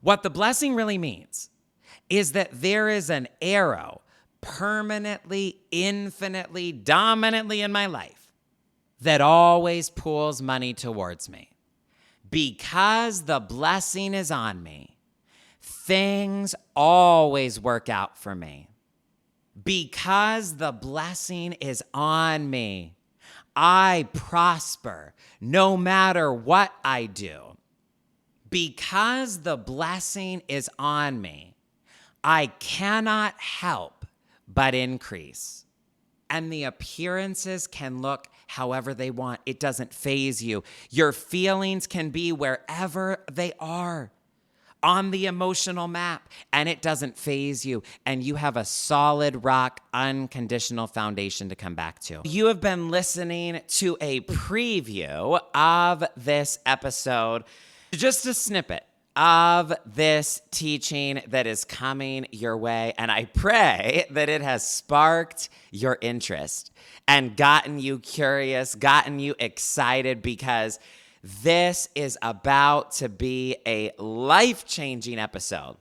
What the blessing really means is that there is an arrow permanently, infinitely, dominantly in my life that always pulls money towards me. Because the blessing is on me, things always work out for me. Because the blessing is on me, I prosper no matter what I do. Because the blessing is on me, I cannot help but increase. And the appearances can look however they want. It doesn't faze you. Your feelings can be wherever they are on the emotional map, and it doesn't faze you. And you have a solid rock, unconditional foundation to come back to. You have been listening to a preview of this episode, just a snippet of this teaching that is coming your way. And I pray that it has sparked your interest and gotten you curious, gotten you excited, because this is about to be a life-changing episode.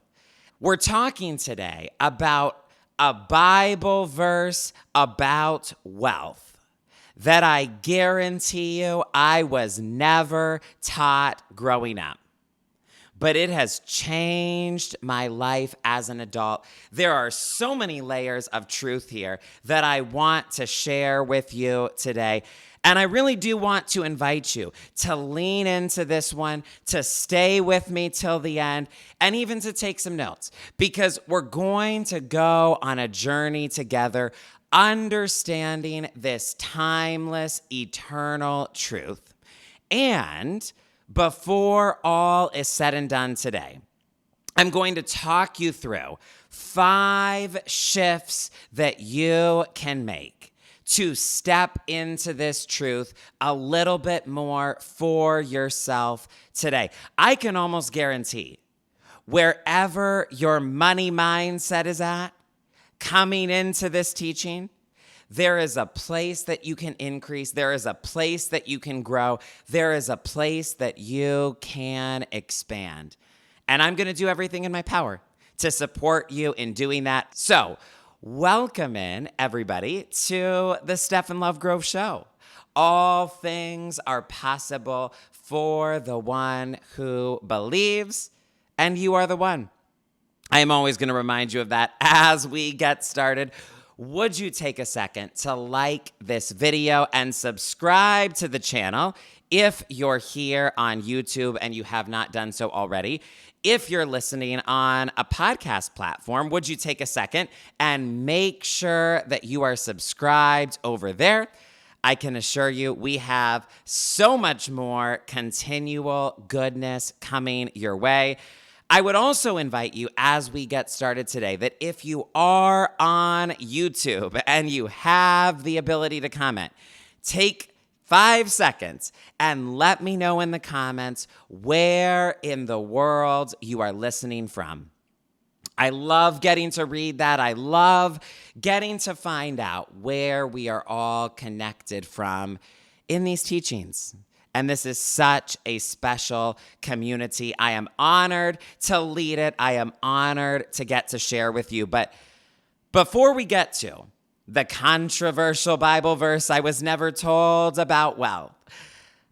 We're talking today about a Bible verse about wealth that I guarantee you I was never taught growing up. But it has changed my life as an adult. There are so many layers of truth here that I want to share with you today. And I really do want to invite you to lean into this one, to stay with me till the end, and even to take some notes, because we're going to go on a journey together, understanding this timeless, eternal truth. And before all is said and done today, I'm going to talk you through 5 shifts that you can make to step into this truth a little bit more for yourself today. I can almost guarantee wherever your money mindset is at, coming into this teaching, there is a place that you can increase. There is a place that you can grow. There is a place that you can expand. And I'm going to do everything in my power to support you in doing that. So, welcome in, everybody, to the Stephen Lovegrove Show. All things are possible for the one who believes, and you are the one. I am always going to remind you of that as we get started. Would you take a second to like this video and subscribe to the channel if you're here on YouTube and you have not done so already? If you're listening on a podcast platform, would you take a second and make sure that you are subscribed over there? I can assure you we have so much more continual goodness coming your way. I would also invite you, as we get started today, that if you are on YouTube and you have the ability to comment, take 5 seconds and let me know in the comments where in the world you are listening from. I love getting to read that. I love getting to find out where we are all connected from in these teachings. And this is such a special community. I am honored to lead it. I am honored to get to share with you. But before we get to the controversial Bible verse I was never told about wealth,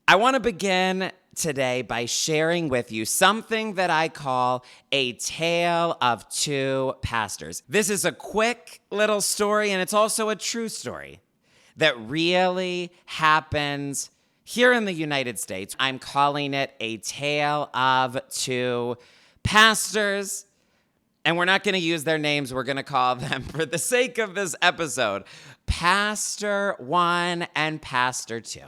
I want to begin today by sharing with you something that I call a tale of 2 pastors. This is a quick little story, and it's also a true story that really happens here in the United States. I'm calling it a tale of 2 pastors, and we're not going to use their names. We're going to call them, for the sake of this episode, Pastor 1 and Pastor 2.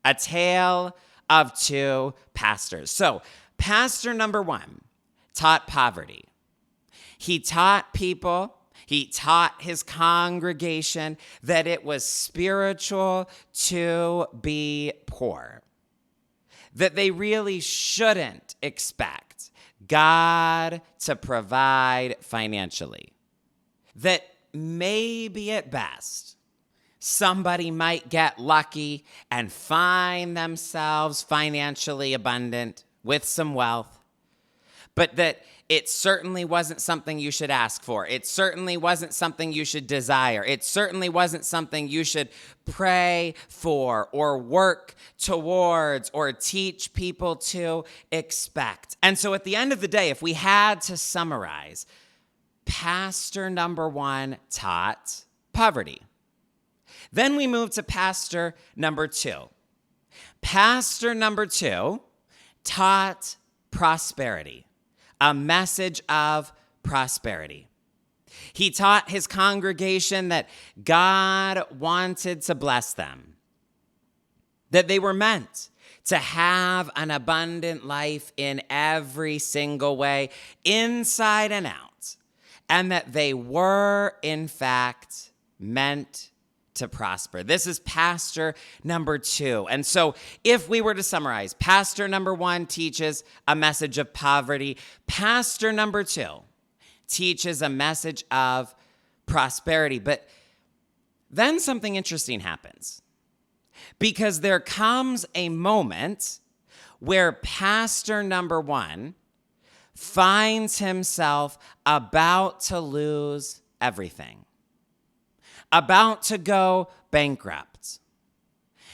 A tale of 2 pastors. So, Pastor number 1 taught poverty. He taught people, he taught his congregation that it was spiritual to be poor, that they really shouldn't expect God to provide financially, that maybe at best somebody might get lucky and find themselves financially abundant with some wealth. but that it certainly wasn't something you should ask for. It certainly wasn't something you should desire. It certainly wasn't something you should pray for or work towards or teach people to expect. And so at the end of the day, if we had to summarize, pastor number one taught poverty. Then we move to pastor number two. Pastor number two taught prosperity, a message of prosperity. He taught his congregation that God wanted to bless them, that they were meant to have an abundant life in every single way, inside and out, and that they were, in fact, meant to prosper. This is pastor number two. And so if we were to summarize, pastor number one teaches a message of poverty. Pastor number two teaches a message of prosperity. But then something interesting happens, because there comes a moment where pastor number one finds himself about to lose everything, about to go bankrupt.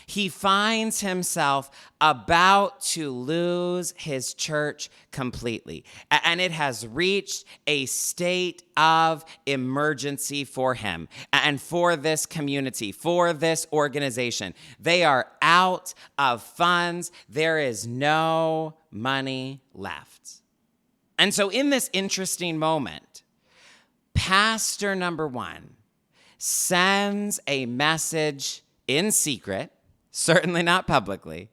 He finds himself about to lose his church completely. And it has reached a state of emergency for him and for this community, for this organization. They are out of funds. There is no money left. And so in this interesting moment, pastor number one sends a message in secret, certainly not publicly,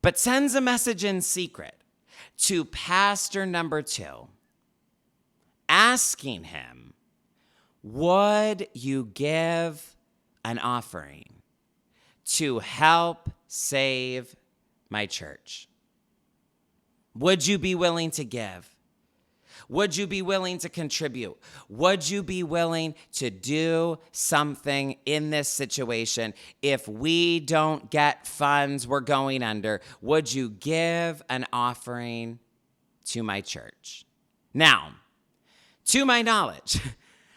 but sends a message in secret to pastor number two, asking him, would you give an offering to help save my church? Would you be willing to give? Would you be willing to contribute? Would you be willing to do something in this situation? If we don't get funds, we're going under. Would you give an offering to my church? Now, to my knowledge,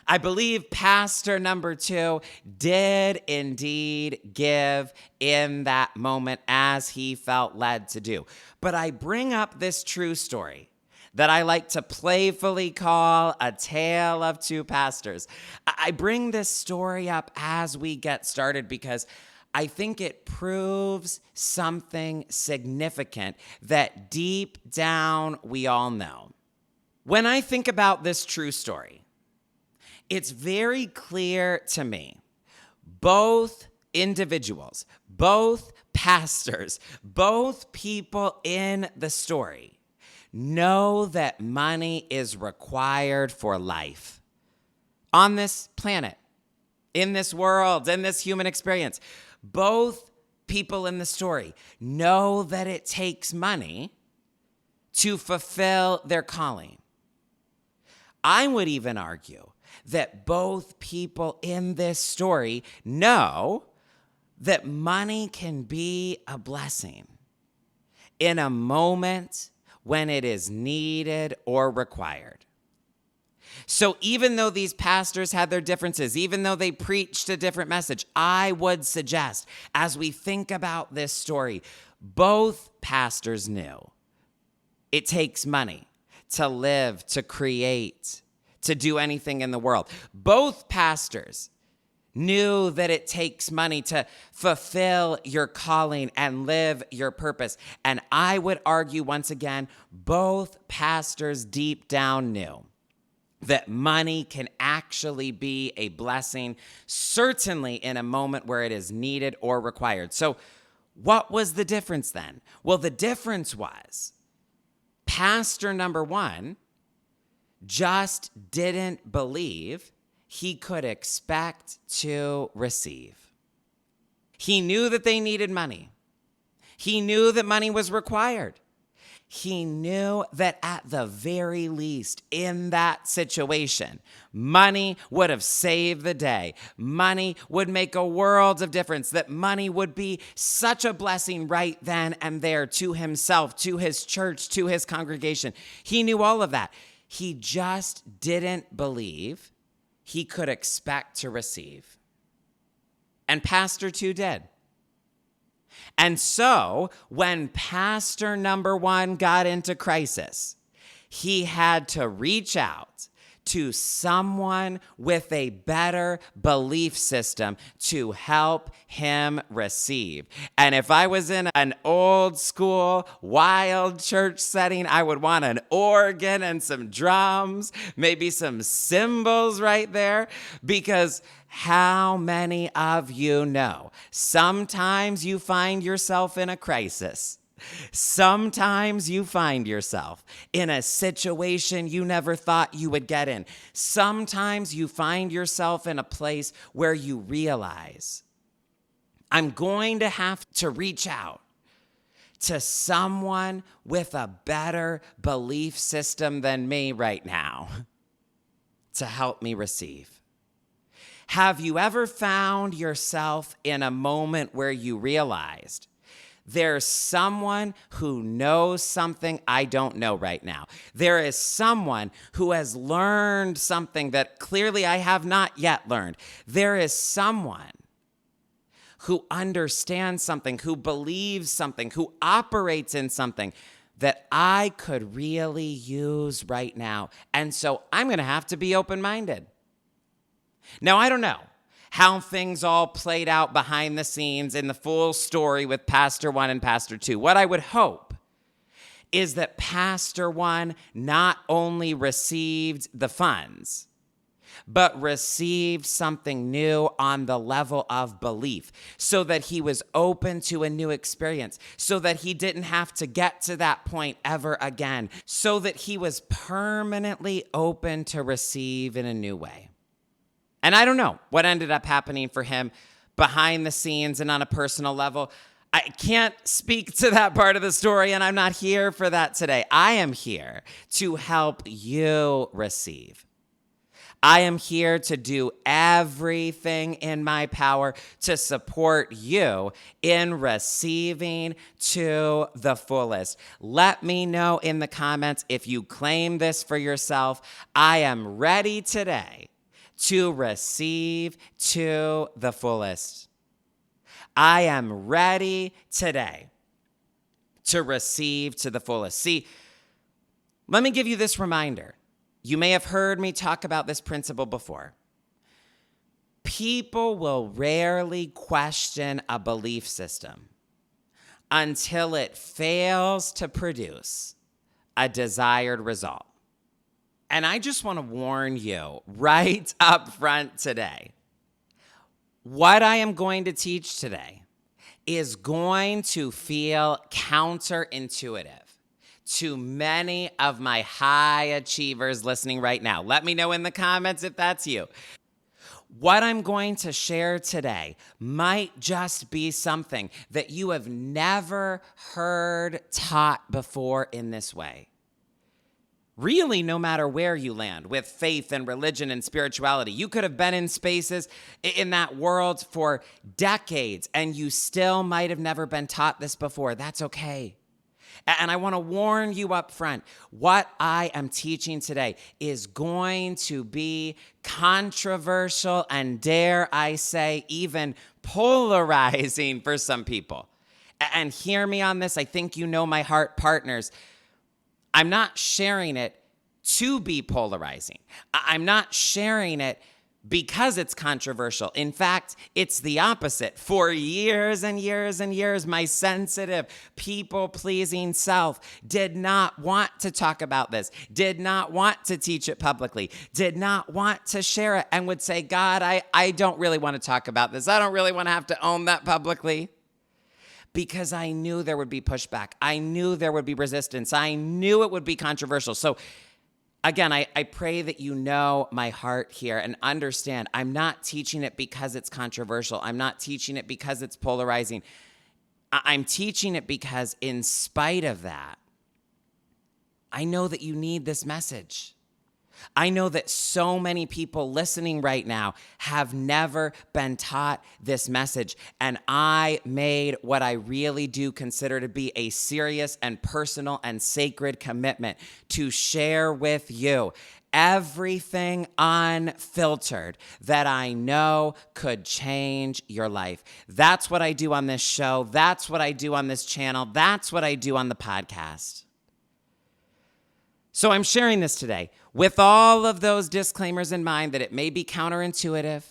I believe pastor number two did indeed give in that moment as he felt led to do. But I bring up this true story that I like to playfully call a tale of two pastors. I bring this story up as we get started because I think it proves something significant that deep down we all know. When I think about this true story, it's very clear to me, both individuals, both pastors, both people in the story know that money is required for life on this planet, in this world, in this human experience. Both people in the story know that it takes money to fulfill their calling. I would even argue that both people in this story know that money can be a blessing in a moment when it is needed or required. So even though these pastors had their differences, even though they preached a different message, I would suggest, as we think about this story, both pastors knew it takes money to live, to create, to do anything in the world. Both pastors knew that it takes money to fulfill your calling and live your purpose. And I would argue once again, both pastors deep down knew that money can actually be a blessing, certainly in a moment where it is needed or required. So what was the difference then? Well, the difference was pastor number one just didn't believe he could expect to receive. He knew that they needed money. He knew that money was required. He knew that at the very least in that situation, money would have saved the day. Money would make a world of difference, that money would be such a blessing right then and there to himself, to his church, to his congregation. He knew all of that. He just didn't believe he could expect to receive. And Pastor 2 did. And so when pastor number 1 got into crisis, he had to reach out to someone with a better belief system to help him receive. And if I was in an old school, wild church setting, I would want an organ and some drums, maybe some cymbals right there, because how many of you know sometimes you find yourself in a crisis? Sometimes you find yourself in a situation you never thought you would get in. Sometimes you find yourself in a place where you realize, I'm going to have to reach out to someone with a better belief system than me right now to help me receive. Have you ever found yourself in a moment where you realized, there's someone who knows something I don't know right now? There is someone who has learned something that clearly I have not yet learned. There is someone who understands something, who believes something, who operates in something that I could really use right now. And so I'm going to have to be open-minded. Now, I don't know how things all played out behind the scenes in the full story with Pastor 1 and Pastor 2. What I would hope is that Pastor 1 not only received the funds, but received something new on the level of belief, so that he was open to a new experience, so that he didn't have to get to that point ever again, so that he was permanently open to receive in a new way. And I don't know what ended up happening for him behind the scenes and on a personal level. I can't speak to that part of the story, and I'm not here for that today. I am here to help you receive. I am here to do everything in my power to support you in receiving to the fullest. Let me know in the comments if you claim this for yourself. I am ready today to receive to the fullest. I am ready today to receive to the fullest. See, let me give you this reminder. You may have heard me talk about this principle before. People will rarely question a belief system until it fails to produce a desired result. And I just want to warn you right up front today, what I am going to teach today is going to feel counterintuitive to many of my high achievers listening right now. Let me know in the comments if that's you. What I'm going to share today might just be something that you have never heard taught before in this way. Really, no matter where you land with faith and religion and spirituality, you could have been in spaces in that world for decades, and you still might have never been taught this before. That's okay. And I want to warn you up front, what I am teaching today is going to be controversial and, dare I say, even polarizing for some people. And hear me on this. I think you know my heart partners. I'm not sharing it to be polarizing. I'm not sharing it because it's controversial. In fact, it's the opposite. For years and years and years, my sensitive, people-pleasing self did not want to talk about this, did not want to teach it publicly, did not want to share it, and would say, God, I don't really want to talk about this. I don't really want to have to own that publicly. Because I knew there would be pushback. I knew there would be resistance. I knew it would be controversial. So again, I pray that you know my heart here and understand I'm not teaching it because it's controversial. I'm not teaching it because it's polarizing. I'm teaching it because in spite of that, I know that you need this message. I know that so many people listening right now have never been taught this message. And I made what I really do consider to be a serious and personal and sacred commitment to share with you everything unfiltered that I know could change your life. That's what I do on this show. That's what I do on this channel. That's what I do on the podcast. So I'm sharing this today with all of those disclaimers in mind that it may be counterintuitive.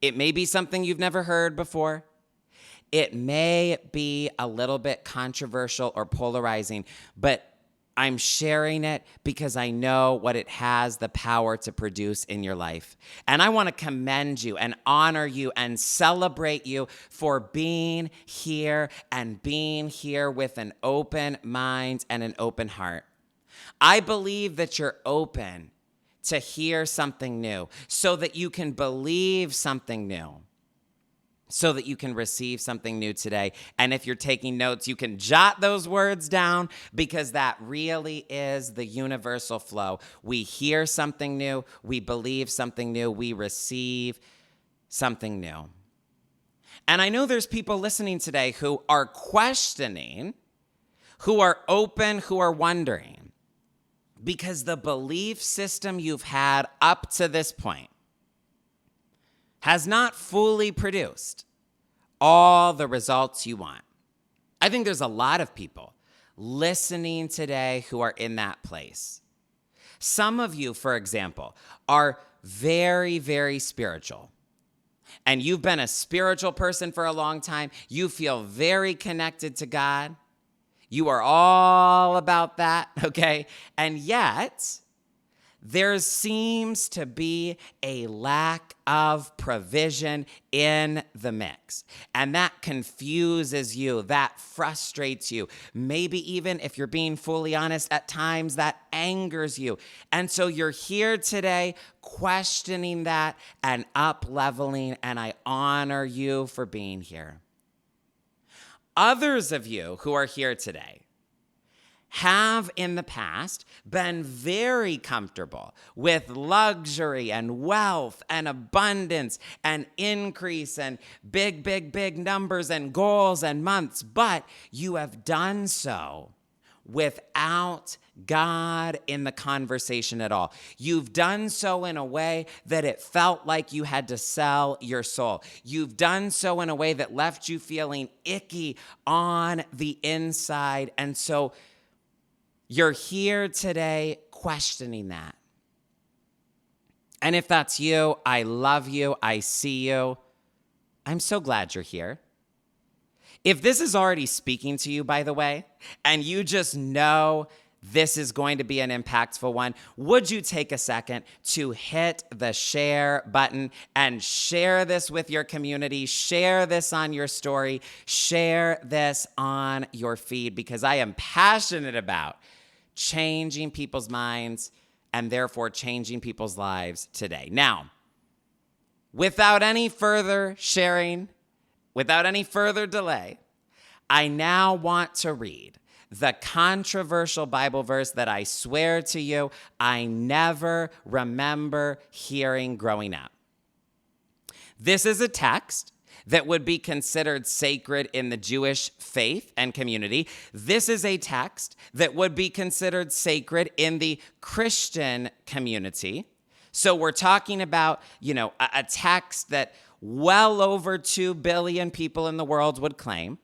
It may be something you've never heard before. It may be a little bit controversial or polarizing, but I'm sharing it because I know what it has the power to produce in your life. And I want to commend you and honor you and celebrate you for being here and being here with an open mind and an open heart. I believe that you're open to hear something new so that you can believe something new, so that you can receive something new today. And if you're taking notes, you can jot those words down because that really is the universal flow. We hear something new, we believe something new, we receive something new. And I know there's people listening today who are questioning, who are open, who are wondering, because the belief system you've had up to this point has not fully produced all the results you want. I think there's a lot of people listening today who are in that place. Some of you, for example, are very, very spiritual. And you've been a spiritual person for a long time. You feel very connected to God. You are all about that, okay? And yet, there seems to be a lack of provision in the mix. And that confuses you. That frustrates you. Maybe even, if you're being fully honest, at times that angers you. And so you're here today questioning that and up-leveling, and I honor you for being here. Others of you who are here today have in the past been very comfortable with luxury and wealth and abundance and increase and big, big, big numbers and goals and months, but you have done so without God in the conversation at all. You've done so in a way that it felt like you had to sell your soul. You've done so in a way that left you feeling icky on the inside. And so you're here today questioning that. And if that's you, I love you. I see you. I'm so glad you're here. If this is already speaking to you, by the way, and you just know this is going to be an impactful one, would you take a second to hit the share button and share this with your community, share this on your story, share this on your feed, because I am passionate about changing people's minds and therefore changing people's lives today. Now, without any further sharing, without any further delay, I now want to read the controversial Bible verse that I swear to you I never remember hearing growing up. This is a text that would be considered sacred in the Jewish faith and community. This is a text that would be considered sacred in the Christian community. So we're talking about, a text that well over 2 billion people in the world would claim.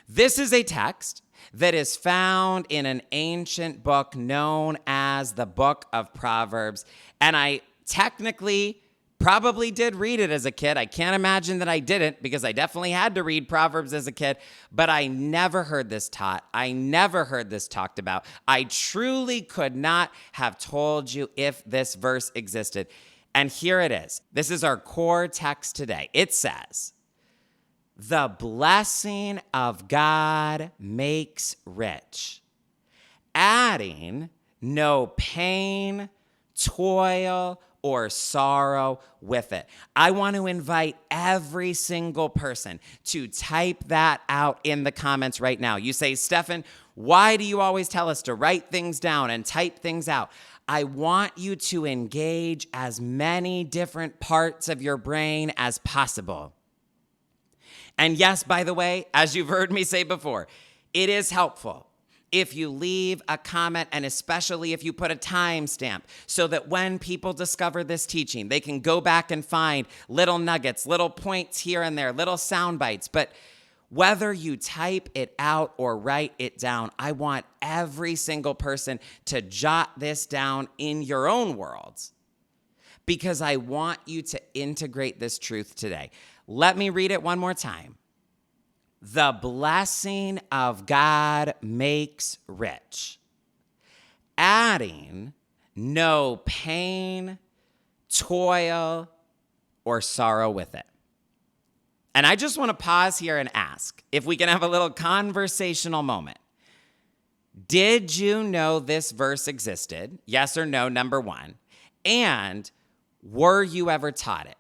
This is a text that is found in an ancient book known as the Book of Proverbs. And I technically probably did read it as a kid. I can't imagine that I didn't, because I definitely had to read Proverbs as a kid, but I never heard this taught. I never heard this talked about. I truly could not have told you if this verse existed. And here it is. This is our core text today. It says, "The blessing of God makes rich, adding no pain, toil, or sorrow with it." I want to invite every single person to type that out in the comments right now. You say, "Stefan, Why do you always tell us to write things down and type things out? I want you to engage as many different parts of your brain as possible. And yes, by the way, as you've heard me say before, it is helpful if you leave a comment, and especially if you put a timestamp, so that when people discover this teaching, they can go back and find little nuggets, little points here and there, little sound bites. But whether you type it out or write it down, I want every single person to jot this down in your own worlds, because I want you to integrate this truth today. Let me read it one more time. The blessing of God makes rich, adding no pain, toil, or sorrow with it. And I just want to pause here and ask if we can have a little conversational moment. Did you know this verse existed? Yes or no, number one. And were you ever taught it?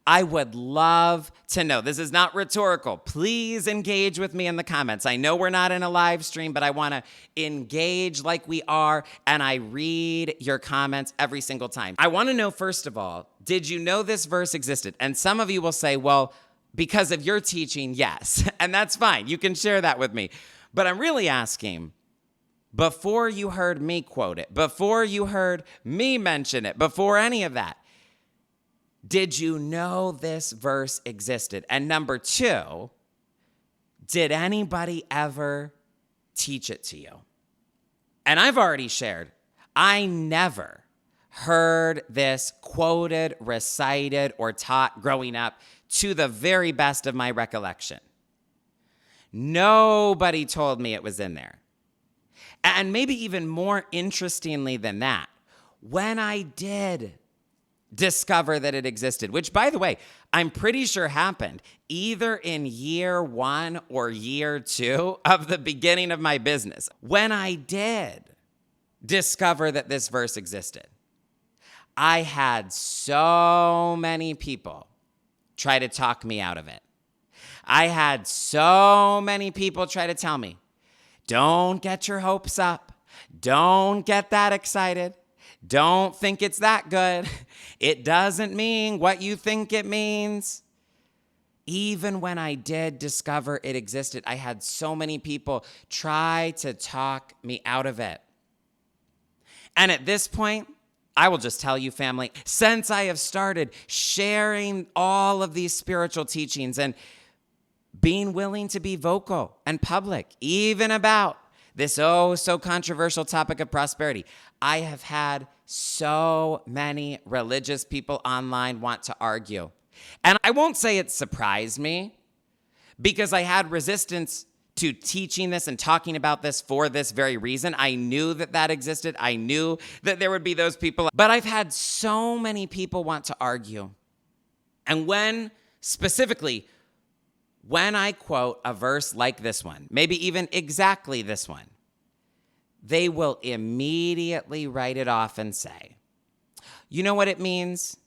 I would love to know. This is not rhetorical. Please engage with me in the comments. I know we're not in a live stream, but I want to engage like we are, and I read your comments every single time. I want to know, first of all, did you know this verse existed? And some of you will say, well, because of your teaching, yes. And that's fine. You can share that with me. But I'm really asking, before you heard me quote it, before you heard me mention it, before any of that, did you know this verse existed? And number two, did anybody ever teach it to you? And I've already shared, I never heard this quoted, recited, or taught growing up to the very best of my recollection. Nobody told me it was in there. And maybe even more interestingly than that, when I did discover that it existed, which, by the way, I'm pretty sure happened either in year 1 or year 2 of the beginning of my business. When I did discover that this verse existed, I had so many people try to talk me out of it. I had so many people try to tell me, don't get your hopes up. Don't get that excited. Don't think it's that good. It doesn't mean what you think it means. Even when I did discover it existed, I had so many people try to talk me out of it. And at this point, I will just tell you, family, since I have started sharing all of these spiritual teachings and being willing to be vocal and public, even about this oh so controversial topic of prosperity, I have had so many religious people online want to argue. And I won't say it surprised me, because I had resistance to teaching this and talking about this for this very reason. I knew that that existed. I knew that there would be those people. But I've had so many people want to argue. And specifically, when I quote a verse like this one, maybe even exactly this one, they will immediately write it off and say, you know what it means?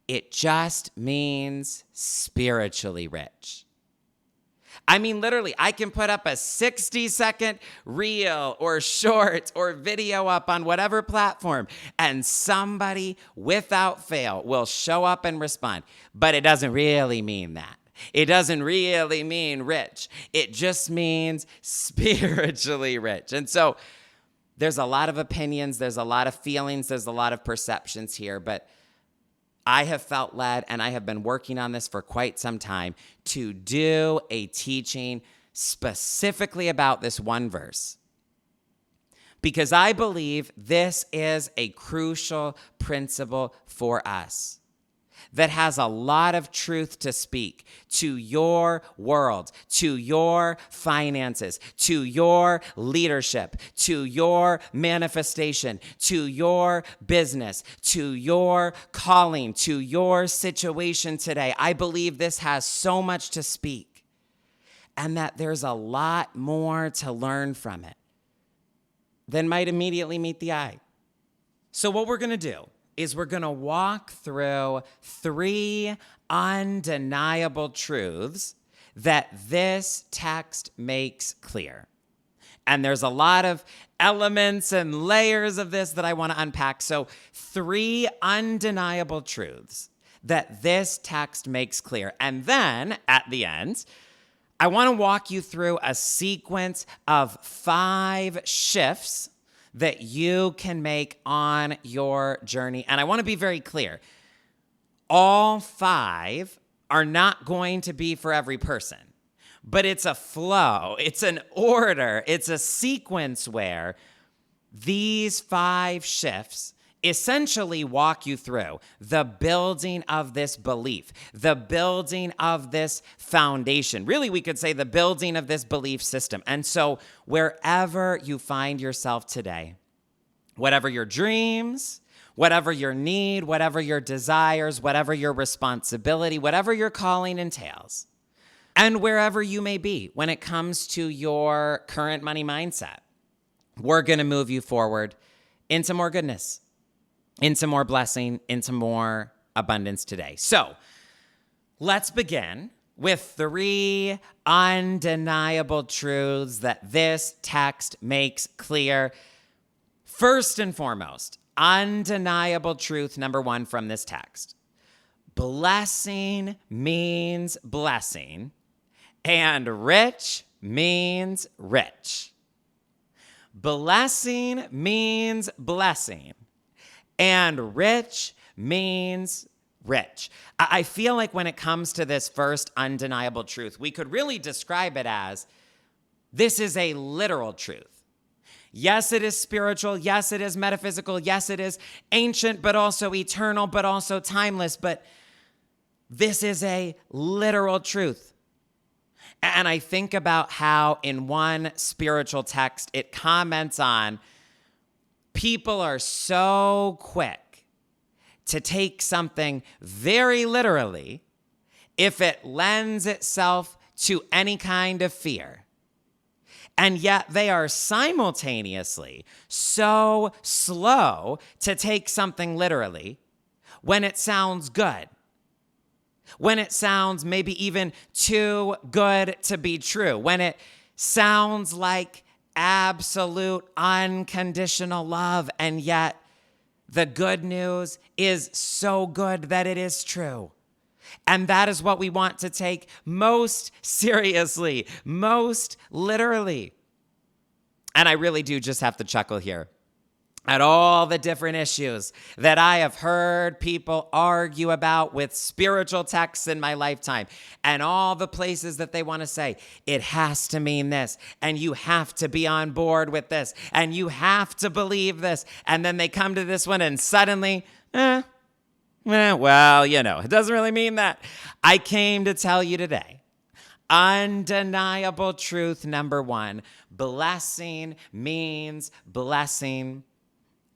It just means spiritually rich. I mean, literally, I can put up a 60-second reel or short or video up on whatever platform, and somebody without fail will show up and respond. But it doesn't really mean that. It doesn't really mean rich. It just means spiritually rich. And so there's a lot of opinions, there's a lot of feelings, there's a lot of perceptions here, but I have felt led, and I have been working on this for quite some time, to do a teaching specifically about this one verse, because I believe this is a crucial principle for us that has a lot of truth to speak to your world, to your finances, to your leadership, to your manifestation, to your business, to your calling, to your situation today. I believe this has so much to speak, and that there's a lot more to learn from it than might immediately meet the eye. So what we're going to do is we're going to walk through 3 undeniable truths that this text makes clear. And there's a lot of elements and layers of this that I want to unpack. So 3 undeniable truths that this text makes clear. And then at the end, I want to walk you through a sequence of 5 shifts that you can make on your journey. And I want to be very clear. All 5 are not going to be for every person, but it's a flow, it's an order, it's a sequence where these 5 shifts essentially walk you through the building of this belief, the building of this foundation. Really, we could say the building of this belief system. And so wherever you find yourself today, whatever your dreams, whatever your need, whatever your desires, whatever your responsibility, whatever your calling entails, and wherever you may be when it comes to your current money mindset, we're going to move you forward into more goodness, into more blessing, into more abundance today. So let's begin with 3 undeniable truths that this text makes clear. First and foremost, undeniable truth number 1 from this text. Blessing means blessing, and rich means rich. Blessing means blessing, and rich means rich. I feel like when it comes to this first undeniable truth, we could really describe it as this is a literal truth. Yes, it is spiritual. Yes, it is metaphysical. Yes, it is ancient, but also eternal, but also timeless. But this is a literal truth. And I think about how in one spiritual text, it comments on people are so quick to take something very literally if it lends itself to any kind of fear. And yet they are simultaneously so slow to take something literally when it sounds good, when it sounds maybe even too good to be true, when it sounds like absolute unconditional love, and yet the good news is so good that it is true. And that is what we want to take most seriously, most literally. And I really do just have to chuckle here at all the different issues that I have heard people argue about with spiritual texts in my lifetime, and all the places that they want to say, it has to mean this, and you have to be on board with this, and you have to believe this. And then they come to this one and suddenly, well, it doesn't really mean that. I came to tell you today, undeniable truth number 1, blessing means blessing,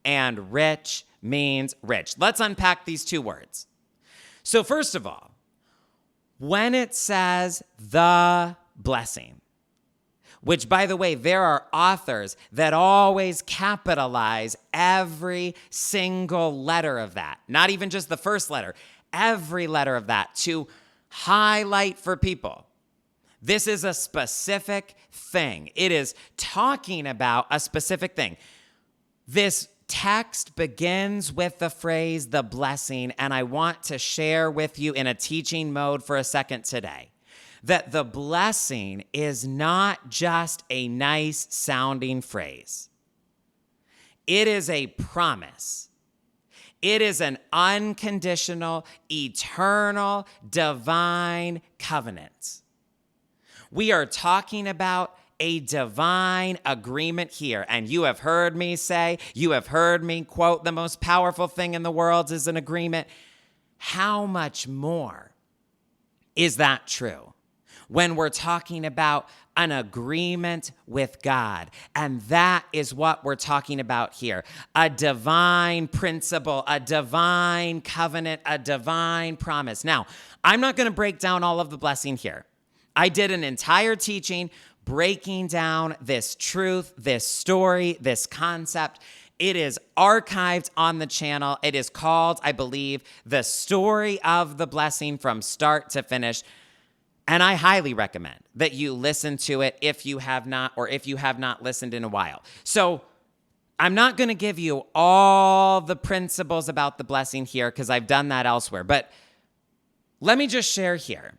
and rich means rich. Let's unpack these 2 words. So first of all, when it says the blessing, which, by the way, there are authors that always capitalize every single letter of that, not even just the first letter, every letter of that, to highlight for people. This is a specific thing. It is talking about a specific thing. This text begins with the phrase, the blessing, and I want to share with you in a teaching mode for a second today that the blessing is not just a nice sounding phrase. It is a promise. It is an unconditional, eternal, divine covenant. We are talking about a divine agreement here. And you have heard me say, you have heard me quote, the most powerful thing in the world is an agreement. How much more is that true when we're talking about an agreement with God? And that is what we're talking about here. A divine principle, a divine covenant, a divine promise. Now, I'm not going to break down all of the blessing here. I did an entire teaching breaking down this truth, this story, this concept. It is archived on the channel. It is called, I believe, The Story of the Blessing from Start to Finish. And I highly recommend that you listen to it if you have not, or if you have not listened in a while. So I'm not going to give you all the principles about the blessing here because I've done that elsewhere. But let me just share here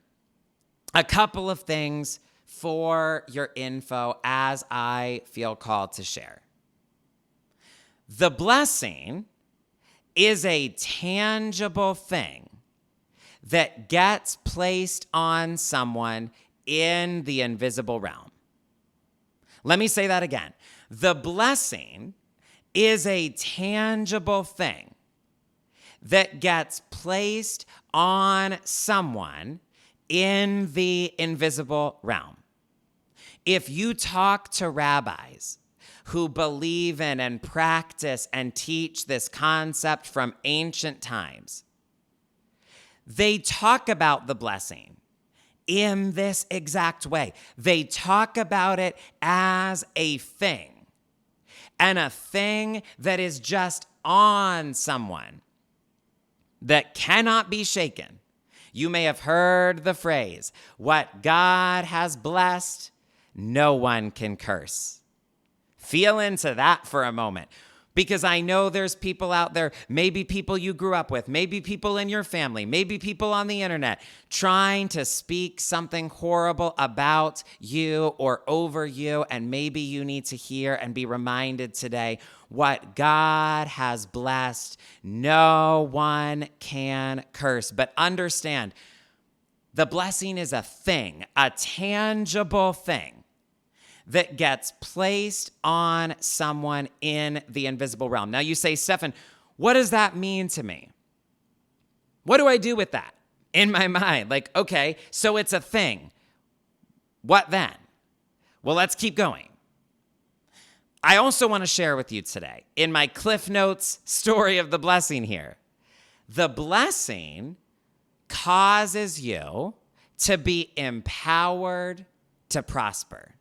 a couple of things for your info as I feel called to share. The blessing is a tangible thing that gets placed on someone in the invisible realm. Let me say that again. The blessing is a tangible thing that gets placed on someone in the invisible realm. If you talk to rabbis who believe in and practice and teach this concept from ancient times, they talk about the blessing in this exact way. They talk about it as a thing, and a thing that is just on someone that cannot be shaken. You may have heard the phrase, what God has blessed, no one can curse. Feel into that for a moment, because I know there's people out there, maybe people you grew up with, maybe people in your family, maybe people on the internet, trying to speak something horrible about you or over you, and maybe you need to hear and be reminded today, what God has blessed, no one can curse. But understand, the blessing is a thing, a tangible thing that gets placed on someone in the invisible realm. Now you say, Stefan, what does that mean to me? What do I do with that in my mind? Like, okay, so it's a thing. What then? Well, let's keep going. I also want to share with you today, in my Cliff Notes story of the blessing here, the blessing causes you to be empowered to prosper.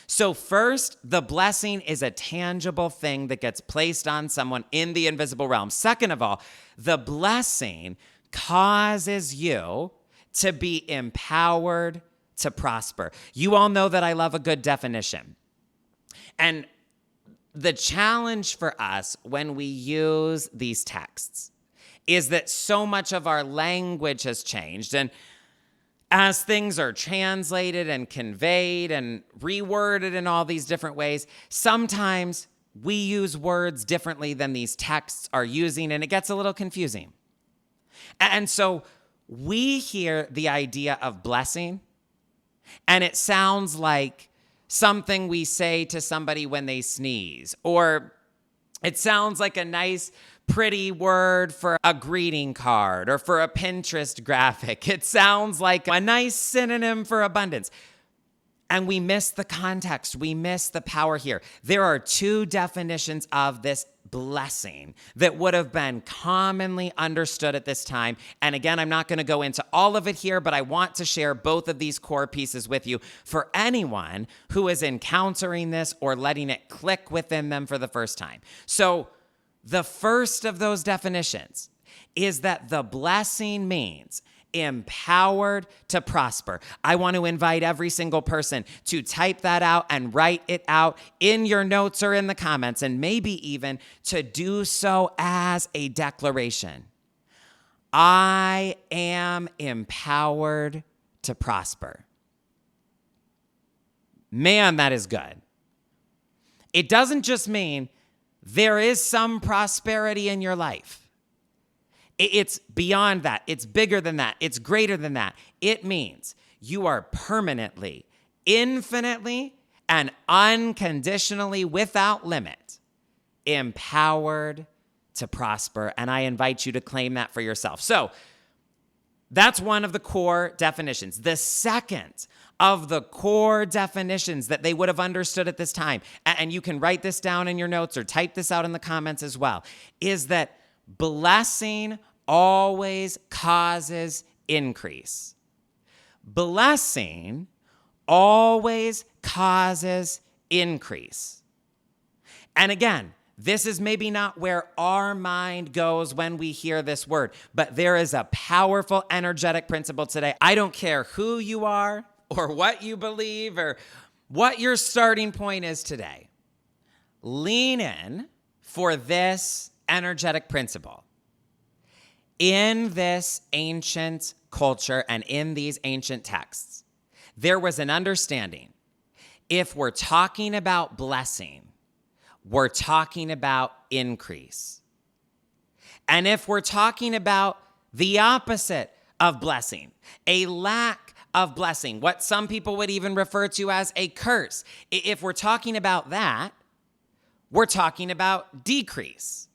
So first, the blessing is a tangible thing that gets placed on someone in the invisible realm. Second of all, the blessing causes you to be empowered to prosper. You all know that I love a good definition. And the challenge for us when we use these texts is that so much of our language has changed. And as things are translated and conveyed and reworded in all these different ways, sometimes we use words differently than these texts are using, and it gets a little confusing. And so we hear the idea of blessing, and it sounds like something we say to somebody when they sneeze, or it sounds like a nice, pretty word for a greeting card or for a Pinterest graphic. It sounds like a nice synonym for abundance. And we miss the context. We miss the power here. There are two definitions of this blessing that would have been commonly understood at this time. And again, I'm not going to go into all of it here, but I want to share both of these core pieces with you for anyone who is encountering this or letting it click within them for the first time. So the first of those definitions is that the blessing means empowered to prosper. I want to invite every single person to type that out and write it out in your notes or in the comments, and maybe even to do so as a declaration. I am empowered to prosper. Man, that is good. It doesn't just mean there is some prosperity in your life. It's beyond that. It's bigger than that. It's greater than that. It means you are permanently, infinitely, and unconditionally, without limit, empowered to prosper. And I invite you to claim that for yourself. So that's one of the core definitions. The second of the core definitions that they would have understood at this time, and you can write this down in your notes or type this out in the comments as well, is that blessing always causes increase. Blessing always causes increase. And again, this is maybe not where our mind goes when we hear this word, but there is a powerful energetic principle today. I don't care who you are or what you believe or what your starting point is today. Lean in for this energetic principle. In this ancient culture and in these ancient texts, there was an understanding. If we're talking about blessing, we're talking about increase. And if we're talking about the opposite of blessing, a lack of blessing, what some people would even refer to as a curse, if we're talking about that, we're talking about decrease.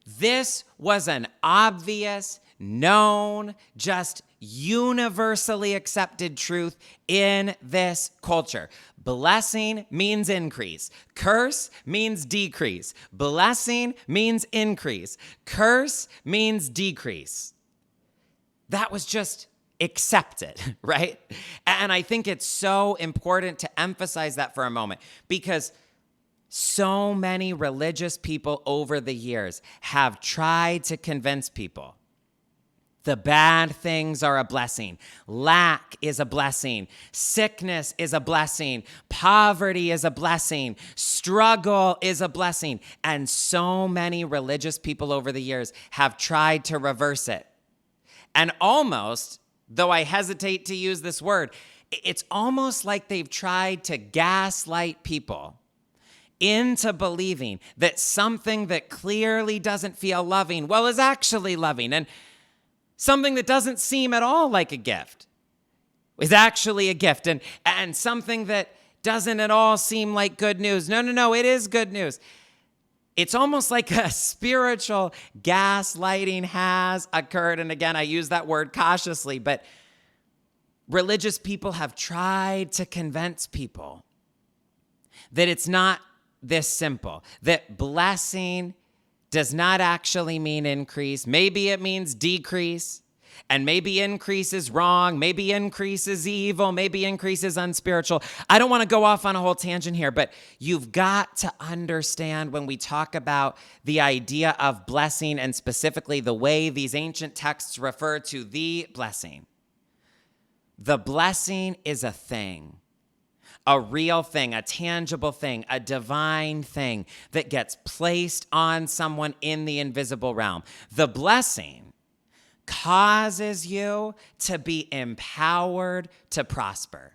This was an obvious, known, just universally accepted truth in this culture. Blessing means increase. Curse means decrease. Blessing means increase. Curse means decrease. That was just accepted, right? And I think it's so important to emphasize that for a moment because so many religious people over the years have tried to convince people the bad things are a blessing. Lack is a blessing. Sickness is a blessing. Poverty is a blessing. Struggle is a blessing. And so many religious people over the years have tried to reverse it. And almost, though I hesitate to use this word, it's almost like they've tried to gaslight people into believing that something that clearly doesn't feel loving, well, is actually loving. And something that doesn't seem at all like a gift is actually a gift. And something that doesn't at all seem like good news. No, it is good news. It's almost like a spiritual gaslighting has occurred. And again, I use that word cautiously, but religious people have tried to convince people that it's not this simple, that blessing does not actually mean increase. Maybe it means decrease, and maybe increase is wrong. Maybe increase is evil. Maybe increase is unspiritual. I don't want to go off on a whole tangent here, but you've got to understand when we talk about the idea of blessing and specifically the way these ancient texts refer to the blessing. The blessing is a thing. A real thing, a tangible thing, a divine thing that gets placed on someone in the invisible realm. The blessing causes you to be empowered to prosper.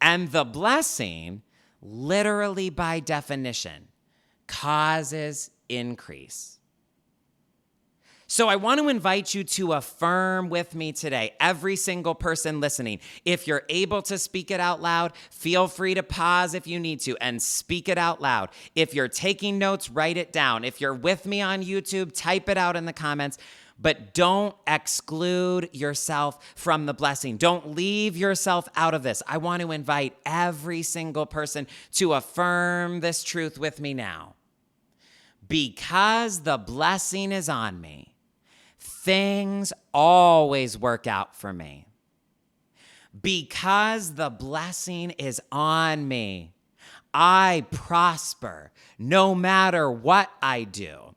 And the blessing, literally by definition, causes increase. So I want to invite you to affirm with me today, every single person listening. If you're able to speak it out loud, feel free to pause if you need to and speak it out loud. If you're taking notes, write it down. If you're with me on YouTube, type it out in the comments. But don't exclude yourself from the blessing. Don't leave yourself out of this. I want to invite every single person to affirm this truth with me now. Because the blessing is on me, things always work out for me. Because the blessing is on me, I prosper no matter what I do.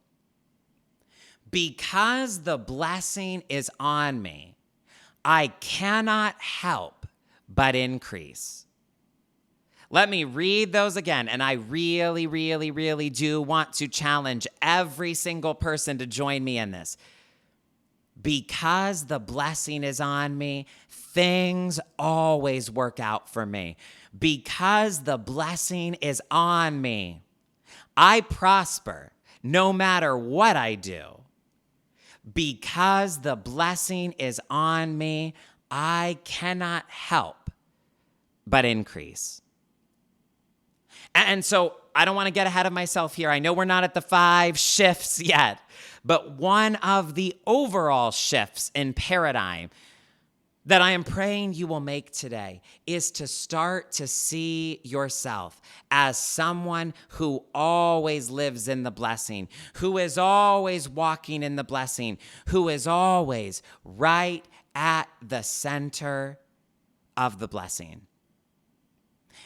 Because the blessing is on me, I cannot help but increase. Let me read those again, and I really, really, really do want to challenge every single person to join me in this. Because the blessing is on me, things always work out for me. Because the blessing is on me, I prosper no matter what I do. Because the blessing is on me, I cannot help but increase. And so I don't want to get ahead of myself here. I know we're not at the 5 shifts yet, but one of the overall shifts in paradigm that I am praying you will make today is to start to see yourself as someone who always lives in the blessing, who is always walking in the blessing, who is always right at the center of the blessing.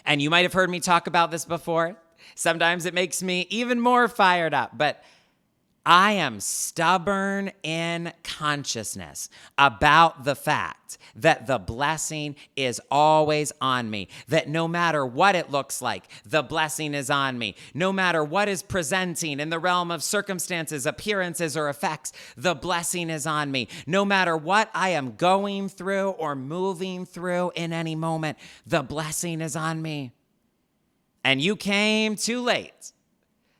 And you might have heard me talk about this before, Sometimes it makes me even more fired up, but I am stubborn in consciousness about the fact that the blessing is always on me, that no matter what it looks like, the blessing is on me. No matter what is presenting in the realm of circumstances, appearances, or effects, the blessing is on me. No matter what I am going through or moving through in any moment, the blessing is on me. And you came too late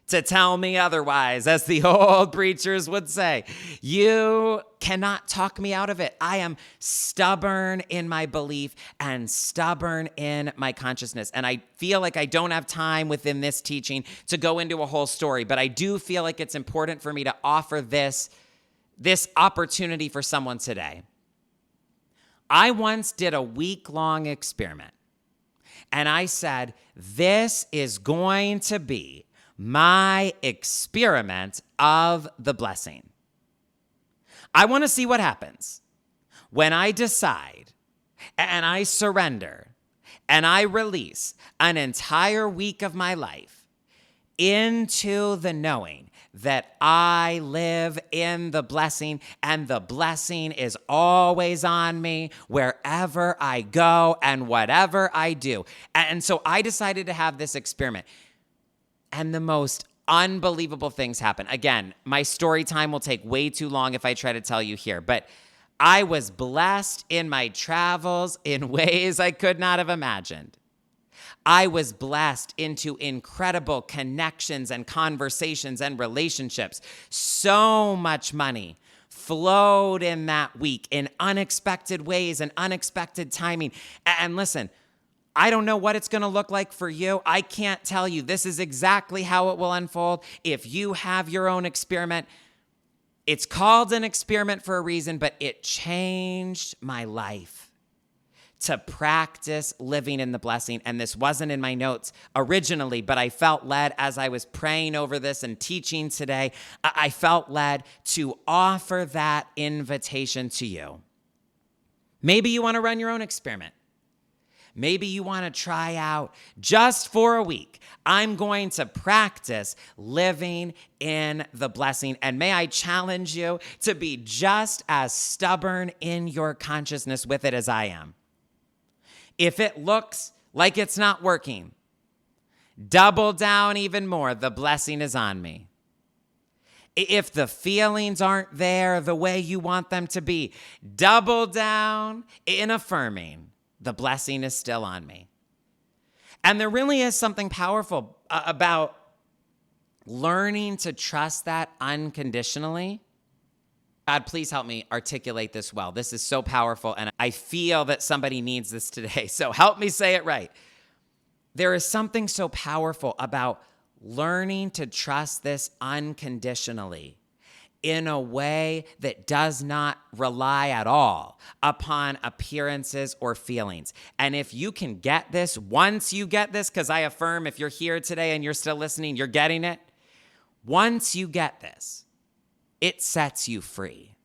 to tell me otherwise, as the old preachers would say. You cannot talk me out of it. I am stubborn in my belief and stubborn in my consciousness. And I feel like I don't have time within this teaching to go into a whole story, but I do feel like it's important for me to offer this opportunity for someone today. I once did a week-long experiment, and I said, this is going to be my experiment of the blessing. I want to see what happens when I decide and I surrender and I release an entire week of my life into the knowing that I live in the blessing, and the blessing is always on me wherever I go and whatever I do. And so I decided to have this experiment. And the most unbelievable things happen. Again, my story time will take way too long if I try to tell you here, but I was blessed in my travels in ways I could not have imagined. I was blessed into incredible connections and conversations and relationships. So much money flowed in that week in unexpected ways and unexpected timing. And listen, I don't know what it's going to look like for you. I can't tell you. This is exactly how it will unfold. If you have your own experiment, it's called an experiment for a reason, but it changed my life to practice living in the blessing. And this wasn't in my notes originally, but I felt led as I was praying over this and teaching today. I felt led to offer that invitation to you. Maybe you want to run your own experiment. Maybe you want to try out just for a week. I'm going to practice living in the blessing. And may I challenge you to be just as stubborn in your consciousness with it as I am. If it looks like it's not working, double down even more. The blessing is on me. If the feelings aren't there the way you want them to be, double down in affirming. The blessing is still on me. And there really is something powerful about learning to trust that unconditionally. God, please help me articulate this well. This is so powerful, and I feel that somebody needs this today. So help me say it right. There is something so powerful about learning to trust this unconditionally, in a way that does not rely at all upon appearances or feelings. And if you can get this, once you get this, because I affirm if you're here today and you're still listening, you're getting it. Once you get this, it sets you free.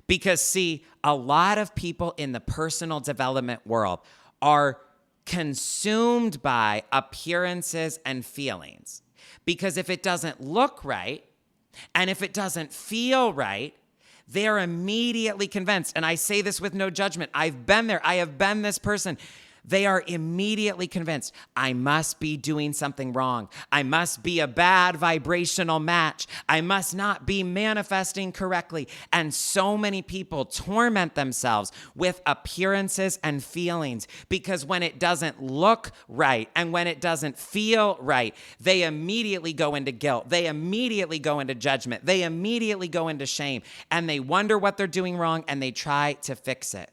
Because see, a lot of people in the personal development world are consumed by appearances and feelings. Because if it doesn't look right, and if it doesn't feel right, they're immediately convinced. And I say this with no judgment. I've been there. I have been this person. They are immediately convinced, I must be doing something wrong. I must be a bad vibrational match. I must not be manifesting correctly. And so many people torment themselves with appearances and feelings because when it doesn't look right and when it doesn't feel right, they immediately go into guilt. They immediately go into judgment. They immediately go into shame, and they wonder what they're doing wrong and they try to fix it.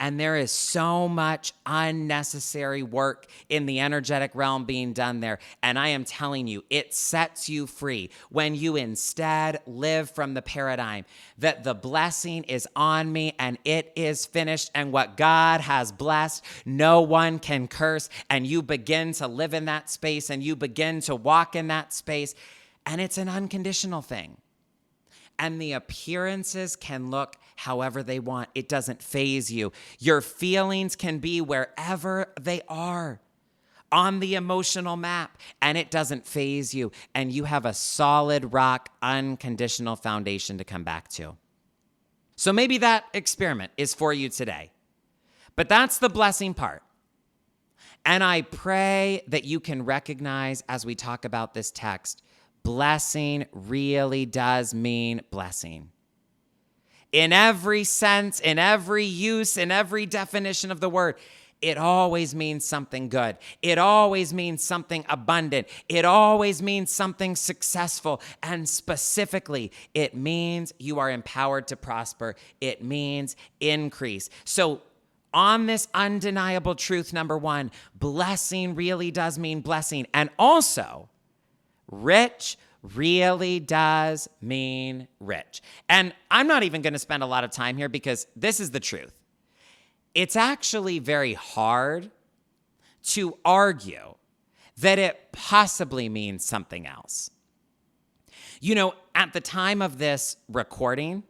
And there is so much unnecessary work in the energetic realm being done there. And I am telling you, it sets you free when you instead live from the paradigm that the blessing is on me and it is finished. And what God has blessed, no one can curse. And you begin to live in that space and you begin to walk in that space. And it's an unconditional thing. And the appearances can look however they want. It doesn't faze you. Your feelings can be wherever they are. on the emotional map, and it doesn't faze you, and you have a solid rock, unconditional foundation to come back to. So maybe that experiment is for you today. But that's the blessing part. And I pray that you can recognize as we talk about this text, blessing really does mean blessing. In every sense, in every use, in every definition of the word, it always means something good. It always means something abundant. It always means something successful. And specifically, it means you are empowered to prosper. It means increase. So on this undeniable truth, number one, blessing really does mean blessing. And also, rich really does mean rich. And I'm not even going to spend a lot of time here because this is the truth. It's actually very hard to argue that it possibly means something else. You know, at the time of this recording,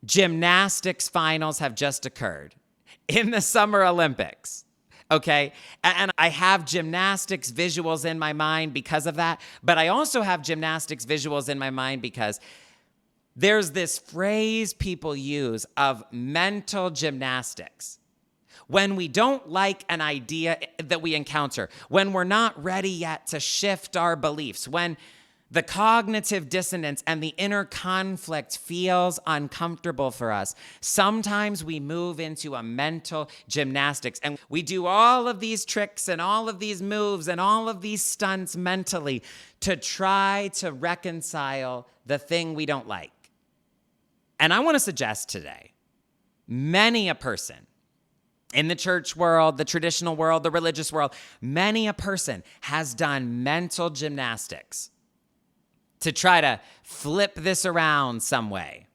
gymnastics finals have just occurred in the Summer Olympics. Okay. And I have gymnastics visuals in my mind because of that. But I also have gymnastics visuals in my mind because there's this phrase people use of mental gymnastics. When we don't like an idea that we encounter, when we're not ready yet to shift our beliefs, when the cognitive dissonance and the inner conflict feels uncomfortable for us, sometimes we move into a mental gymnastics and we do all of these tricks and all of these moves and all of these stunts mentally to try to reconcile the thing we don't like. And I want to suggest today, many a person in the church world, the traditional world, the religious world, many a person has done mental gymnastics to try to flip this around some way.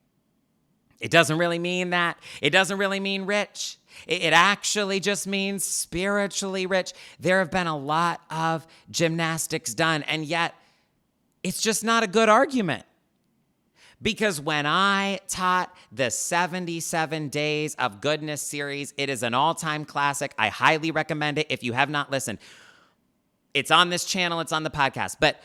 It doesn't really mean that. It doesn't really mean rich. It actually just means spiritually rich. There have been a lot of gymnastics done, and yet it's just not a good argument. Because when I taught the 77 Days of Goodness series, it is an all-time classic. I highly recommend it if you have not listened. It's on this channel. It's on the podcast. But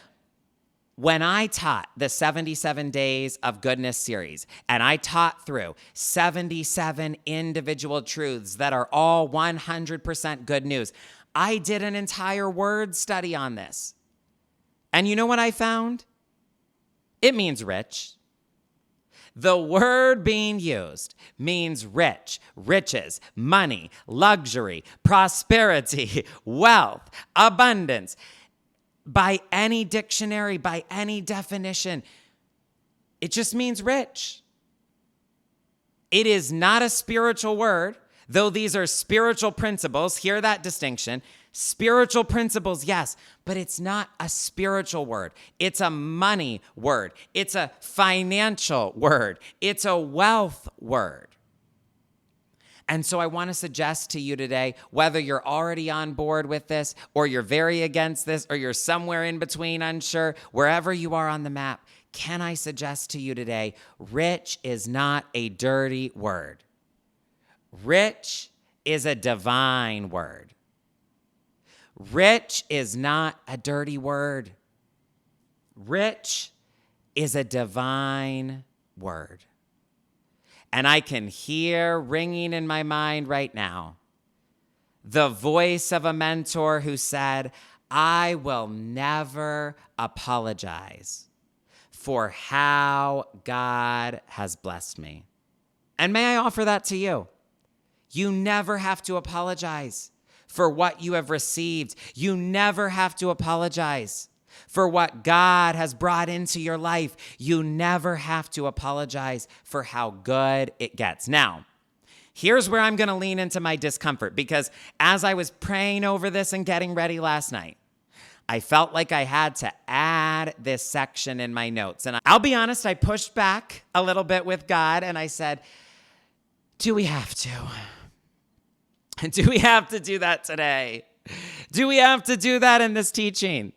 when I taught the 77 Days of Goodness series, and I taught through 77 individual truths that are all 100% good news, I did an entire word study on this. And you know what I found? It means rich. The word being used means rich, riches, money, luxury, prosperity, wealth, abundance. By any dictionary, by any definition, it just means rich. It is not a spiritual word, though these are spiritual principles. Hear that distinction. Spiritual principles, yes, but it's not a spiritual word. It's a money word. It's a financial word. It's a wealth word. And so I want to suggest to you today, whether you're already on board with this, or you're very against this, or you're somewhere in between, unsure, wherever you are on the map, can I suggest to you today, rich is not a dirty word. Rich is a divine word. Rich is not a dirty word. Rich is a divine word. And I can hear ringing in my mind right now the voice of a mentor who said, I will never apologize for how God has blessed me. And may I offer that to you? You never have to apologize for what you have received. You never have to apologize for what God has brought into your life. You never have to apologize for how good it gets. Now, here's where I'm going to lean into my discomfort, because as I was praying over this and getting ready last night, I felt like I had to add this section in my notes. And I'll be honest, I pushed back a little bit with God and I said, do we have to? Do we have to do that today? Do we have to do that in this teaching?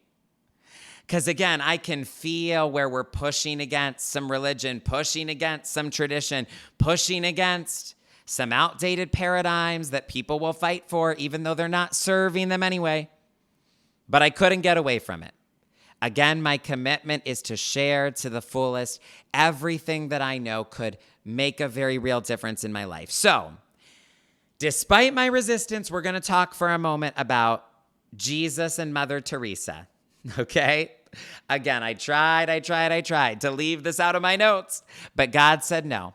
Because again, I can feel where we're pushing against some religion, pushing against some tradition, pushing against some outdated paradigms that people will fight for, even though they're not serving them anyway. but I couldn't get away from it. Again, my commitment is to share to the fullest everything that I know could make a very real difference in my life. So, despite my resistance, we're going to talk for a moment about Jesus and Mother Teresa, okay? Again, I tried to leave this out of my notes, but God said no.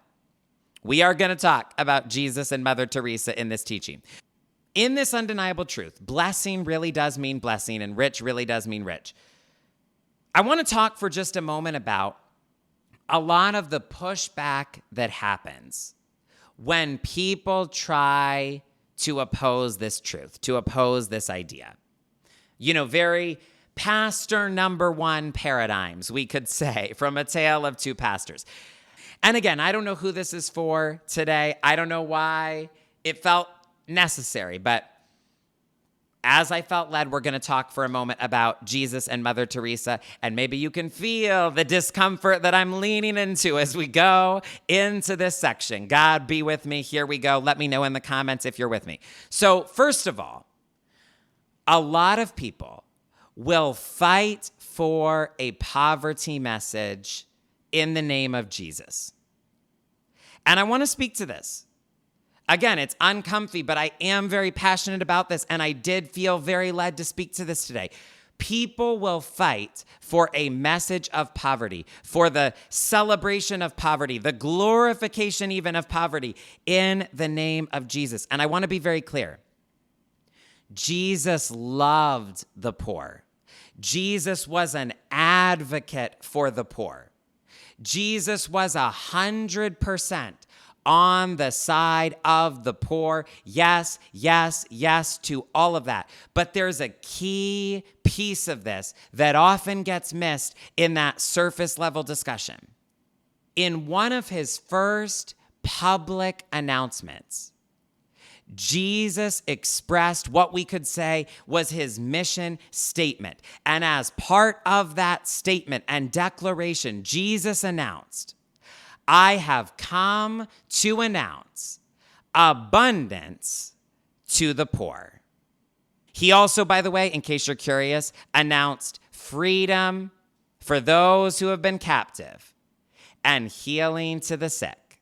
We are going to talk about Jesus and Mother Teresa in this teaching. In this undeniable truth, blessing really does mean blessing, and rich really does mean rich. I want to talk for just a moment about a lot of the pushback that happens when people try to oppose this truth, to oppose this idea. You know, very pastor number one paradigms, we could say, from A Tale of Two Pastors. And again, I don't know who this is for today. I don't know why it felt necessary, but as I felt led, we're going to talk for a moment about Jesus and Mother Teresa, and maybe you can feel the discomfort that I'm leaning into as we go into this section. God be with me. Here we go. Let me know in the comments if you're with me. So first of all, a lot of people will fight for a poverty message in the name of Jesus. And I want to speak to this. Again, it's uncomfy, but I am very passionate about this, and I did feel very led to speak to this today. People will fight for a message of poverty, for the celebration of poverty, the glorification even of poverty in the name of Jesus. And I want to be very clear. Jesus loved the poor. Jesus was an advocate for the poor. Jesus was 100% on the side of the poor. Yes, yes, yes to all of that. But there's a key piece of this that often gets missed in that surface level discussion. In one of his first public announcements, Jesus expressed what we could say was his mission statement. And as part of that statement and declaration, Jesus announced, I have come to announce abundance to the poor. He also, by the way, in case you're curious, announced freedom for those who have been captive and healing to the sick.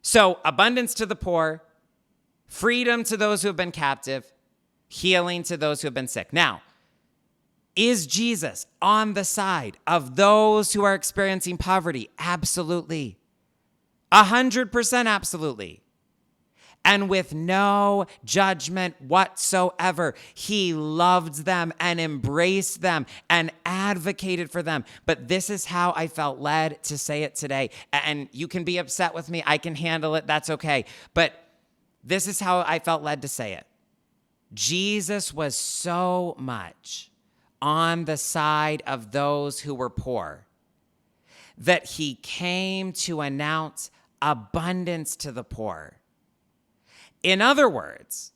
So, abundance to the poor, freedom to those who have been captive, healing to those who have been sick. Now, is Jesus on the side of those who are experiencing poverty? Absolutely. 100% absolutely. And with no judgment whatsoever, he loved them and embraced them and advocated for them. But this is how I felt led to say it today. And you can be upset with me. I can handle it. That's okay. But this is how I felt led to say it. Jesus was so much on the side of those who were poor that he came to announce abundance to the poor. In other words,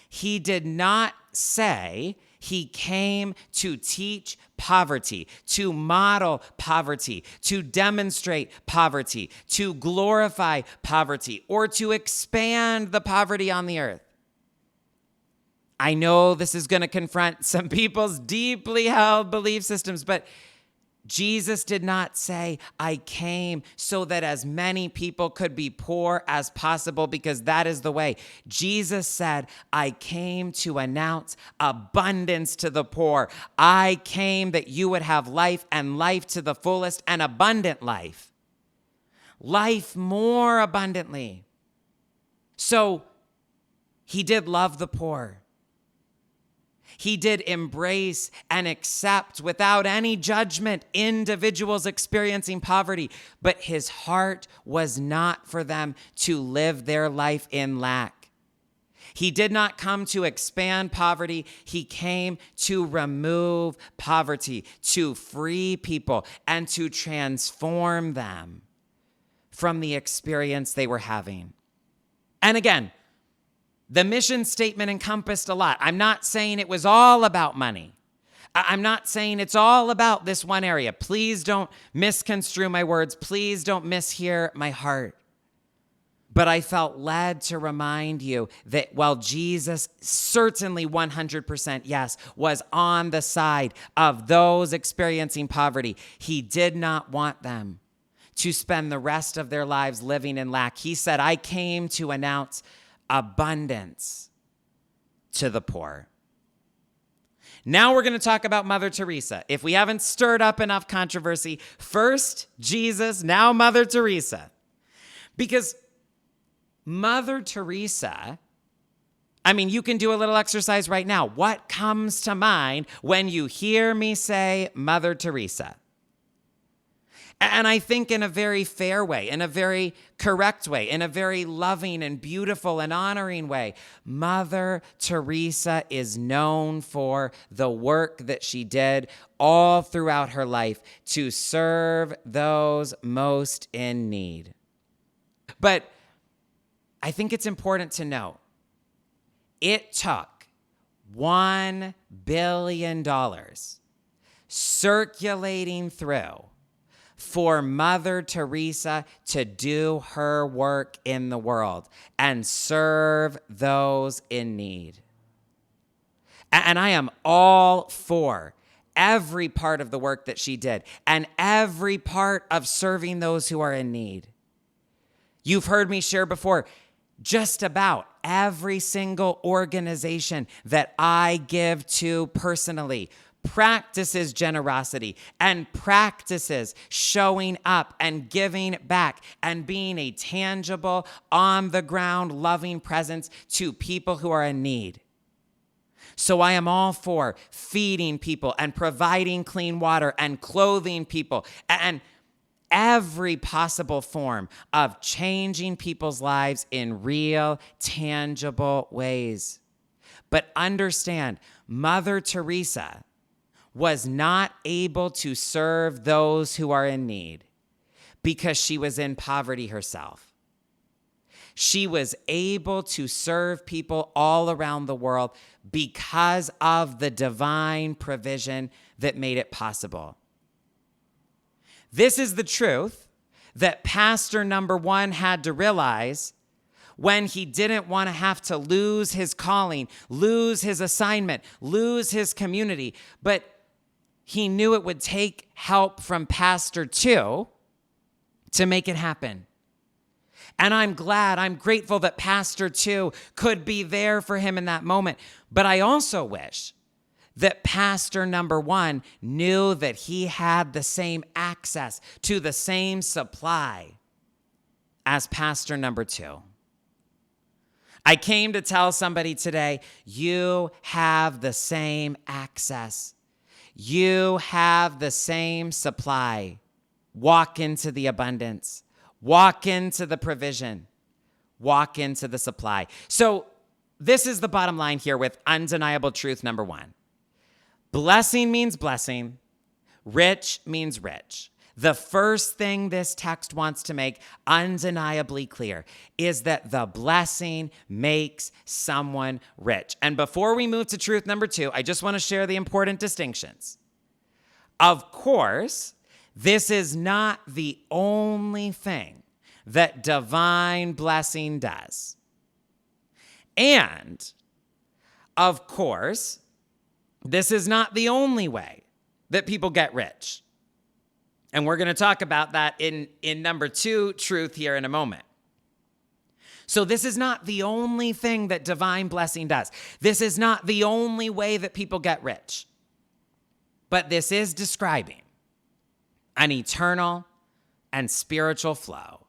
he did not say he came to teach poverty, to model poverty, to demonstrate poverty, to glorify poverty, or to expand the poverty on the earth. I know this is going to confront some people's deeply held belief systems, but Jesus did not say, I came so that as many people could be poor as possible, because that is the way. Jesus said, I came to announce abundance to the poor. I came that you would have life and life to the fullest and abundant life. Life more abundantly. So he did love the poor. He did embrace and accept without any judgment individuals experiencing poverty, but his heart was not for them to live their life in lack. He did not come to expand poverty. He came to remove poverty, to free people, and to transform them from the experience they were having. And again, the mission statement encompassed a lot. I'm not saying it was all about money. I'm not saying it's all about this one area. Please don't misconstrue my words. Please don't mishear my heart. But I felt led to remind you that while Jesus certainly 100% yes, was on the side of those experiencing poverty, he did not want them to spend the rest of their lives living in lack. He said, I came to announce abundance to the poor. Now we're going to talk about Mother Teresa. If we haven't stirred up enough controversy, first Jesus, now Mother Teresa. Because Mother Teresa, I mean, you can do a little exercise right now. What comes to mind when you hear me say Mother Teresa? And I think in a very fair way, in a very correct way, in a very loving and beautiful and honoring way. Mother Teresa is known for the work that she did all throughout her life to serve those most in need. But I think it's important to note, it took $1 billion circulating through for Mother Teresa to do her work in the world and serve those in need. And I am all for every part of the work that she did and every part of serving those who are in need. You've heard me share before, just about every single organization that I give to personally practices generosity and practices showing up and giving back and being a tangible, on-the-ground, loving presence to people who are in need. So I am all for feeding people and providing clean water and clothing people and every possible form of changing people's lives in real, tangible ways. But understand, Mother Teresa was not able to serve those who are in need because she was in poverty herself. She was able to serve people all around the world because of the divine provision that made it possible. This is the truth that pastor number one had to realize when he didn't want to have to lose his calling, lose his assignment, lose his community. But he knew it would take help from pastor two to make it happen. And I'm grateful that pastor two could be there for him in that moment. But I also wish that pastor number one knew that he had the same access to the same supply as pastor number two. I came to tell somebody today, you have the same access. You have the same supply. Walk into the abundance. Walk into the provision. Walk into the supply. So this is the bottom line here with undeniable truth number one. Blessing means blessing. Rich means rich. The first thing this text wants to make undeniably clear is that the blessing makes someone rich. And before we move to truth number two, I just want to share the important distinctions. Of course, this is not the only thing that divine blessing does. And, of course, this is not the only way that people get rich. And we're going to talk about that in number two truth here in a moment. So this is not the only thing that divine blessing does. This is not the only way that people get rich. But this is describing an eternal and spiritual flow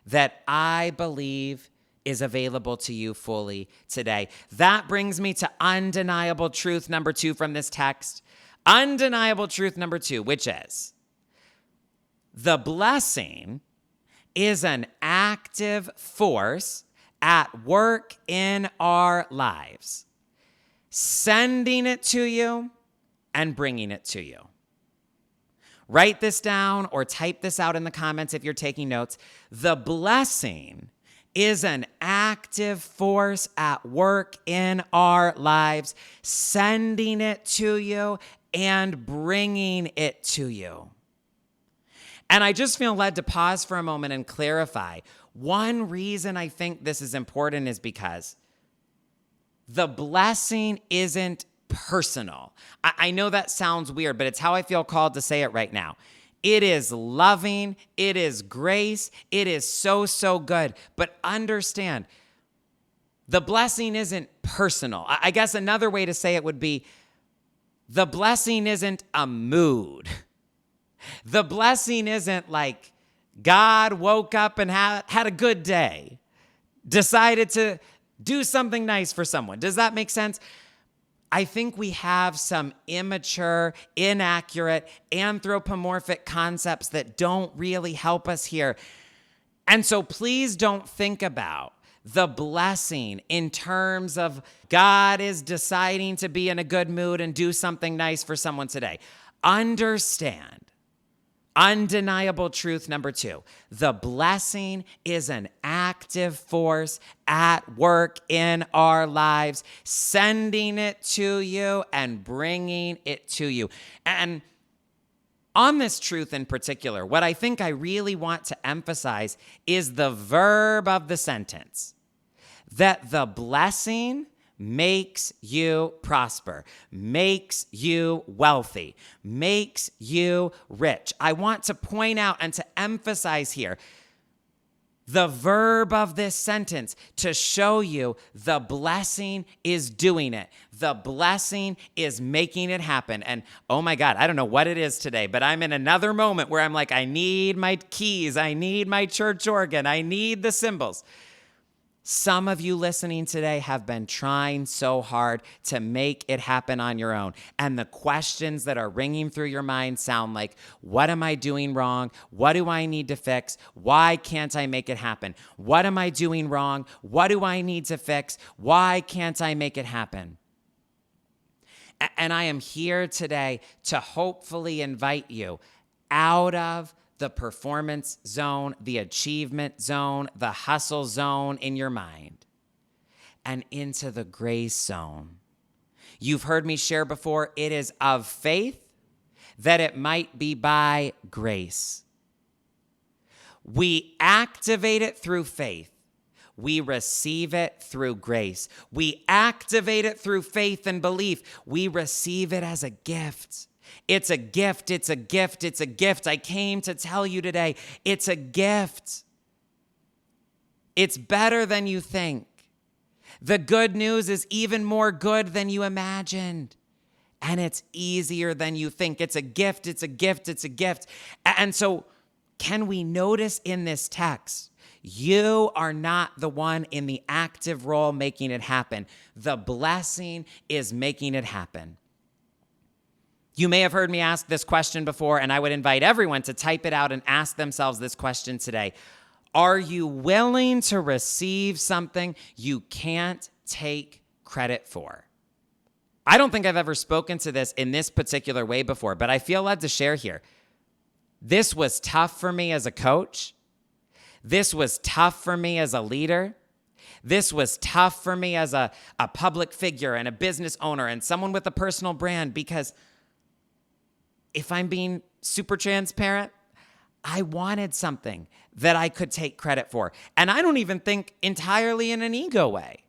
that I believe is available to you fully today. That brings me to undeniable truth number two from this text. Undeniable truth number two, which is the blessing is an active force at work in our lives, sending it to you and bringing it to you. Write this down or type this out in the comments if you're taking notes. The blessing is an active force at work in our lives, sending it to you and bringing it to you. And I just feel led to pause for a moment and clarify One reason I think this is important is because the blessing isn't personal. I know that sounds weird, but it's how I feel called to say it right now. It is loving. It is grace. It is so, so good. But understand, the blessing isn't personal. I guess another way to say it would be the blessing isn't a mood. The blessing isn't like God woke up and had a good day, decided to do something nice for someone. Does that make sense? I think we have some immature, inaccurate, anthropomorphic concepts that don't really help us here. And so please don't think about the blessing in terms of God is deciding to be in a good mood and do something nice for someone today. Understand. Undeniable truth number 2, the blessing is an active force at work in our lives, sending it to you and bringing it to you. And on this truth in particular, what I think I really want to emphasize is the verb of the sentence, that the blessing makes you prosper, makes you wealthy, makes you rich. I want to point out and to emphasize here the verb of this sentence to show you the blessing is doing it. The blessing is making it happen. And oh my God, I don't know what it is today, but I'm in another moment where I'm like, I need my keys. I need my church organ. I need the cymbals. Some of you listening today have been trying so hard to make it happen on your own. And the questions that are ringing through your mind sound like, what am I doing wrong? What do I need to fix? Why can't I make it happen? What am I doing wrong? What do I need to fix? Why can't I make it happen? And I am here today to hopefully invite you out of the performance zone, the achievement zone, the hustle zone in your mind, and into the grace zone. You've heard me share before, it is of faith that it might be by grace. We activate it through faith. We receive it through grace. We activate it through faith and belief. We receive it as a gift. It's a gift, it's a gift, it's a gift. I came to tell you today, it's a gift. It's better than you think. The good news is even more good than you imagined. And it's easier than you think. It's a gift, it's a gift, it's a gift. And so can we notice in this text, you are not the one in the active role making it happen. The blessing is making it happen. You may have heard me ask this question before, and I would invite everyone to type it out and ask themselves this question today. Are you willing to receive something you can't take credit for? I don't think I've ever spoken to this in this particular way before, but I feel led to share here. This was tough for me as a coach. This was tough for me as a leader. This was tough for me as a public figure and a business owner and someone with a personal brand, because if I'm being super transparent, I wanted something that I could take credit for. And I don't even think entirely in an ego way.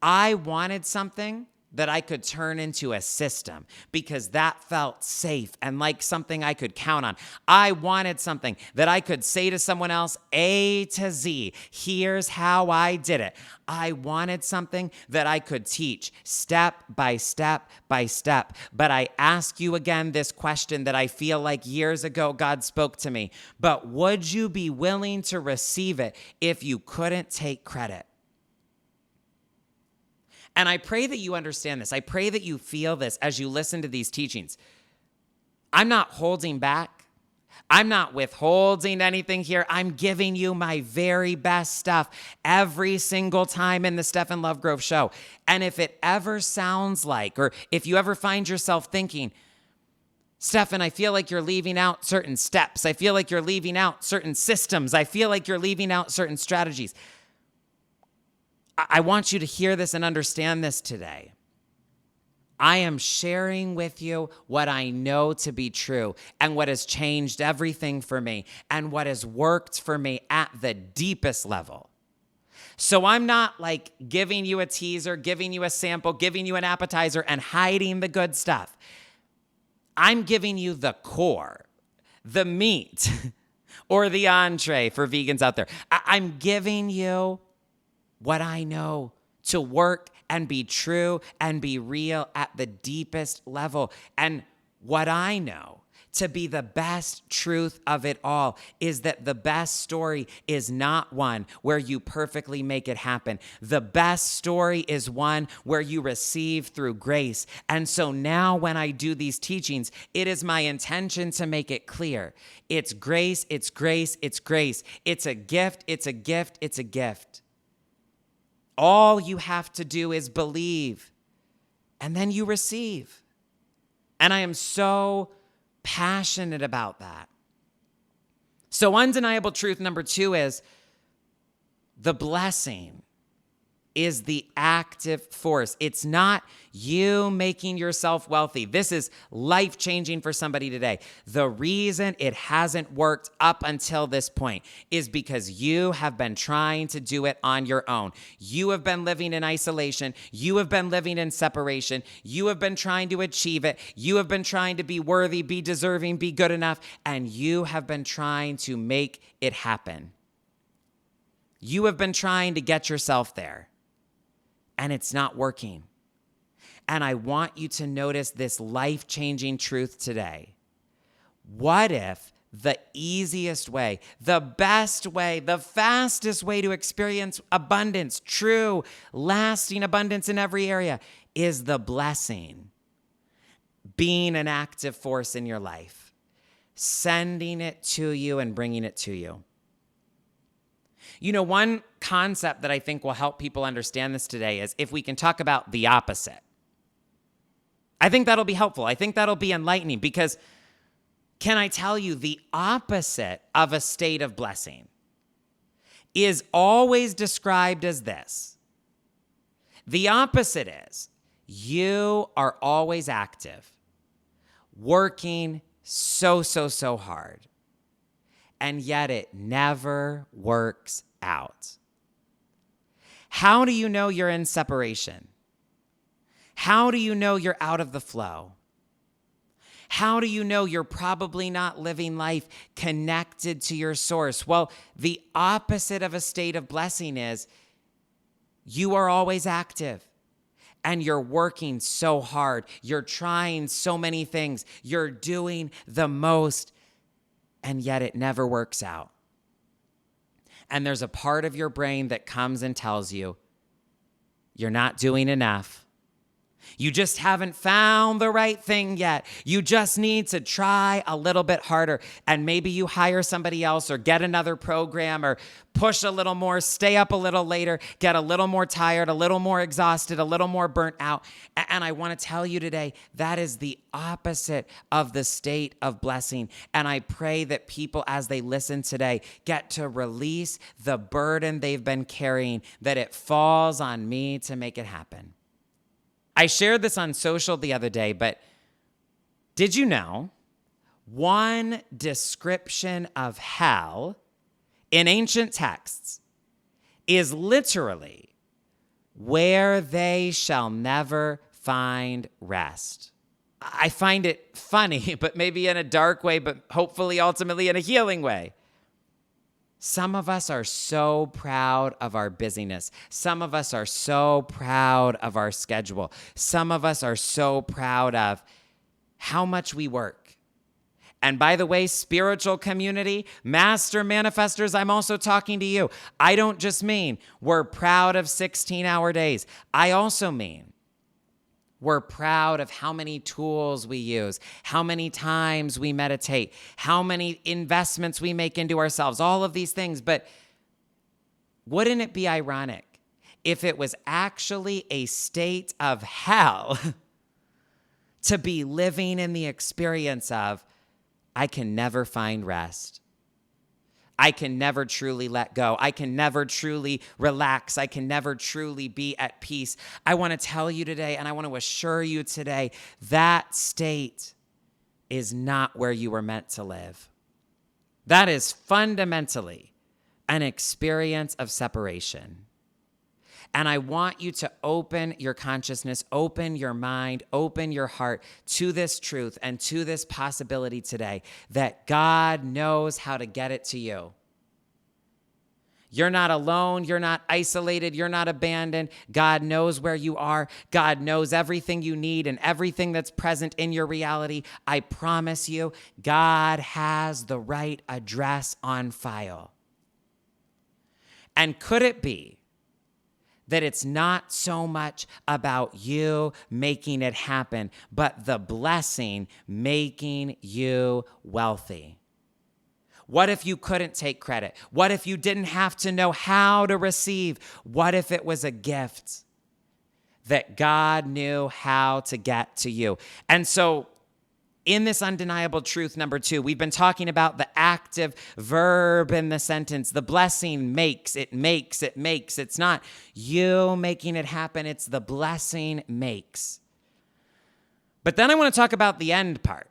I wanted something that I could turn into a system because that felt safe and like something I could count on. I wanted something that I could say to someone else, A to Z, here's how I did it. I wanted something that I could teach step by step by step. But I ask you again this question that I feel like years ago God spoke to me. But would you be willing to receive it if you couldn't take credit? And I pray that you understand this. I pray that you feel this as you listen to these teachings. I'm not holding back. I'm not withholding anything here. I'm giving you my very best stuff every single time in the Stephen Lovegrove show. And if it ever sounds like, or if you ever find yourself thinking, Stephen, I feel like you're leaving out certain steps. I feel like you're leaving out certain systems. I feel like you're leaving out certain strategies. I want you to hear this and understand this today. I am sharing with you what I know to be true and what has changed everything for me and what has worked for me at the deepest level. So I'm not like giving you a teaser, giving you a sample, giving you an appetizer and hiding the good stuff. I'm giving you the core, the meat, or the entree for vegans out there. I'm giving you what I know to work and be true and be real at the deepest level. And what I know to be the best truth of it all is that the best story is not one where you perfectly make it happen. The best story is one where you receive through grace. And so now when I do these teachings, it is my intention to make it clear. It's grace, it's grace, it's grace. It's a gift, it's a gift, it's a gift. All you have to do is believe, and then you receive. And I am so passionate about that. So undeniable truth number 2 is the blessing is the active force. It's not you making yourself wealthy. This is life-changing for somebody today. The reason it hasn't worked up until this point is because you have been trying to do it on your own. You have been living in isolation. You have been living in separation. You have been trying to achieve it. You have been trying to be worthy, be deserving, be good enough, and you have been trying to make it happen. You have been trying to get yourself there. And it's not working. And I want you to notice this life-changing truth today. What if the easiest way, the best way, the fastest way to experience abundance, true, lasting abundance in every area, is the blessing, being an active force in your life, sending it to you and bringing it to you? You know, one concept that I think will help people understand this today is if we can talk about the opposite. I think that'll be helpful. I think that'll be enlightening because can I tell you the opposite of a state of blessing is always described as this. The opposite is you are always active, working so hard. And yet it never works out. How do you know you're in separation? How do you know you're out of the flow? How do you know you're probably not living life connected to your source? Well, the opposite of a state of blessing is you are always active. And you're working so hard. You're trying so many things. You're doing the most. And yet it never works out. And there's a part of your brain that comes and tells you, you're not doing enough. You just haven't found the right thing yet. You just need to try a little bit harder. And maybe you hire somebody else or get another program or push a little more, stay up a little later, get a little more tired, a little more exhausted, a little more burnt out. And I want to tell you today, that is the opposite of the state of blessing. And I pray that people, as they listen today, get to release the burden they've been carrying, that it falls on me to make it happen. I shared this on social the other day, but did you know one description of hell in ancient texts is literally where they shall never find rest? I find it funny, but maybe in a dark way, but hopefully ultimately in a healing way. Some of us are so proud of our busyness. Some of us are so proud of our schedule. Some of us are so proud of how much we work. And by the way, spiritual community, master manifestors, I'm also talking to you. I don't just mean we're proud of 16-hour days. I also mean we're proud of how many tools we use, how many times we meditate, how many investments we make into ourselves, all of these things. But wouldn't it be ironic if it was actually a state of hell to be living in the experience of, I can never find rest. I can never truly let go. I can never truly relax. I can never truly be at peace. I want to tell you today, and I want to assure you today, that state is not where you were meant to live. That is fundamentally an experience of separation. And I want you to open your consciousness, open your mind, open your heart to this truth and to this possibility today that God knows how to get it to you. You're not alone. You're not isolated. You're not abandoned. God knows where you are. God knows everything you need and everything that's present in your reality. I promise you, God has the right address on file. And could it be that it's not so much about you making it happen, but the blessing making you wealthy? What if you couldn't take credit? What if you didn't have to know how to receive? What if it was a gift that God knew how to get to you? And so in this undeniable truth number 2, we've been talking about the active verb in the sentence. The blessing makes, it makes, it makes. It's not you making it happen. It's the blessing makes. But then I want to talk about the end part.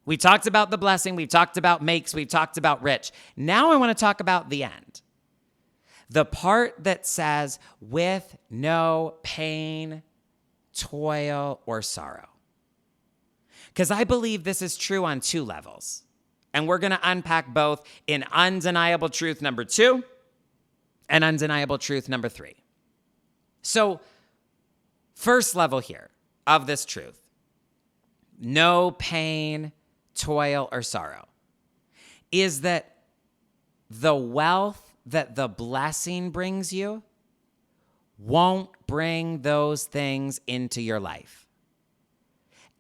We talked about the blessing. We've talked about makes. We've talked about rich. Now I want to talk about the end. The part that says with no pain, toil, or sorrow. Because I believe this is true on 2 levels. And we're going to unpack both in undeniable truth number 2 and undeniable truth number 3. So, first level here of this truth. No pain, toil, or sorrow. Is that the wealth that the blessing brings you won't bring those things into your life.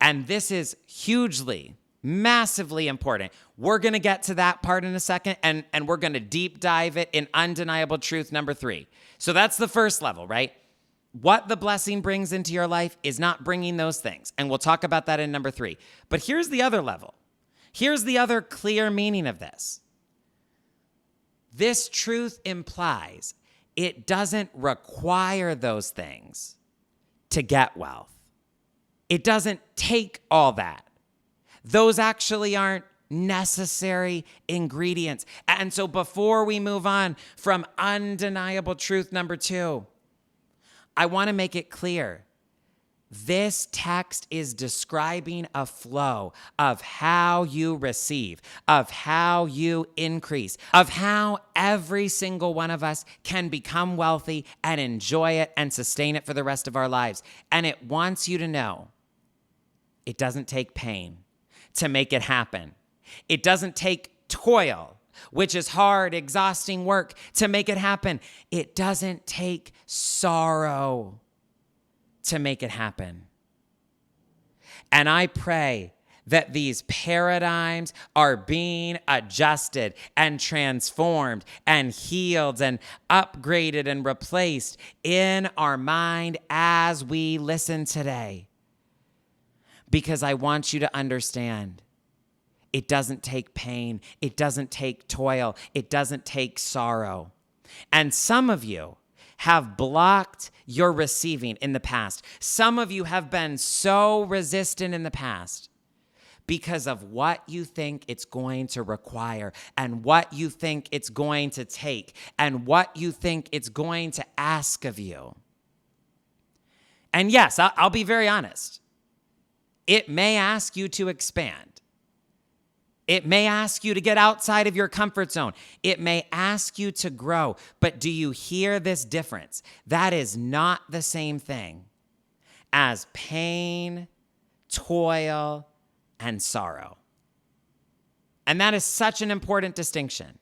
And this is hugely, massively important. We're going to get to that part in a second, and we're going to deep dive it in undeniable truth number 3. So that's the first level, right? What the blessing brings into your life is not bringing those things. And we'll talk about that in number 3. But here's the other level. Here's the other clear meaning of this. This truth implies it doesn't require those things to get wealth. It doesn't take all that. Those actually aren't necessary ingredients. And so before we move on from undeniable truth number 2, I want to make it clear. This text is describing a flow of how you receive, of how you increase, of how every single one of us can become wealthy and enjoy it and sustain it for the rest of our lives. And it wants you to know it doesn't take pain to make it happen. It doesn't take toil, which is hard, exhausting work, to make it happen. It doesn't take sorrow to make it happen. And I pray that these paradigms are being adjusted and transformed and healed and upgraded and replaced in our mind as we listen today. Because I want you to understand, it doesn't take pain. It doesn't take toil. It doesn't take sorrow. And some of you have blocked your receiving in the past. Some of you have been so resistant in the past because of what you think it's going to require and what you think it's going to take and what you think it's going to ask of you. And yes, I'll be very honest. It may ask you to expand. It may ask you to get outside of your comfort zone. It may ask you to grow. But do you hear this difference? That is not the same thing as pain, toil, and sorrow. And that is such an important distinction.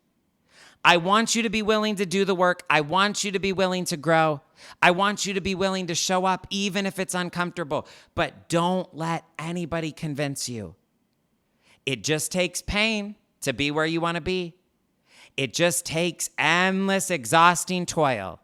I want you to be willing to do the work. I want you to be willing to grow. I want you to be willing to show up even if it's uncomfortable. But don't let anybody convince you. It just takes pain to be where you want to be. It just takes endless, exhausting toil.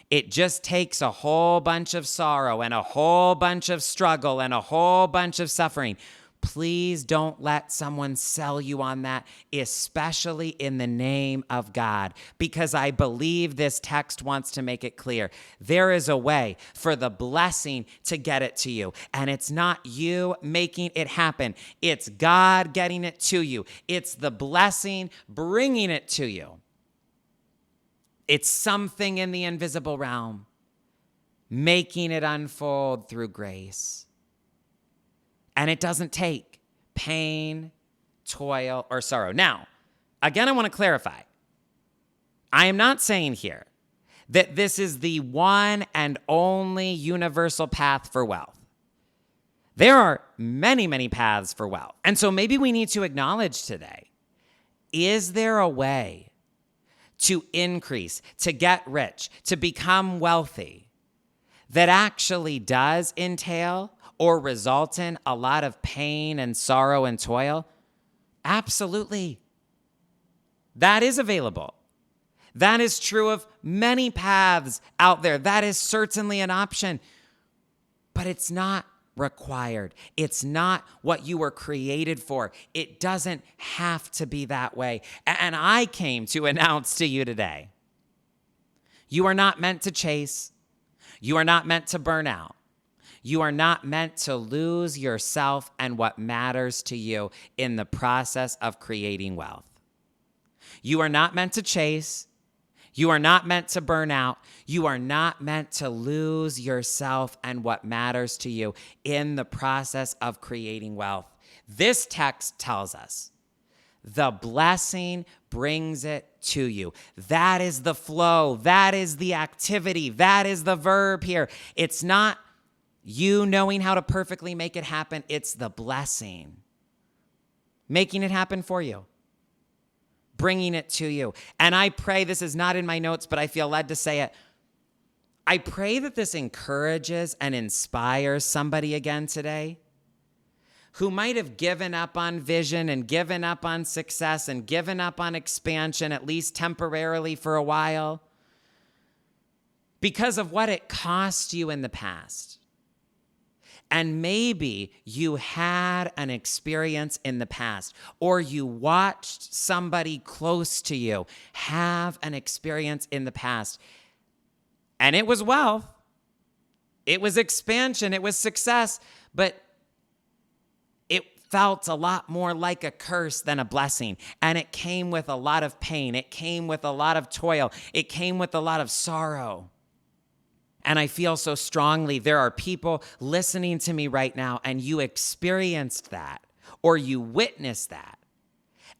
It just takes a whole bunch of sorrow and a whole bunch of struggle and a whole bunch of suffering. Please don't let someone sell you on that, especially in the name of God, because I believe this text wants to make it clear. There is a way for the blessing to get it to you, and it's not you making it happen. It's God getting it to you. It's the blessing bringing it to you. It's something in the invisible realm making it unfold through grace. And it doesn't take pain, toil, or sorrow. Now, again, I want to clarify. I am not saying here that this is the one and only universal path for wealth. There are many, many paths for wealth. And so maybe we need to acknowledge today, is there a way to increase, to get rich, to become wealthy that actually does entail or result in a lot of pain and sorrow and toil? Absolutely. That is available. That is true of many paths out there. That is certainly an option. But it's not required. It's not what you were created for. It doesn't have to be that way. And I came to announce to you today, you are not meant to chase. You are not meant to burn out. You are not meant to lose yourself and what matters to you in the process of creating wealth. You are not meant to chase. You are not meant to burn out. You are not meant to lose yourself and what matters to you in the process of creating wealth. This text tells us the blessing brings it to you. That is the flow. That is the activity. That is the verb here. It's not you knowing how to perfectly make it happen. It's the blessing making it happen for you, bringing it to you. And I pray, this is not in my notes, but I feel led to say it. I pray that this encourages and inspires somebody again today who might have given up on vision and given up on success and given up on expansion, at least temporarily for a while, because of what it cost you in the past. And maybe you had an experience in the past, or you watched somebody close to you have an experience in the past. And it was wealth, it was expansion, it was success, but it felt a lot more like a curse than a blessing. And it came with a lot of pain. It came with a lot of toil. It came with a lot of sorrow. And I feel so strongly there are people listening to me right now, and you experienced that, or you witnessed that.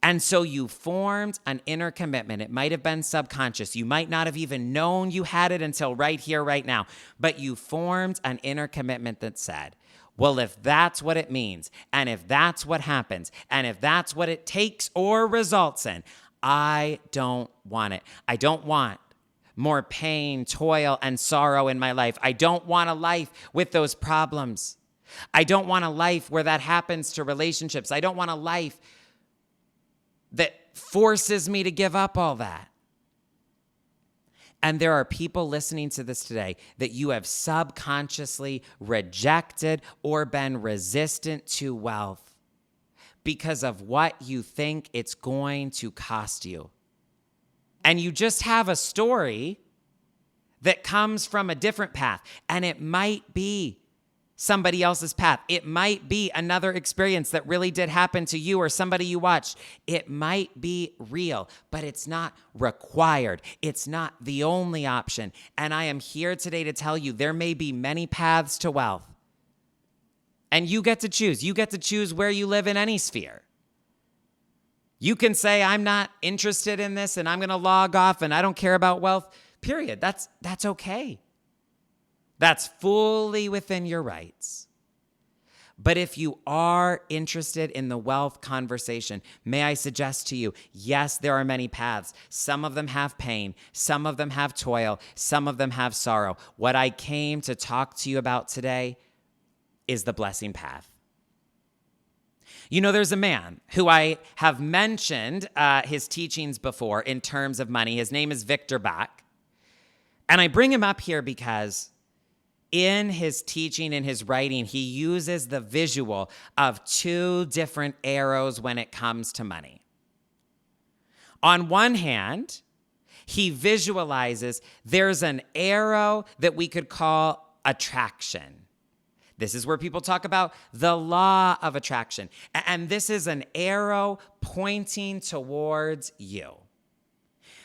And so you formed an inner commitment. It might have been subconscious. You might not have even known you had it until right here, right now. But you formed an inner commitment that said, well, if that's what it means, and if that's what happens, and if that's what it takes or results in, I don't want it. I don't want more pain, toil, and sorrow in my life. I don't want a life with those problems. I don't want a life where that happens to relationships. I don't want a life that forces me to give up all that. And there are people listening to this today that you have subconsciously rejected or been resistant to wealth because of what you think it's going to cost you. And you just have a story that comes from a different path. And it might be somebody else's path. It might be another experience that really did happen to you or somebody you watched. It might be real, but it's not required. It's not the only option. And I am here today to tell you there may be many paths to wealth. And you get to choose. You get to choose where you live in any sphere. You can say, I'm not interested in this and I'm going to log off and I don't care about wealth, period. That's okay. That's fully within your rights. But if you are interested in the wealth conversation, may I suggest to you, yes, there are many paths. Some of them have pain. Some of them have toil. Some of them have sorrow. What I came to talk to you about today is the blessing path. You know, there's a man who I have mentioned his teachings before in terms of money. His name is Victor Bach. And I bring him up here because in his teaching, in his writing, he uses the visual of two different arrows when it comes to money. On one hand, he visualizes there's an arrow that we could call attraction. This is where people talk about the law of attraction. And this is an arrow pointing towards you.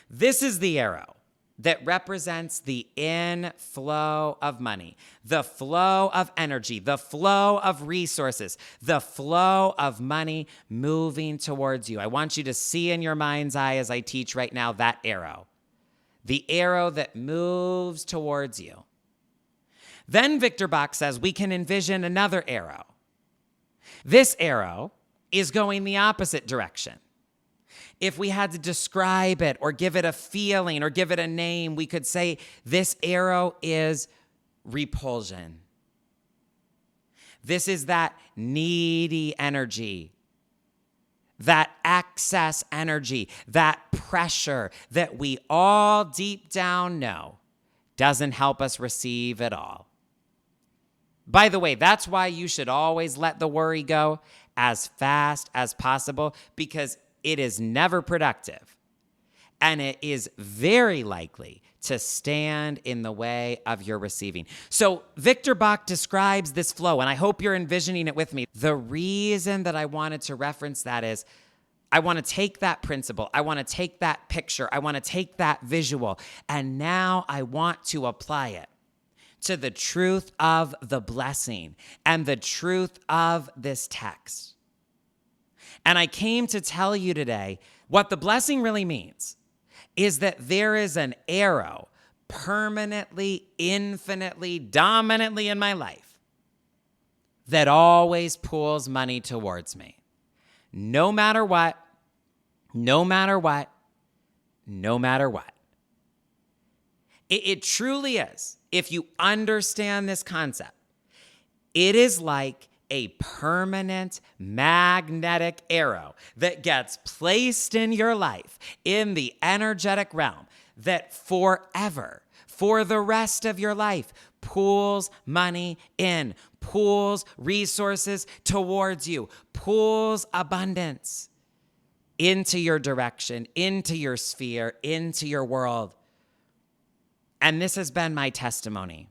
This is the arrow that represents the inflow of money, the flow of energy, the flow of resources, the flow of money moving towards you. I want you to see in your mind's eye as I teach right now that arrow, the arrow that moves towards you. Then Victor Bach says we can envision another arrow. This arrow is going the opposite direction. If we had to describe it or give it a feeling or give it a name, we could say this arrow is repulsion. This is that needy energy, that excess energy, that pressure that we all deep down know doesn't help us receive at all. By the way, that's why you should always let the worry go as fast as possible, because it is never productive, and it is very likely to stand in the way of your receiving. So Victor Bach describes this flow, and I hope you're envisioning it with me. The reason that I wanted to reference that is I want to take that principle, I want to take that picture, I want to take that visual, and now I want to apply it to the truth of the blessing and the truth of this text. And I came to tell you today what the blessing really means is that there is an arrow permanently, infinitely, dominantly in my life that always pulls money towards me. No matter what, no matter what, no matter what. It truly is. If you understand this concept, it is like a permanent magnetic arrow that gets placed in your life in the energetic realm that forever, for the rest of your life, pulls money in, pulls resources towards you, pulls abundance into your direction, into your sphere, into your world. And this has been my testimony.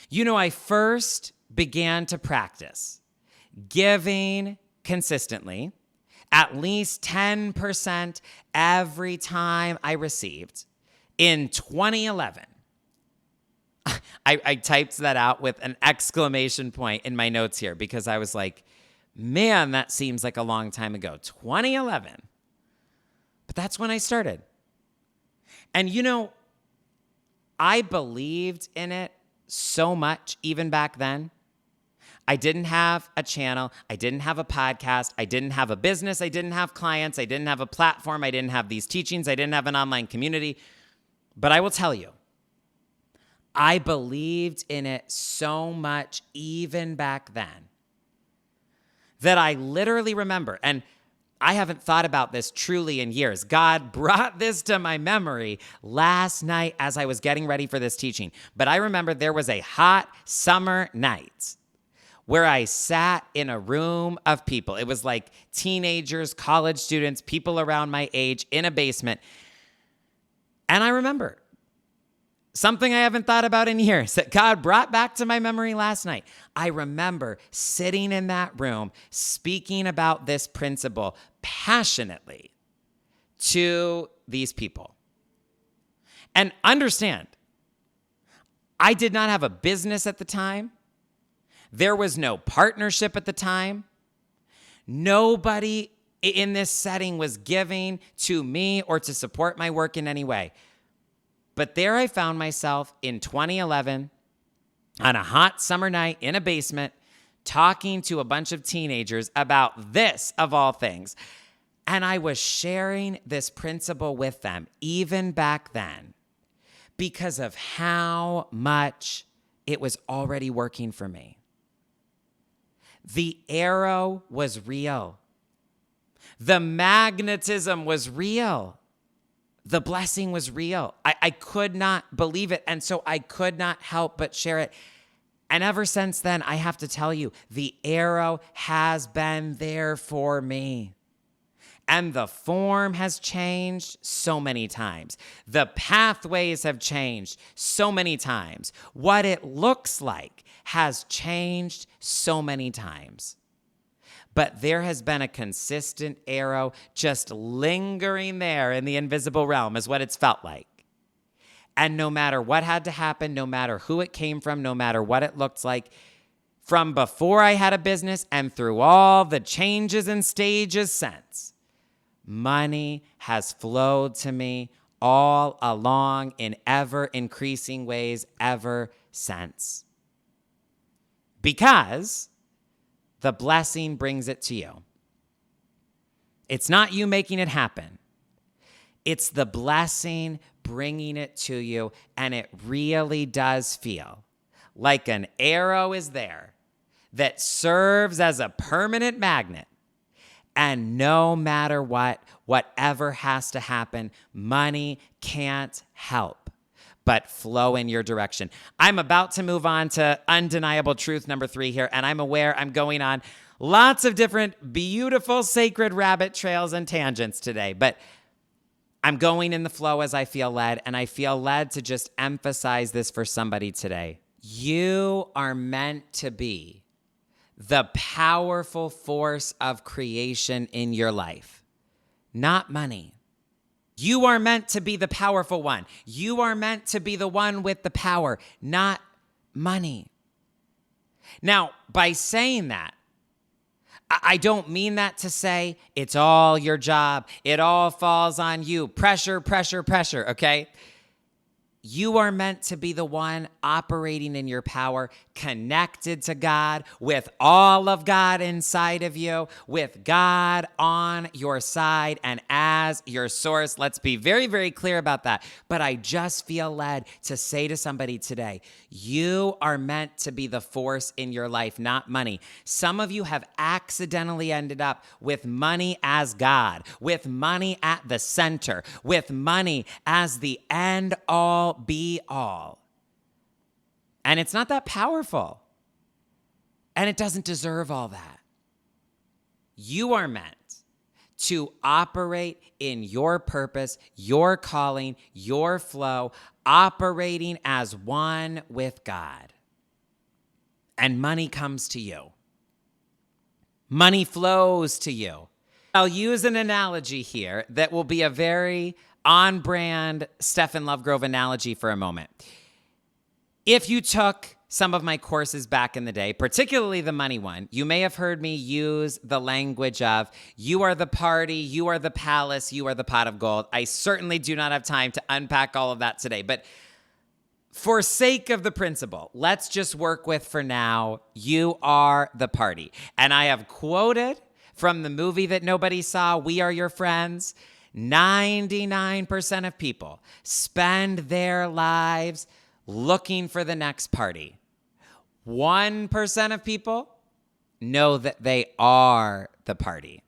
You know, I first began to practice giving consistently, at least 10% every time I received in 2011. I typed that out with an exclamation point in my notes here because I was like, man, that seems like a long time ago. 2011. But that's when I started. And you know, I believed in it so much even back then. I didn't have a channel. I didn't have a podcast. I didn't have a business. I didn't have clients. I didn't have a platform. I didn't have these teachings. I didn't have an online community. But I will tell you, I believed in it so much even back then that I literally remember, and I haven't thought about this truly in years. God brought this to my memory last night as I was getting ready for this teaching. But I remember there was a hot summer night where I sat in a room of people. It was like teenagers, college students, people around my age in a basement. And I remember something I haven't thought about in years that God brought back to my memory last night. I remember sitting in that room speaking about this principle passionately to these people. And understand, I did not have a business at the time. There was no partnership at the time. Nobody in this setting was giving to me or to support my work in any way. But there I found myself in 2011 on a hot summer night in a basement talking to a bunch of teenagers about this of all things. And I was sharing this principle with them even back then because of how much it was already working for me. The arrow was real. The magnetism was real. The blessing was real. I could not believe it. And so I could not help but share it. And ever since then, I have to tell you, the arrow has been there for me. And the form has changed so many times. The pathways have changed so many times. What it looks like has changed so many times. But there has been a consistent arrow just lingering there in the invisible realm is what it's felt like. And no matter what had to happen, no matter who it came from, no matter what it looked like, from before I had a business and through all the changes and stages since, money has flowed to me all along in ever increasing ways ever since. Because the blessing brings it to you. It's not you making it happen. It's the blessing bringing it to you, and it really does feel like an arrow is there that serves as a permanent magnet. And no matter what, whatever has to happen, money can't help but flow in your direction. I'm about to move on to undeniable truth number 3 here, and I'm aware I'm going on lots of different beautiful sacred rabbit trails and tangents today, but I'm going in the flow as I feel led, and I feel led to just emphasize this for somebody today. You are meant to be the powerful force of creation in your life, not money. You are meant to be the powerful one. You are meant to be the one with the power, not money. Now, by saying that, I don't mean that to say it's all your job. It all falls on you. Pressure, pressure, pressure, okay? You are meant to be the one operating in your power, connected to God, with all of God inside of you, with God on your side and as your source. Let's be very, very clear about that. But I just feel led to say to somebody today, you are meant to be the force in your life, not money. Some of you have accidentally ended up with money as God, with money at the center, with money as the end all be all. And it's not that powerful. And it doesn't deserve all that. You are meant to operate in your purpose, your calling, your flow, operating as one with God. And money comes to you. Money flows to you. I'll use an analogy here that will be a very on-brand Stephen Lovegrove analogy for a moment. If you took some of my courses back in the day, particularly the money one, you may have heard me use the language of, you are the party, you are the palace, you are the pot of gold. I certainly do not have time to unpack all of that today, but for sake of the principle, let's just work with for now, you are the party. And I have quoted from the movie that nobody saw, We Are Your Friends, 99% of people spend their lives looking for the next party. 1% of people know that they are the party.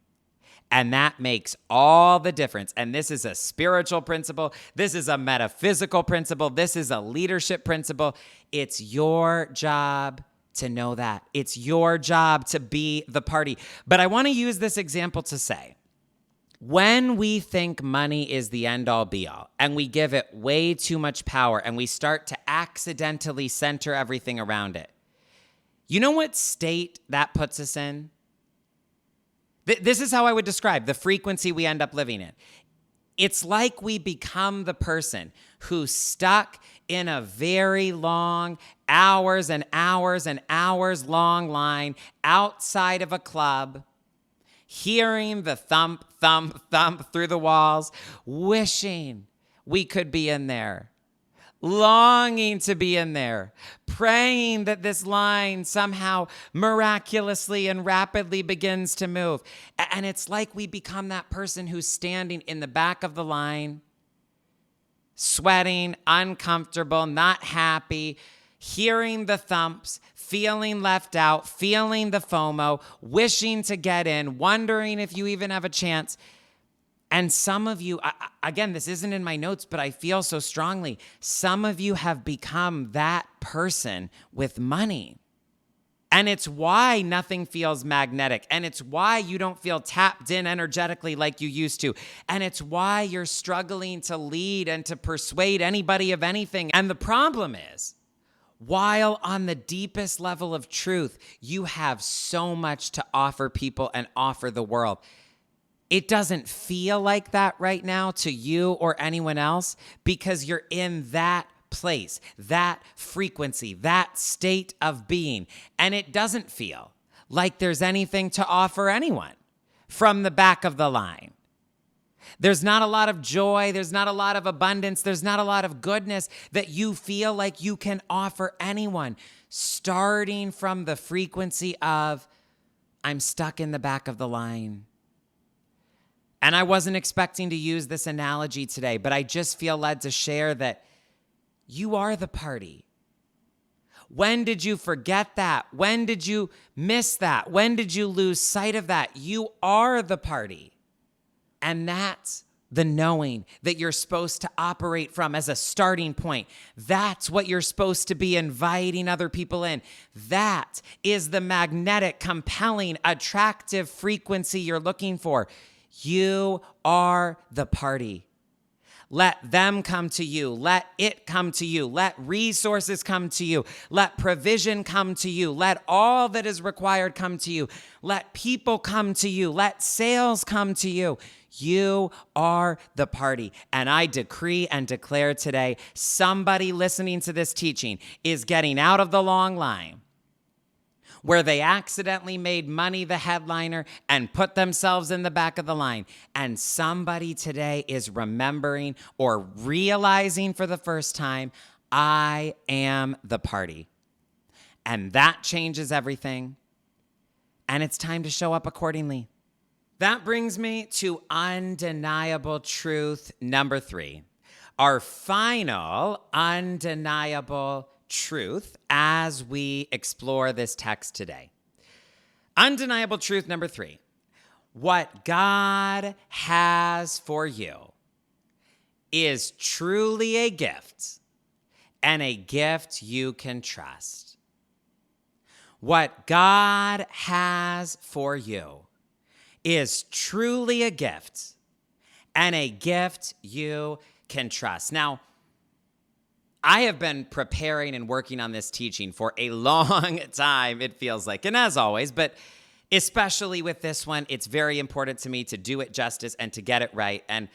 And that makes all the difference. And this is a spiritual principle. This is a metaphysical principle. This is a leadership principle. It's your job to know that. It's your job to be the party. But I want to use this example to say, when we think money is the end-all be-all and we give it way too much power and we start to accidentally center everything around it, you know what state that puts us in? This is how I would describe the frequency we end up living in. It's like we become the person who's stuck in a very long, hours and hours and hours long line outside of a club, hearing the thump, thump, thump through the walls, wishing we could be in there, longing to be in there, praying that this line somehow miraculously and rapidly begins to move. And it's like we become that person who's standing in the back of the line, sweating, uncomfortable, not happy, hearing the thumps, feeling left out, feeling the FOMO, wishing to get in, wondering if you even have a chance. And some of you, again, this isn't in my notes, but I feel so strongly, some of you have become that person with money. And it's why nothing feels magnetic. And it's why you don't feel tapped in energetically like you used to. And it's why you're struggling to lead and to persuade anybody of anything. And the problem is, while on the deepest level of truth, you have so much to offer people and offer the world, it doesn't feel like that right now to you or anyone else because you're in that place, that frequency, that state of being. And it doesn't feel like there's anything to offer anyone from the back of the line. There's not a lot of joy. There's not a lot of abundance. There's not a lot of goodness that you feel like you can offer anyone, starting from the frequency of, I'm stuck in the back of the line. And I wasn't expecting to use this analogy today, but I just feel led to share that you are the party. When did you forget that? When did you miss that? When did you lose sight of that? You are the party. And that's the knowing that you're supposed to operate from as a starting point. That's what you're supposed to be inviting other people in. That is the magnetic, compelling, attractive frequency you're looking for. You are the party. Let them come to you. Let it come to you. Let resources come to you. Let provision come to you. Let all that is required come to you. Let people come to you. Let sales come to you. You are the party. And I decree and declare today, somebody listening to this teaching is getting out of the long line where they accidentally made money the headliner and put themselves in the back of the line. And somebody today is remembering or realizing for the first time, I am the party. And that changes everything. And it's time to show up accordingly. That brings me to undeniable truth number 3. Our final undeniable truth as we explore this text today. Undeniable truth number 3. What God has for you is truly a gift and a gift you can trust. What God has for you is truly a gift and a gift you can trust. Now, I have been preparing and working on this teaching for a long time, it feels like. And as always, but especially with this one, it's very important to me to do it justice and to get it right. And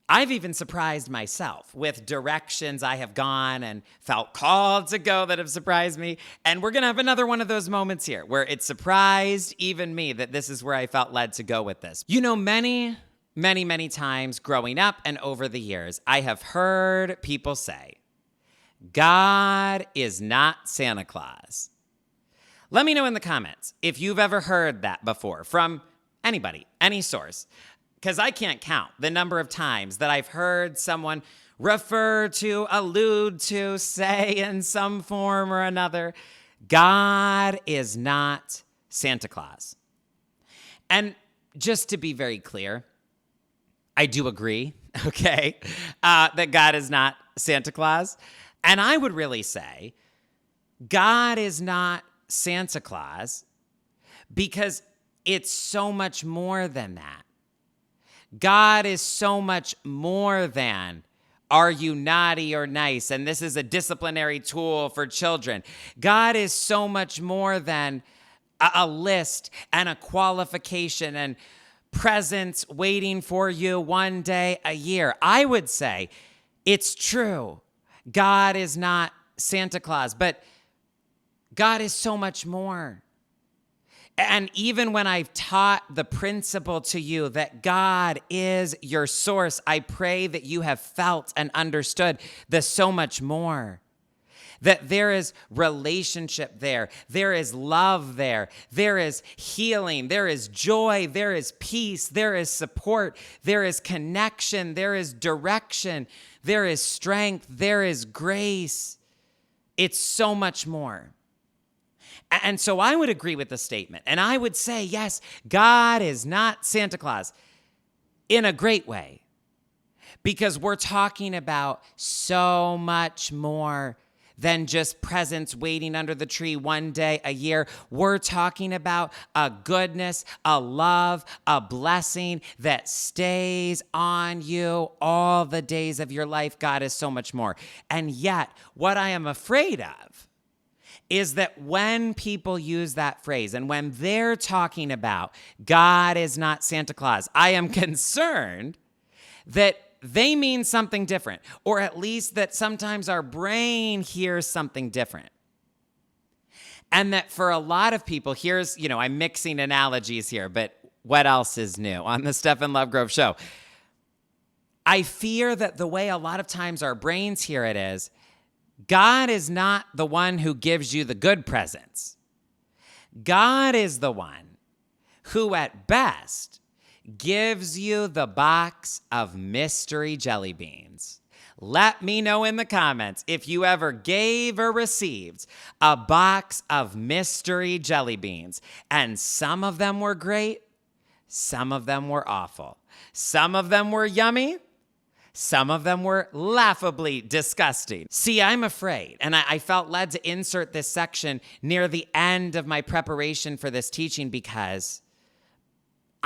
I've even surprised myself with directions I have gone and felt called to go that have surprised me. And we're going to have another one of those moments here where it surprised even me that this is where I felt led to go with this. You know, many times growing up and over the years, I have heard people say, God is not Santa Claus. Let me know in the comments if you've ever heard that before from anybody, any source, because I can't count the number of times that I've heard someone refer to, allude to, say in some form or another, God is not Santa Claus. And just to be very clear, I do agree, okay, that God is not Santa Claus. And I would really say God is not Santa Claus because it's so much more than that. God is so much more than, are you naughty or nice? And this is a disciplinary tool for children. God is so much more than a list and a qualification and presents waiting for you one day a year. I would say it's true. God is not Santa Claus, but God is so much more. And even when I've taught the principle to you that God is your source, I pray that you have felt and understood the so much more. That there is relationship there. There is love there. There is healing. There is joy. There is peace. There is support. There is connection. There is direction. There is strength. There is grace. It's so much more. And so I would agree with the statement. And I would say, yes, God is not Santa Claus. in a great way, because we're talking about so much more than just presents waiting under the tree one day a year. We're talking about a goodness, a love, a blessing that stays on you all the days of your life. God is so much more. And yet, what I am afraid of is that when people use that phrase and when they're talking about God is not Santa Claus, I am concerned that they mean something different, or at least that sometimes our brain hears something different. And that for a lot of people, I'm mixing analogies here, but what else is new on the Stephen Lovegrove show? I fear that the way a lot of times our brains hear it is, God is not the one who gives you the good presents. God is the one who at best gives you the box of mystery jelly beans. Let me know in the comments if you ever gave or received a box of mystery jelly beans. And some of them were great, some of them were awful. Some of them were yummy, some of them were laughably disgusting. See, I'm afraid, and I felt led to insert this section near the end of my preparation for this teaching because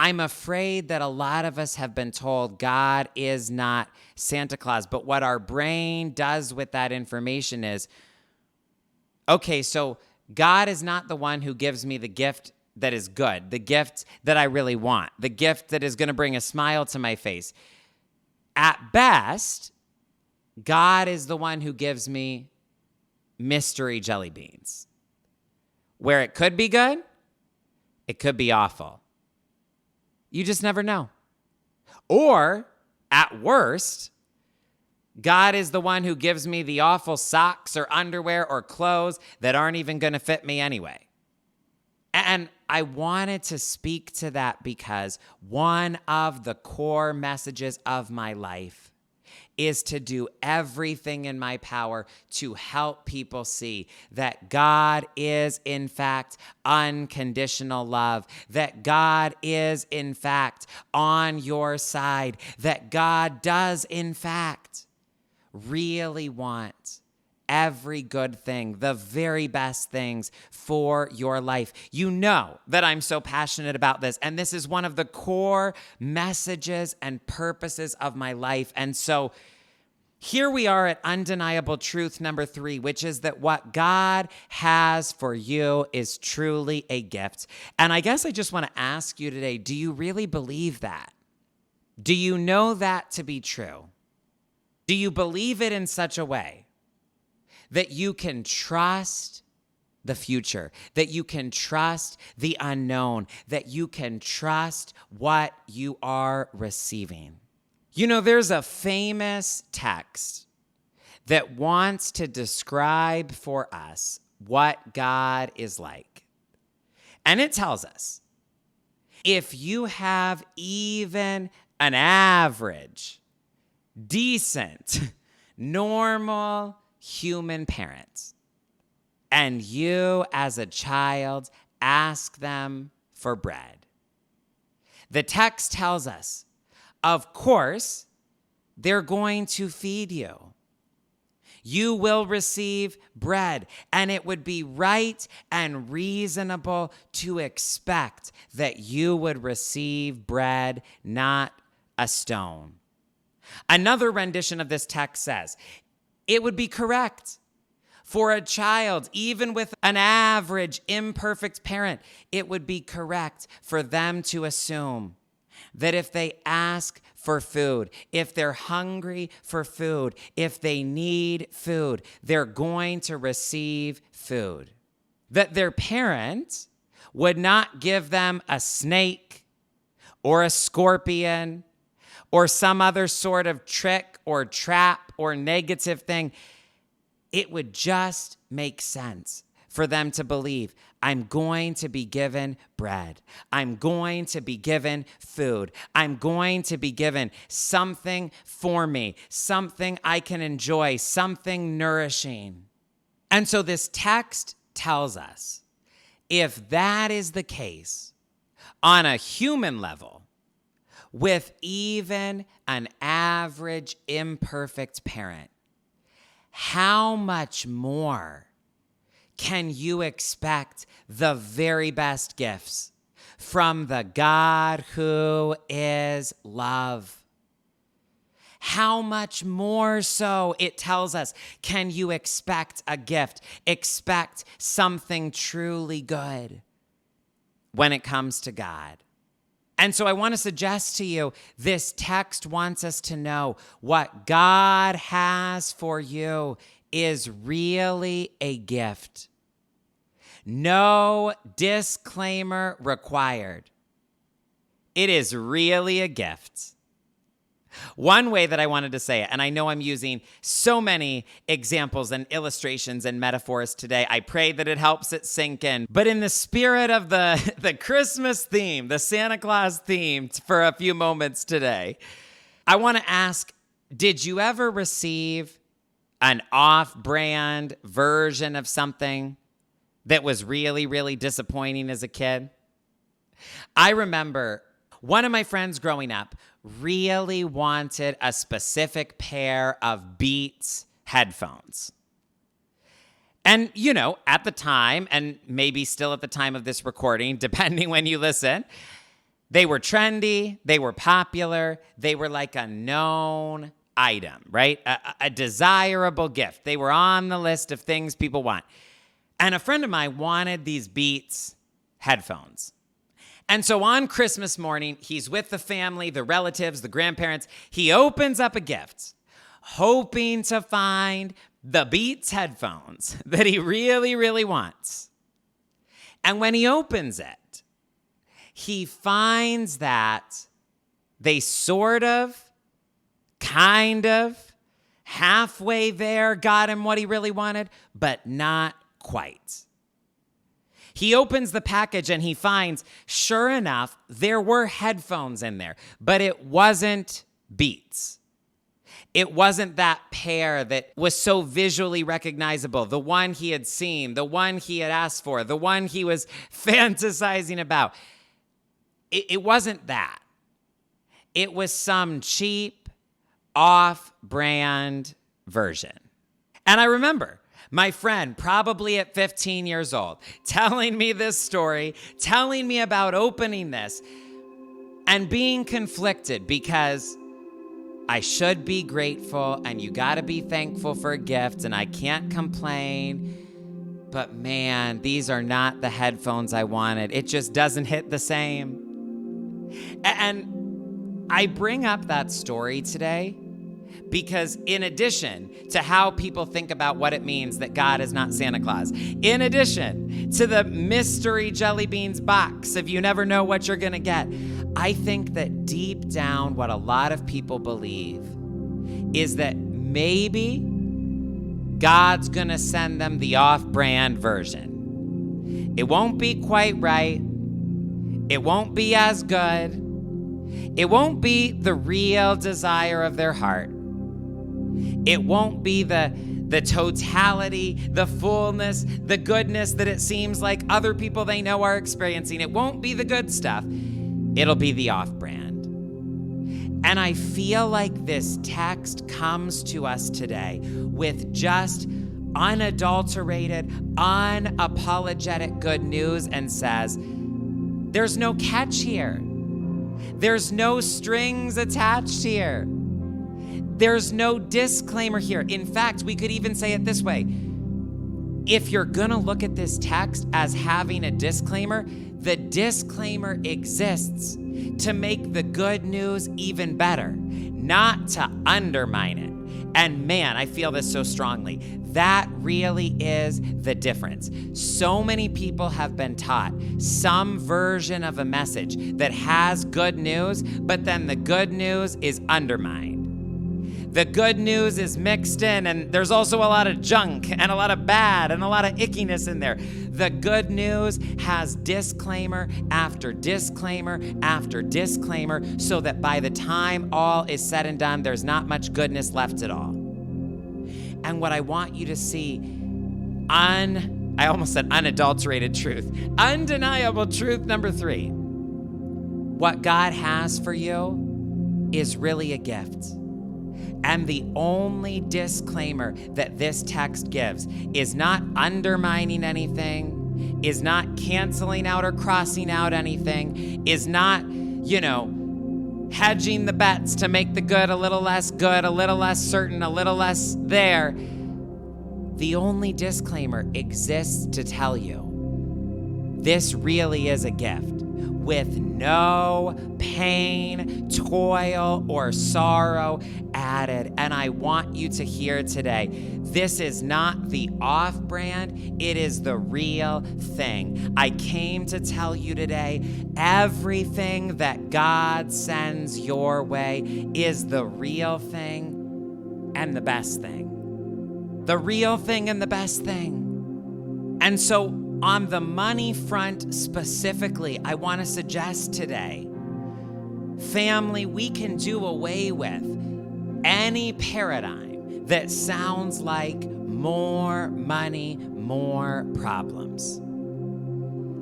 I'm afraid that a lot of us have been told God is not Santa Claus, but what our brain does with that information is, okay, so God is not the one who gives me the gift that is good, the gift that I really want, the gift that is going to bring a smile to my face. At best, God is the one who gives me mystery jelly beans, where it could be good, it could be awful. You just never know. Or, at worst, God is the one who gives me the awful socks or underwear or clothes that aren't even going to fit me anyway. And I wanted to speak to that because one of the core messages of my life is to do everything in my power to help people see that God is, in fact, unconditional love, that God is, in fact, on your side, that God does, in fact, really want every good thing, the very best things for your life. You know that I'm so passionate about this, and this is one of the core messages and purposes of my life. And so here we are at undeniable truth number 3, which is that what God has for you is truly a gift. And I guess I just want to ask you today, do you really believe that? Do you know that to be true? Do you believe it in such a way that you can trust the future, that you can trust the unknown, that you can trust what you are receiving? You know, there's a famous text that wants to describe for us what God is like. And it tells us, if you have even an average, decent, normal human parent, and you as a child ask them for bread, the text tells us, of course, they're going to feed you. You will receive bread, and it would be right and reasonable to expect that you would receive bread, not a stone. Another rendition of this text says, it would be correct for a child, even with an average, imperfect parent, it would be correct for them to assume that if they ask for food, if they're hungry for food, if they need food, they're going to receive food. That their parent would not give them a snake or a scorpion or some other sort of trick or trap or negative thing. It would just make sense for them to believe, I'm going to be given bread. I'm going to be given food. I'm going to be given something for me, something I can enjoy, something nourishing. And so this text tells us, if that is the case, on a human level, with even an average imperfect parent, how much more can you expect the very best gifts from the God who is love? How much more so, it tells us, can you expect a gift, expect something truly good when it comes to God? And so I want to suggest to you, this text wants us to know what God has for you is really a gift. No disclaimer required. It is really a gift. One way that I wanted to say it, and I know I'm using so many examples and illustrations and metaphors today, I pray that it helps it sink in. But in the spirit of the Christmas theme, the Santa Claus theme for a few moments today, I want to ask, did you ever receive an off-brand version of something that was really, really disappointing as a kid? I remember one of my friends growing up really wanted a specific pair of Beats headphones. And, you know, at the time, and maybe still at the time of this recording, depending when you listen, they were trendy, they were popular, they were like a known item, right? A desirable gift. They were on the list of things people want. And a friend of mine wanted these Beats headphones. And so on Christmas morning, he's with the family, the relatives, the grandparents. He opens up a gift, hoping to find the Beats headphones that he really, really wants. And when he opens it, he finds that they sort of, kind of, halfway there got him what he really wanted, but not quite. He opens the package and he finds, sure enough, there were headphones in there, but it wasn't Beats. It wasn't that pair that was so visually recognizable, the one he had seen, the one he had asked for, the one he was fantasizing about. It wasn't that. It was some cheap, off-brand version. And I remember my friend, probably at 15 years old, telling me this story, telling me about opening this, and being conflicted because I should be grateful and you gotta be thankful for a gift and I can't complain. But man, these are not the headphones I wanted. It just doesn't hit the same. And I bring up that story today because in addition to how people think about what it means that God is not Santa Claus, in addition to the mystery jelly beans box if you never know what you're going to get, I think that deep down what a lot of people believe is that maybe God's going to send them the off-brand version. It won't be quite right. It won't be as good. It won't be the real desire of their heart. It won't be the totality, the fullness, the goodness that it seems like other people they know are experiencing. It won't be the good stuff. It'll be the off-brand. And I feel like this text comes to us today with just unadulterated, unapologetic good news and says, there's no catch here. There's no strings attached here. There's no disclaimer here. In fact, we could even say it this way. If you're going to look at this text as having a disclaimer, the disclaimer exists to make the good news even better, not to undermine it. And man, I feel this so strongly. That really is the difference. So many people have been taught some version of a message that has good news, but then the good news is undermined. The good news is mixed in, and there's also a lot of junk and a lot of bad and a lot of ickiness in there. The good news has disclaimer after disclaimer after disclaimer, so that by the time all is said and done, there's not much goodness left at all. And what I want you to see, I almost said unadulterated truth, undeniable truth number 3. what God has for you is really a gift. And the only disclaimer that this text gives is not undermining anything, is not canceling out or crossing out anything, is not, hedging the bets to make the good, a little less certain, a little less there. The only disclaimer exists to tell you this really is a gift with no pain, toil, or sorrow added. And I want you to hear today, this is not the off-brand, it is the real thing. I came to tell you today, everything that God sends your way is the real thing and the best thing. The real thing and the best thing. And so on the money front specifically, I want to suggest today, family, we can do away with any paradigm that sounds like more money, more problems.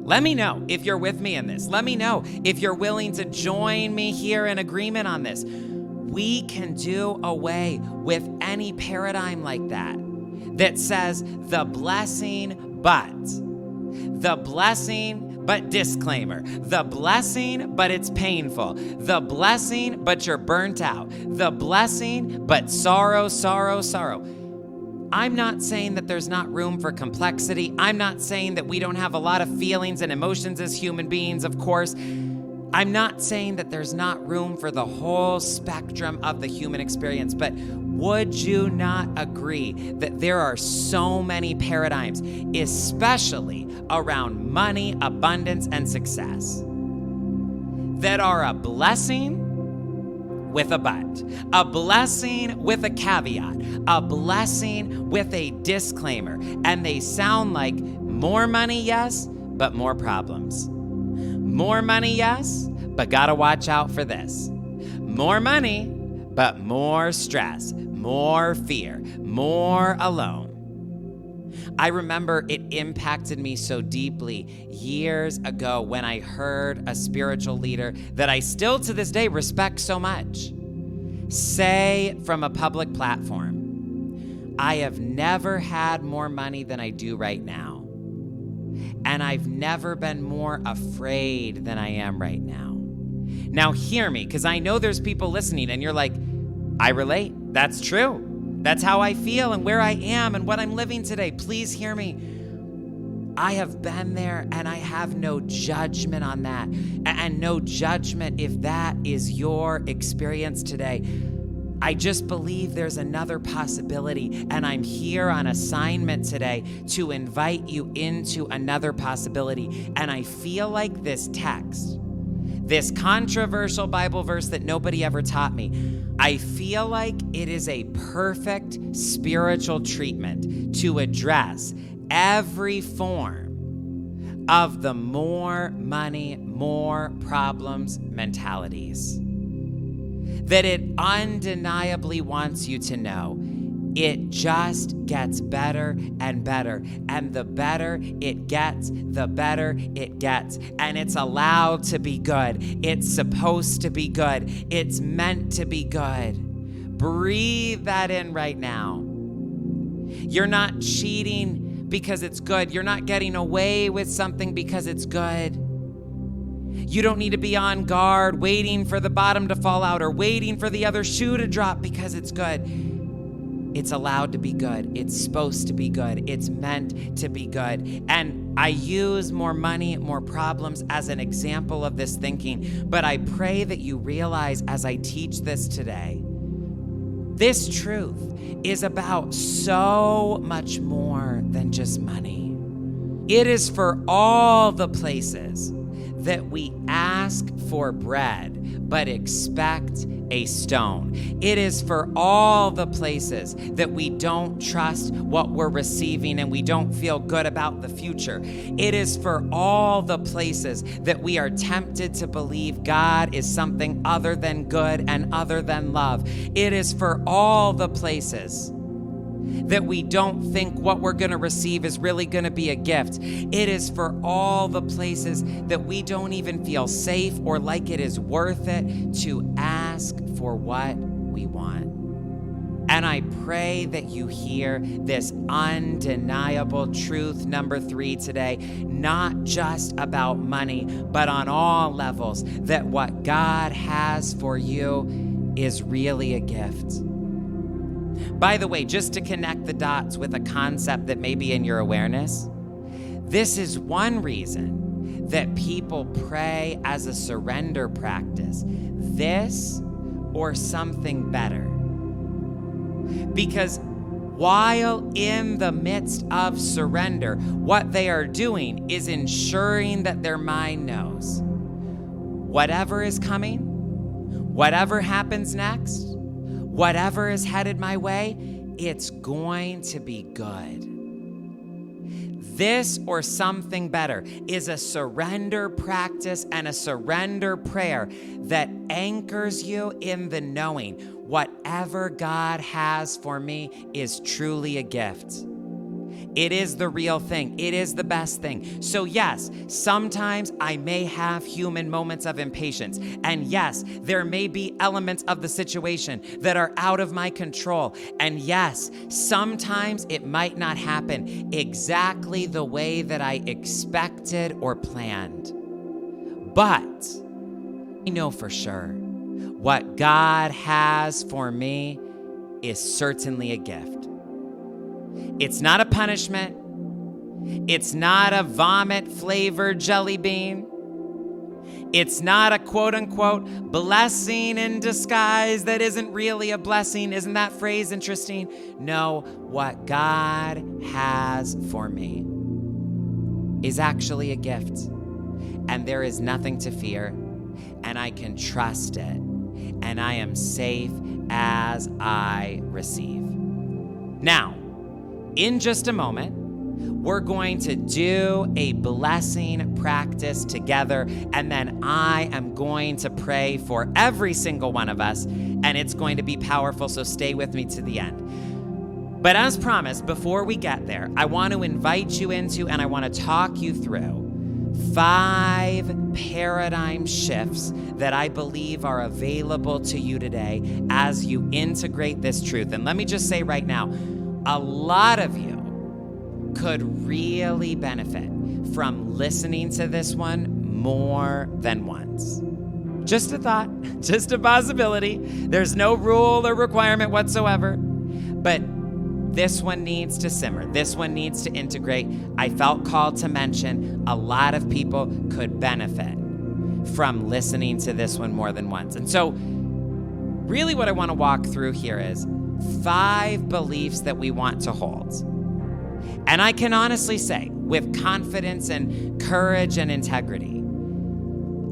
Let me know if you're with me in this. Let me know if you're willing to join me here in agreement on this. We can do away with any paradigm like that says the blessing, but disclaimer. The blessing, but it's painful. The blessing, but you're burnt out. The blessing, but sorrow. I'm not saying that there's not room for complexity. I'm not saying that we don't have a lot of feelings and emotions as human beings, of course. I'm not saying that there's not room for the whole spectrum of the human experience, but would you not agree that there are so many paradigms, especially around money, abundance, and success, that are a blessing with a but, a blessing with a caveat, a blessing with a disclaimer, and they sound like more money, yes, but more problems. More money, yes, but gotta watch out for this. More money, but more stress, more fear, more alone. I remember it impacted me so deeply years ago when I heard a spiritual leader that I still to this day respect so much say from a public platform, I have never had more money than I do right now. And I've never been more afraid than I am right now. Now hear me, because I know there's people listening and you're like, I relate. That's true. That's how I feel and where I am and what I'm living today. Please hear me. I have been there and I have no judgment on that. And no judgment if that is your experience today. I just believe there's another possibility, and I'm here on assignment today to invite you into another possibility. And I feel like this text, this controversial Bible verse that nobody ever taught me, I feel like it is a perfect spiritual treatment to address every form of the more money, more problems mentalities. That it undeniably wants you to know it just gets better and better. And the better it gets, the better it gets. And it's allowed to be good. It's supposed to be good. It's meant to be good. Breathe that in right now. You're not cheating because it's good. You're not getting away with something because it's good. You don't need to be on guard, waiting for the bottom to fall out or waiting for the other shoe to drop because it's good. It's allowed to be good. It's supposed to be good. It's meant to be good. And I use more money, more problems as an example of this thinking, but I pray that you realize as I teach this today, this truth is about so much more than just money. It is for all the places that we ask for bread, but expect a stone. It is for all the places that we don't trust what we're receiving and we don't feel good about the future. It is for all the places that we are tempted to believe God is something other than good and other than love. It is for all the places that we don't think what we're going to receive is really going to be a gift. It is for all the places that we don't even feel safe or like it is worth it to ask for what we want. And I pray that you hear this undeniable truth number 3 today, not just about money, but on all levels, that what God has for you is really a gift. By the way, just to connect the dots with a concept that may be in your awareness, this is one reason that people pray as a surrender practice, this or something better. Because while in the midst of surrender, what they are doing is ensuring that their mind knows whatever is coming, whatever happens next, whatever is headed my way, it's going to be good. This or something better is a surrender practice and a surrender prayer that anchors you in the knowing whatever God has for me is truly a gift. It is the real thing. It is the best thing. So yes, sometimes I may have human moments of impatience. And yes, there may be elements of the situation that are out of my control. And yes, sometimes it might not happen exactly the way that I expected or planned. But I know for sure what God has for me is certainly a gift. It's not a punishment. It's not a vomit-flavored jelly bean. It's not a quote-unquote blessing in disguise that isn't really a blessing. Isn't that phrase interesting? No, what God has for me is actually a gift. And there is nothing to fear. And I can trust it. And I am safe as I receive. Now, in just a moment, we're going to do a blessing practice together, and then I am going to pray for every single one of us, and it's going to be powerful, so stay with me to the end. But as promised, before we get there, I want to invite you into, and I want to talk you through 5 paradigm shifts that I believe are available to you today as you integrate this truth. And let me just say right now, a lot of you could really benefit from listening to this one more than once. Just a thought, just a possibility. There's no rule or requirement whatsoever, but this one needs to simmer. This one needs to integrate. I felt called to mention a lot of people could benefit from listening to this one more than once. And so really what I want to walk through here is 5 beliefs that we want to hold. And I can honestly say, with confidence and courage and integrity,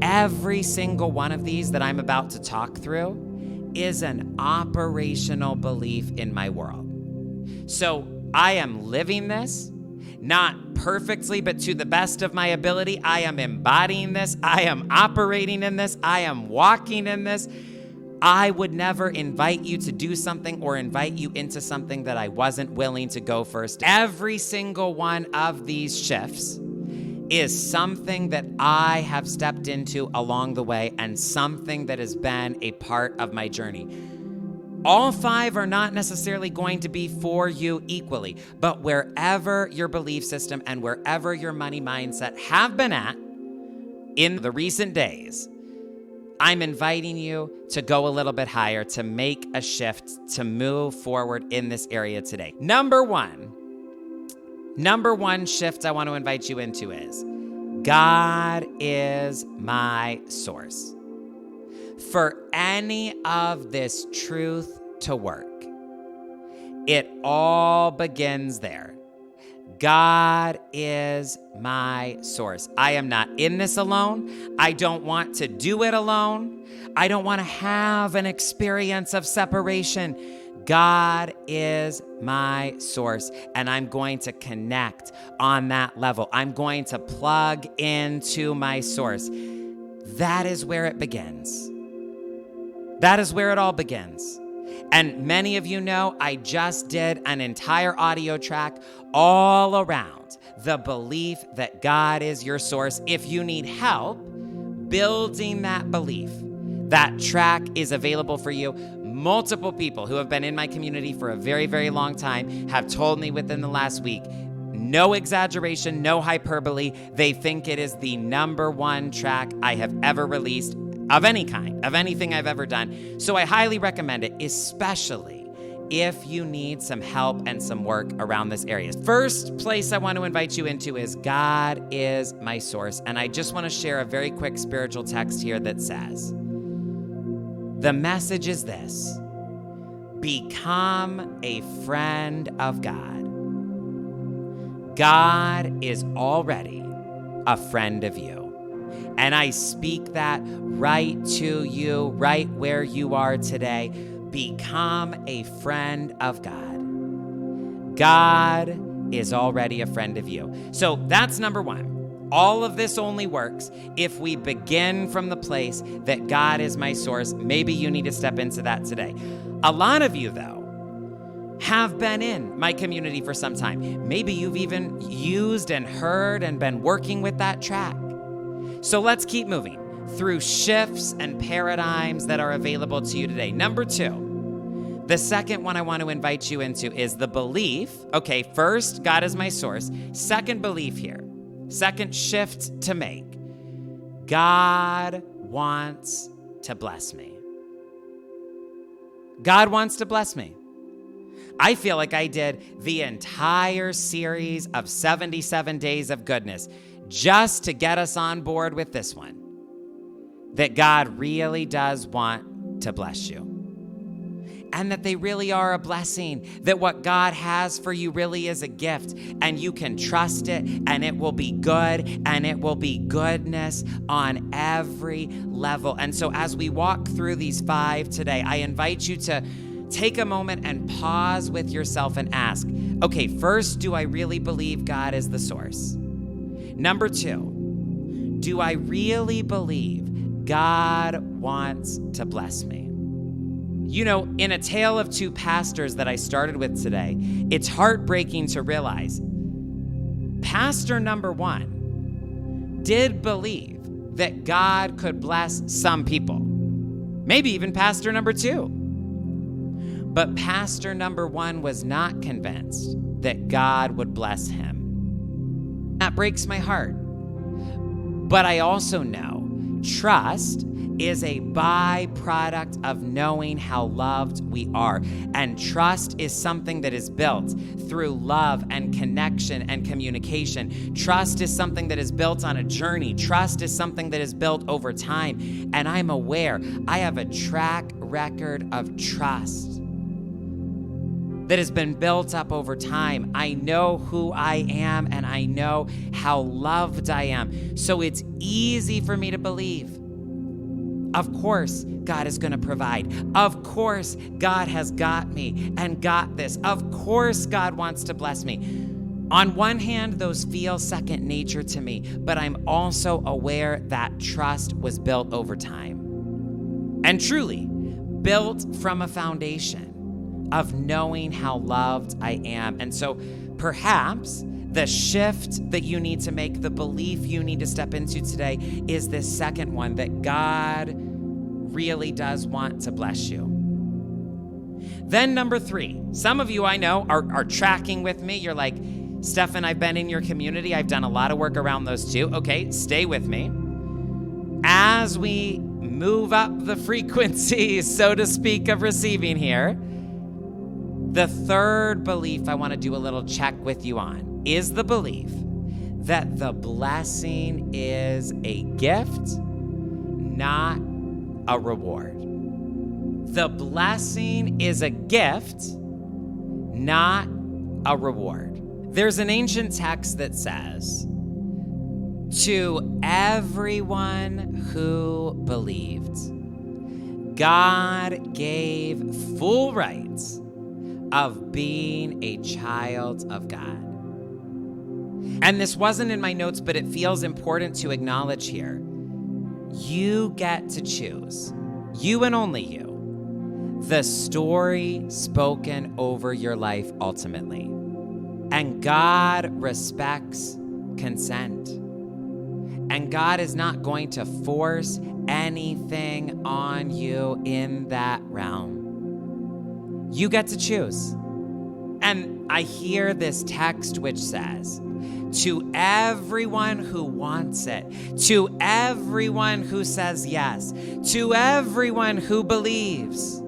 every single one of these that I'm about to talk through is an operational belief in my world. So I am living this, not perfectly, but to the best of my ability. I am embodying this. I am operating in this. I am walking in this. I would never invite you to do something or invite you into something that I wasn't willing to go first. Every single one of these shifts is something that I have stepped into along the way and something that has been a part of my journey. All 5 are not necessarily going to be for you equally, but wherever your belief system and wherever your money mindset have been at in the recent days, I'm inviting you to go a little bit higher, to make a shift, to move forward in this area today. Number one shift I want to invite you into is God is my source. For any of this truth to work, it all begins there. God is my source. I am not in this alone. I don't want to do it alone. I don't want to have an experience of separation. God is my source, and I'm going to connect on that level. I'm going to plug into my source. That is where it begins. That is where it all begins. And many of you know I just did an entire audio track all around the belief that God is your source. If you need help building that belief, that track is available for you. Multiple people who have been in my community for a very, very long time have told me within the last week, no exaggeration, no hyperbole, they think it is the number one track I have ever released of any kind, of anything I've ever done. So I highly recommend it, especially if you need some help and some work around this area. First place I want to invite you into is God is my source. And I just want to share a very quick spiritual text here that says, the message is this: become a friend of God. God is already a friend of you. And I speak that right to you, right where you are today. Become a friend of God. God is already a friend of you. So that's number one. All of this only works if we begin from the place that God is my source. Maybe you need to step into that today. A lot of you, though, have been in my community for some time. Maybe you've even used and heard and been working with that track. So let's keep moving through shifts and paradigms that are available to you today. Number two, the second one I want to invite you into is the belief. Okay, first, God is my source. Second belief here, second shift to make. God wants to bless me. God wants to bless me. I feel like I did the entire series of 77 days of goodness just to get us on board with this one, that God really does want to bless you. And that they really are a blessing, that what God has for you really is a gift, and you can trust it, and it will be good, and it will be goodness on every level. And so as we walk through these 5 today, I invite you to take a moment and pause with yourself and ask, okay, first, do I really believe God is the source? Number 2, do I really believe God wants to bless me? You know, in A Tale of Two Pastors that I started with today, it's heartbreaking to realize pastor number 1 did believe that God could bless some people, maybe even pastor number 2. But pastor number 1 was not convinced that God would bless him. That breaks my heart. But I also know trust is a byproduct of knowing how loved we are. And trust is something that is built through love and connection and communication. Trust is something that is built on a journey. Trust is something that is built over time. And I'm aware I have a track record of trust that has been built up over time. I know who I am, and I know how loved I am. So it's easy for me to believe, of course, God is going to provide. Of course, God has got me and got this. Of course, God wants to bless me. On one hand, those feel second nature to me, but I'm also aware that trust was built over time. And truly, built from a foundation of knowing how loved I am. And so perhaps the shift that you need to make, the belief you need to step into today is this second one, that God really does want to bless you. Then number 3, some of you I know are tracking with me. You're like, Stefan, I've been in your community. I've done a lot of work around those too. Okay, stay with me. As we move up the frequency, so to speak, of receiving here, the third belief I want to do a little check with you on is the belief that the blessing is a gift, not a reward. The blessing is a gift, not a reward. There's an ancient text that says, to everyone who believed, God gave full rights of being a child of God. And this wasn't in my notes, but it feels important to acknowledge here. You get to choose, you and only you, the story spoken over your life ultimately. And God respects consent. And God is not going to force anything on you in that realm. You get to choose. And I hear this text which says, to everyone who wants it, to everyone who says yes, to everyone who believes,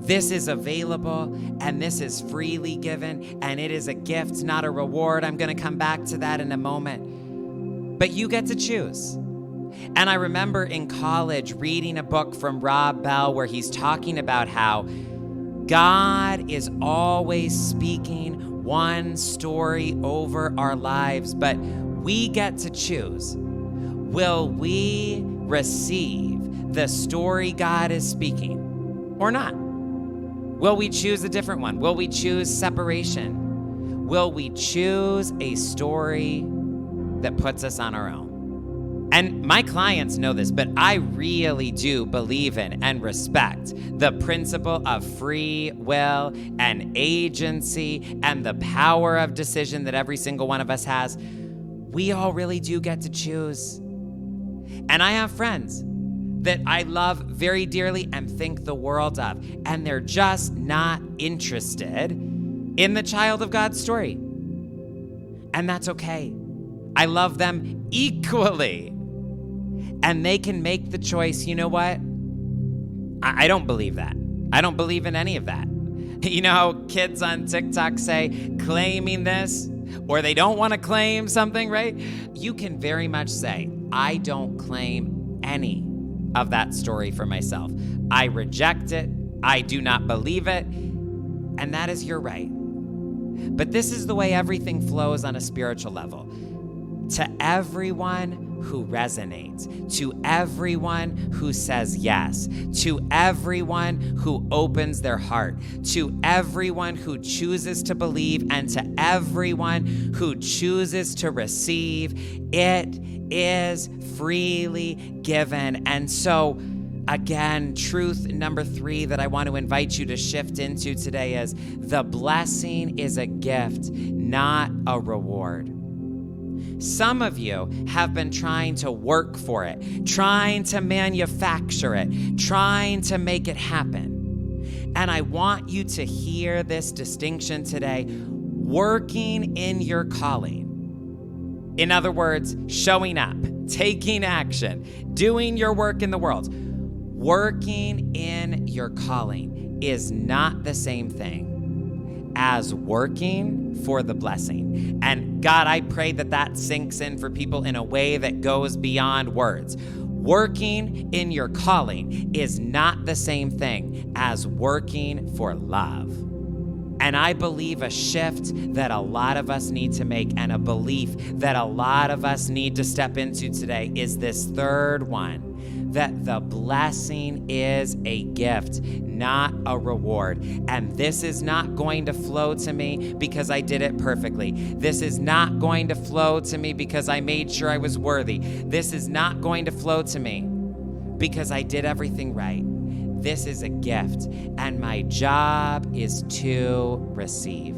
this is available and this is freely given and it is a gift, not a reward. I'm going to come back to that in a moment. But you get to choose. And I remember in college reading a book from Rob Bell where he's talking about how God is always speaking one story over our lives, but we get to choose. Will we receive the story God is speaking or not? Will we choose a different one? Will we choose separation? Will we choose a story that puts us on our own? And my clients know this, but I really do believe in and respect the principle of free will and agency and the power of decision that every single one of us has. We all really do get to choose. And I have friends that I love very dearly and think the world of, and they're just not interested in the child of God story. And that's okay. I love them equally. And they can make the choice, you know what? I don't believe that. I don't believe in any of that. You know how kids on TikTok say, claiming this, or they don't want to claim something, right? You can very much say, I don't claim any of that story for myself. I reject it. I do not believe it. And that is your right. But this is the way everything flows on a spiritual level. To everyone who resonates, to everyone who says yes, to everyone who opens their heart, to everyone who chooses to believe, and to everyone who chooses to receive, it is freely given. And so, again, truth number 3 that I want to invite you to shift into today is the blessing is a gift, not a reward. Some of you have been trying to work for it, trying to manufacture it, trying to make it happen. And I want you to hear this distinction today. Working in your calling. In other words, showing up, taking action, doing your work in the world. Working in your calling is not the same thing as working for the blessing. And God, I pray that that sinks in for people in a way that goes beyond words. Working in your calling is not the same thing as working for love. And I believe a shift that a lot of us need to make, and a belief that a lot of us need to step into today, is this third one. That the blessing is a gift, not a reward. And this is not going to flow to me because I did it perfectly. This is not going to flow to me because I made sure I was worthy. This is not going to flow to me because I did everything right. This is a gift, and my job is to receive.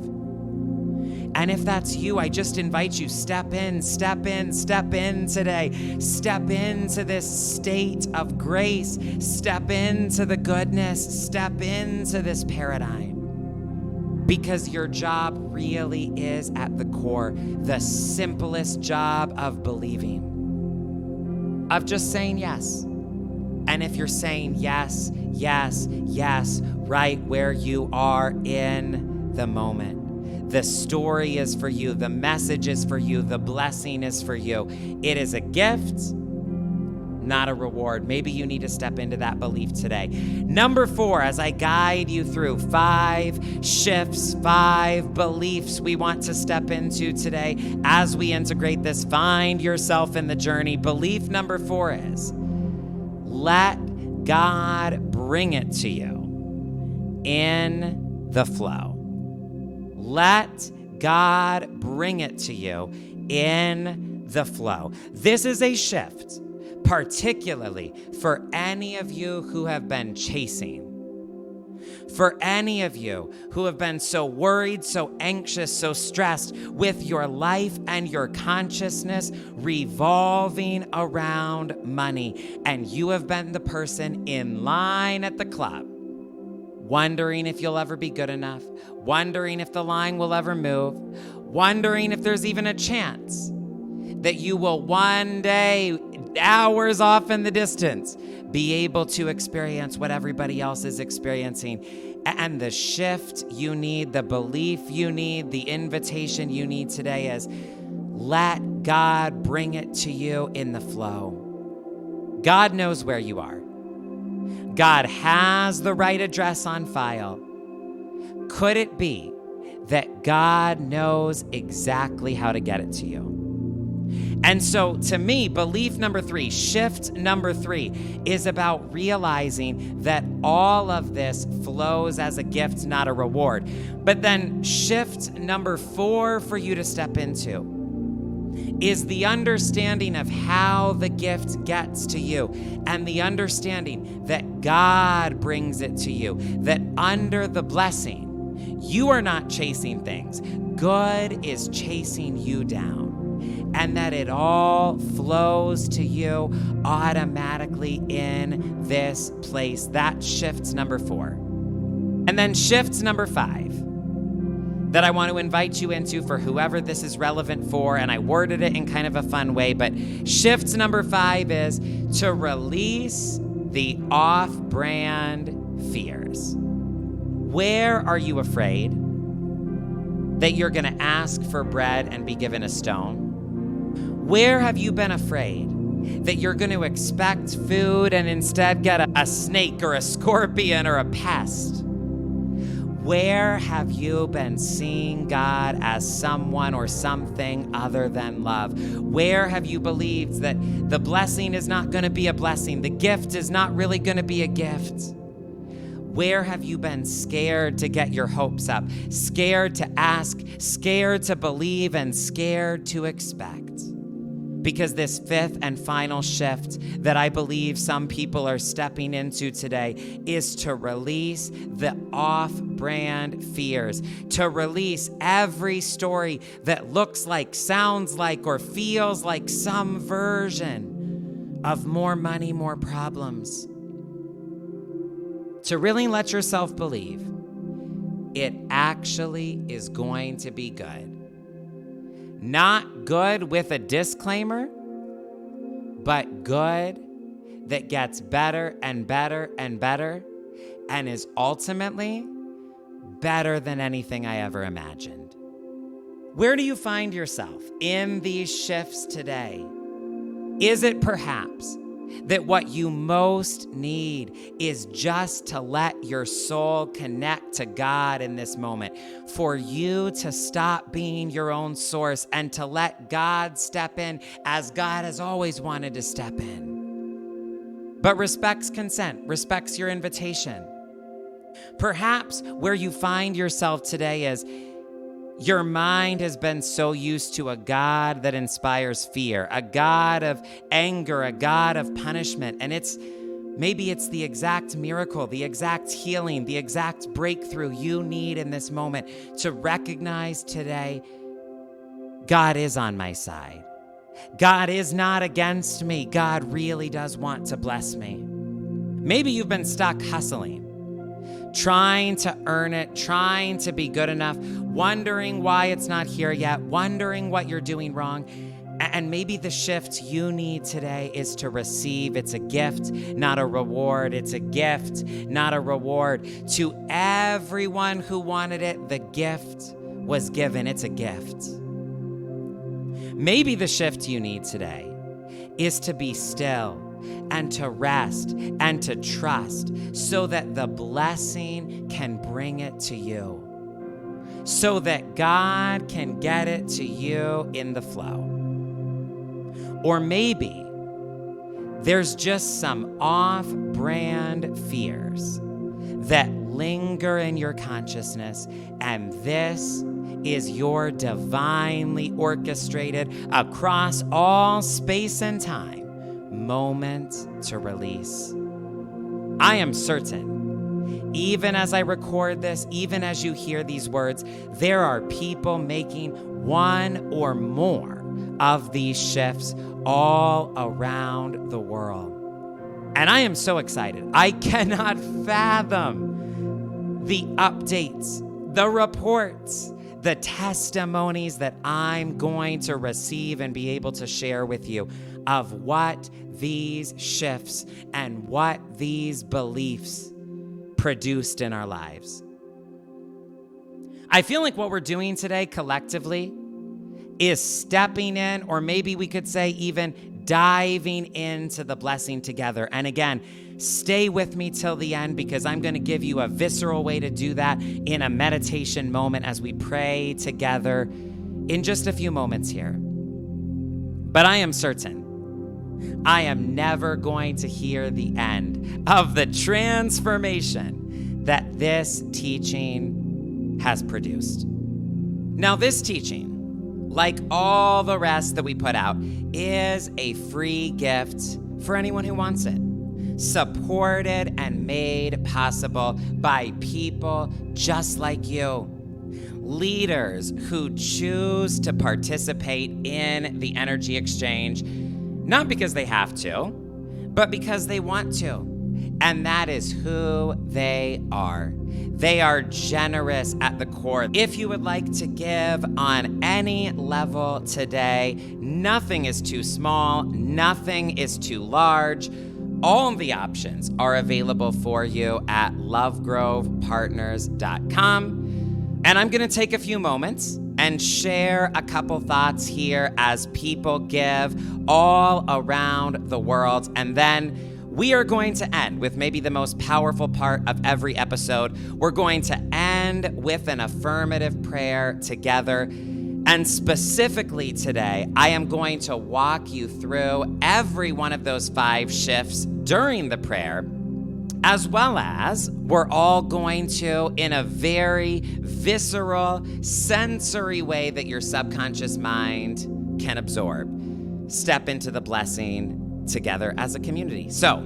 And if that's you, I just invite you, step in today. Step into this state of grace. Step into the goodness. Step into this paradigm. Because your job really is at the core the simplest job of believing, of just saying yes. And if you're saying yes, yes, yes, right where you are in the moment, the story is for you. The message is for you. The blessing is for you. It is a gift, not a reward. Maybe you need to step into that belief today. Number 4, as I guide you through 5 shifts, 5 beliefs we want to step into today as we integrate this. Find yourself in the journey. Belief number 4 is, let God bring it to you in the flow. Let God bring it to you in the flow. This is a shift, particularly for any of you who have been chasing. For any of you who have been so worried, so anxious, so stressed with your life and your consciousness revolving around money, and you have been the person in line at the club, wondering if you'll ever be good enough, wondering if the line will ever move, wondering if there's even a chance that you will one day, hours off in the distance, be able to experience what everybody else is experiencing. And the shift you need, the belief you need, the invitation you need today is let God bring it to you in the flow. God knows where you are. God has the right address on file. Could it be that God knows exactly how to get it to you? And so to me, belief number 3, shift number 3 is about realizing that all of this flows as a gift, not a reward. But then shift number 4 for you to step into is the understanding of how the gift gets to you and the understanding that God brings it to you, that under the blessing, you are not chasing things. Good is chasing you down. And that it all flows to you automatically in this place. That shifts number 4. And then shifts number 5 that I want to invite you into for whoever this is relevant for, and I worded it in kind of a fun way, but shifts number 5 is to release the off-brand fears. Where are you afraid that you're going to ask for bread and be given a stone? Where have you been afraid that you're going to expect food and instead get a snake or a scorpion or a pest? Where have you been seeing God as someone or something other than love? Where have you believed that the blessing is not going to be a blessing? The gift is not really going to be a gift? Where have you been scared to get your hopes up, scared to ask, scared to believe, and scared to expect? Because this 5th and final shift that I believe some people are stepping into today is to release the off-brand fears, to release every story that looks like, sounds like, or feels like some version of more money, more problems. To really let yourself believe it actually is going to be good. Not good with a disclaimer, but good that gets better and better and better and is ultimately better than anything I ever imagined. Where do you find yourself in these shifts today? Is it perhaps that what you most need is just to let your soul connect to God in this moment, for you to stop being your own source and to let God step in as God has always wanted to step in, but respects consent, respects your invitation? Perhaps where you find yourself today is your mind has been so used to a God that inspires fear, a God of anger, a God of punishment. And maybe it's the exact miracle, the exact healing, the exact breakthrough you need in this moment to recognize today, God is on my side. God is not against me. God really does want to bless me. Maybe you've been stuck hustling, trying to earn it, trying to be good enough, wondering why it's not here yet, wondering what you're doing wrong. And maybe the shift you need today is to receive. It's a gift, not a reward. It's a gift, not a reward. To everyone who wanted it, the gift was given. It's a gift. Maybe the shift you need today is to be still and to rest and to trust so that the blessing can bring it to you, so that God can get it to you in the flow. Or maybe there's just some off-brand fears that linger in your consciousness, and this is your divinely orchestrated, across all space and time, moment to release. I am certain even as I record this, even as you hear these words, there are people making one or more of these shifts all around the world. And I am so excited. I cannot fathom the updates, the reports, the testimonies that I'm going to receive and be able to share with you of what these shifts and what these beliefs produced in our lives. I feel like what we're doing today collectively is stepping in, or maybe we could say even diving into the blessing together. And again, stay with me till the end, because I'm going to give you a visceral way to do that in a meditation moment as we pray together in just a few moments here. But I am certain I am never going to hear the end of the transformation that this teaching has produced. Now, this teaching, like all the rest that we put out, is a free gift for anyone who wants it. Supported and made possible by people just like you. Leaders who choose to participate in the energy exchange, not because they have to, but because they want to. And that is who they are. They are generous at the core. If you would like to give on any level today, nothing is too small, nothing is too large. All of the options are available for you at lovegrovepartners.com. And I'm going to take a few moments and share a couple thoughts here as people give all around the world. And then we are going to end with maybe the most powerful part of every episode. We're going to end with an affirmative prayer together. And specifically today, I am going to walk you through every one of those 5 shifts during the prayer, as well as we're all going to, in a very visceral, sensory way that your subconscious mind can absorb, step into the blessing together as a community. So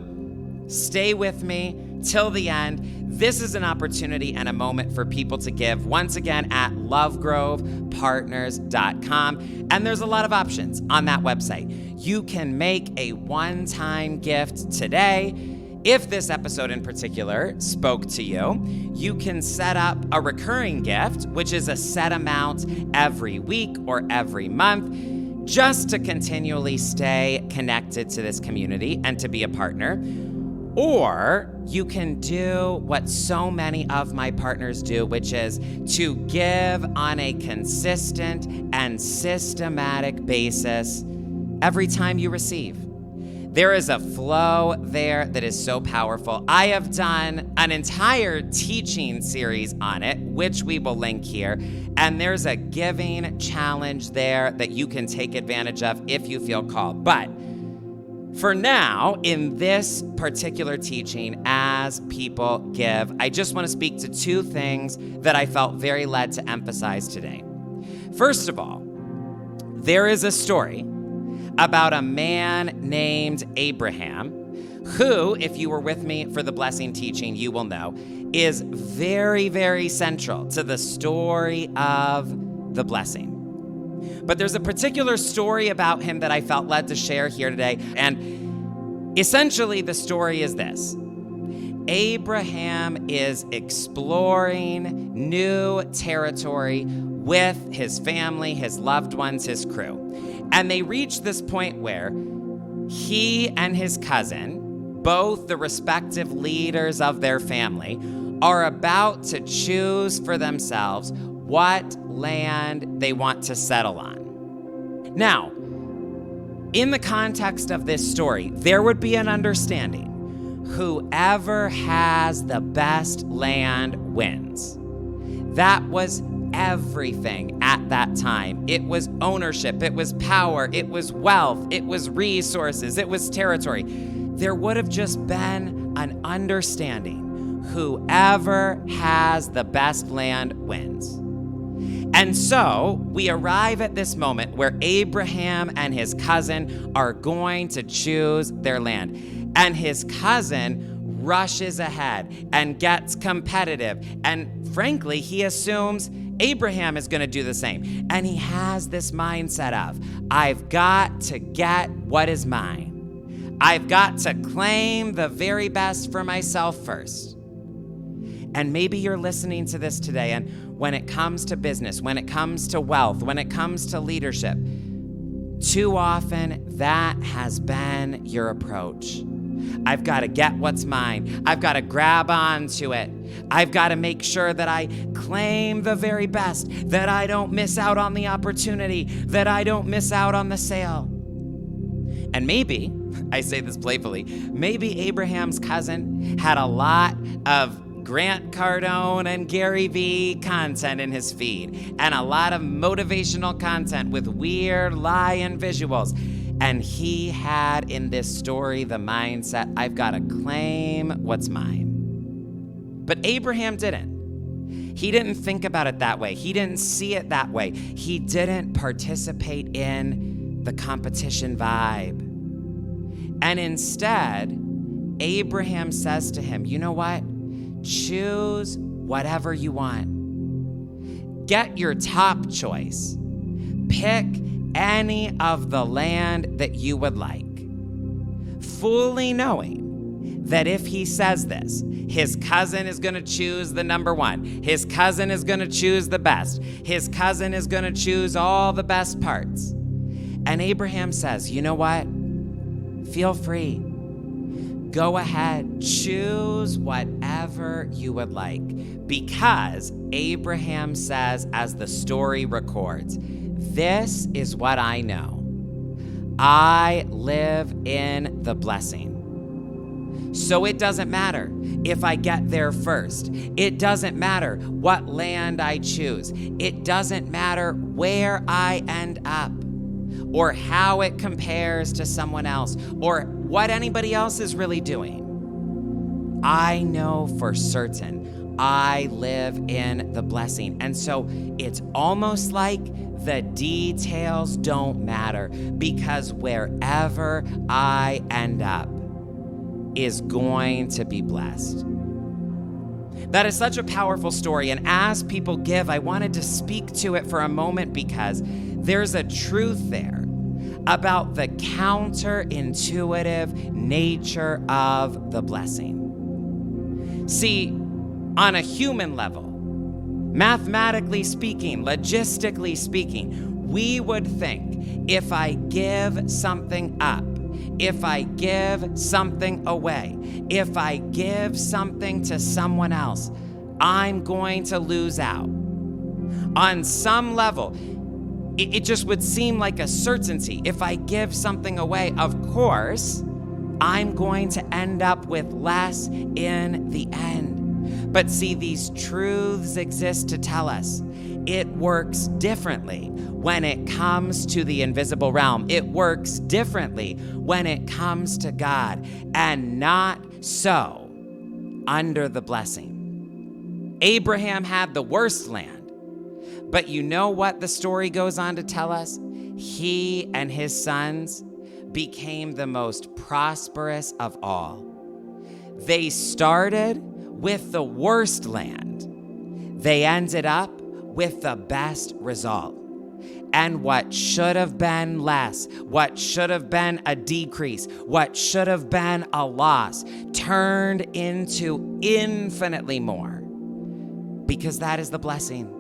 stay with me till the end. This is an opportunity and a moment for people to give, once again, at lovegrovepartners.com. And there's a lot of options on that website. You can make a one-time gift today. If this episode in particular spoke to you, you can set up a recurring gift, which is a set amount every week or every month, just to continually stay connected to this community and to be a partner. Or you can do what so many of my partners do, which is to give on a consistent and systematic basis every time you receive. There is a flow there that is so powerful. I have done an entire teaching series on it, which we will link here. And there's a giving challenge there that you can take advantage of if you feel called. But for now, in this particular teaching, as people give, I just want to speak to 2 things that I felt very led to emphasize today. First of all, there is a story about a man named Abraham, who, if you were with me for the blessing teaching, you will know, is very, very central to the story of the blessing. But there's a particular story about him that I felt led to share here today. And essentially, the story is this. Abraham is exploring new territory with his family, his loved ones, his crew. And they reach this point where he and his cousin, both the respective leaders of their family, are about to choose for themselves what land they want to settle on. Now, in the context of this story, there would be an understanding. Whoever has the best land wins. That was everything at that time. It was ownership, it was power, it was wealth, it was resources, it was territory. There would have just been an understanding. Whoever has the best land wins. And so we arrive at this moment where Abraham and his cousin are going to choose their land. And his cousin rushes ahead and gets competitive. And frankly, he assumes Abraham is going to do the same. And he has this mindset of, I've got to get what is mine. I've got to claim the very best for myself first. And maybe you're listening to this today, and when it comes to business, when it comes to wealth, when it comes to leadership, too often that has been your approach. I've got to get what's mine. I've got to grab onto it. I've got to make sure that I claim the very best, that I don't miss out on the opportunity, that I don't miss out on the sale. And maybe, I say this playfully, maybe Abraham's cousin had a lot of Grant Cardone and Gary Vee content in his feed, and a lot of motivational content with weird lying visuals. And he had in this story the mindset, I've got to claim what's mine. But Abraham didn't. He didn't think about it that way. He didn't see it that way. He didn't participate in the competition vibe. And instead, Abraham says to him, you know what? Choose whatever you want. Get your top choice. Pick any of the land that you would like. Fully knowing that if he says this, his cousin is going to choose the number one. His cousin is going to choose the best. His cousin is going to choose all the best parts. And Abraham says, you know what? Feel free. Go ahead, choose whatever you would like, because Abraham says, as the story records, this is what I know. I live in the blessing. So it doesn't matter if I get there first. It doesn't matter what land I choose. It doesn't matter where I end up, or how it compares to someone else, or what anybody else is really doing. I know for certain I live in the blessing. And so it's almost like the details don't matter, because wherever I end up is going to be blessed. That is such a powerful story. And as people give, I wanted to speak to it for a moment, because there's a truth there about the counterintuitive nature of the blessing. See, on a human level, mathematically speaking, logistically speaking, we would think if I give something up, if I give something away, if I give something to someone else, I'm going to lose out. On some level, it just would seem like a certainty. If I give something away, of course, I'm going to end up with less in the end. But see, these truths exist to tell us it works differently when it comes to the invisible realm. It works differently when it comes to God, and not so under the blessing. Abraham had the worst land. But you know what the story goes on to tell us? He and his sons became the most prosperous of all. They started with the worst land. They ended up with the best result. And what should have been less, what should have been a decrease, what should have been a loss, turned into infinitely more. Because that is the blessing.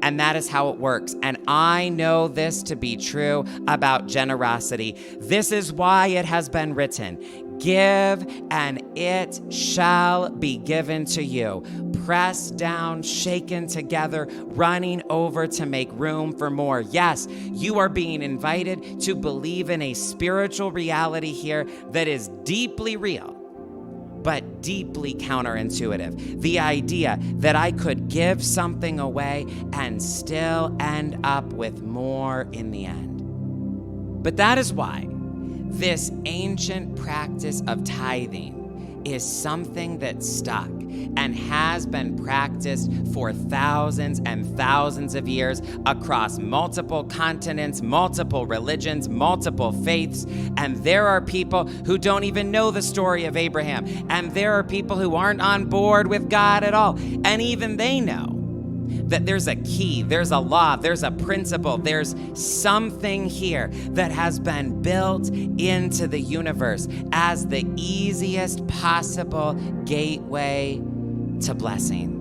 And that is how it works. And I know this to be true about generosity. This is why it has been written, give and it shall be given to you. Pressed down, shaken together, running over to make room for more. Yes, you are being invited to believe in a spiritual reality here that is deeply real, but deeply counterintuitive. The idea that I could give something away and still end up with more in the end. But that is why this ancient practice of tithing is something that stuck. and has been practiced for thousands and thousands of years across multiple continents, multiple religions, multiple faiths. And there are people who don't even know the story of Abraham. And there are people who aren't on board with God at all. And even they know that there's a key, there's a law, there's a principle, there's something here that has been built into the universe as the easiest possible gateway to blessing.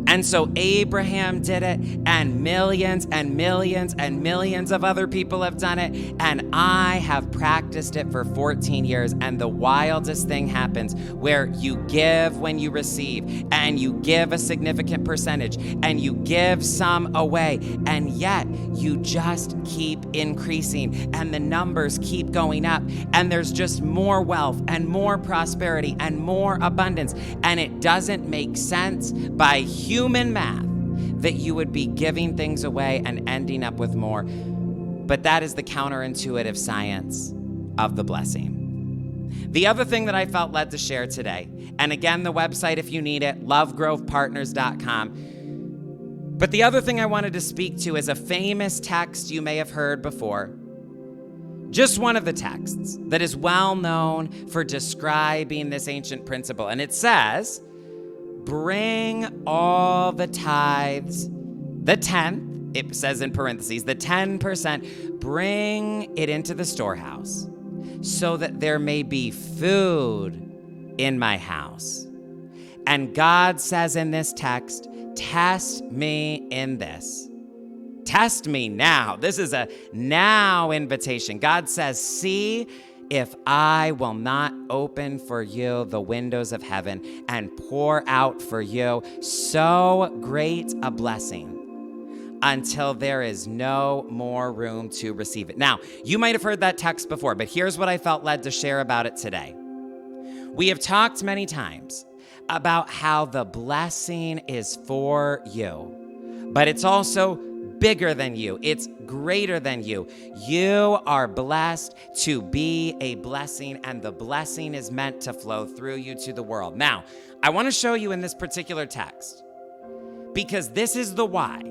And so Abraham did it, and millions and millions and millions of other people have done it, and I have practiced it for 14 years, and the wildest thing happens where you give when you receive, and you give a significant percentage, and you give some away, and yet you just keep increasing, and the numbers keep going up, and there's just more wealth and more prosperity and more abundance, and it doesn't make sense by human math that you would be giving things away and ending up with more. But that is the counterintuitive science of the blessing. The other thing that I felt led to share today, and again, the website, if you need it, lovegrovepartners.com. But the other thing I wanted to speak to is a famous text you may have heard before. Just one of the texts that is well known for describing this ancient principle. And it says, bring all the tithes, the 10th, it says in parentheses, the 10%, bring it into the storehouse so that there may be food in my house. And God says in this text, test me in this. Test me now. This is a now invitation. God says, see if I will not open for you the windows of heaven and pour out for you so great a blessing until there is no more room to receive it. Now, you might have heard that text before, but here's what I felt led to share about it today. We have talked many times about how the blessing is for you, but it's also bigger than you. It's greater than you. You are blessed to be a blessing, and the blessing is meant to flow through you to the world. Now, I want to show you in this particular text, because this is the why.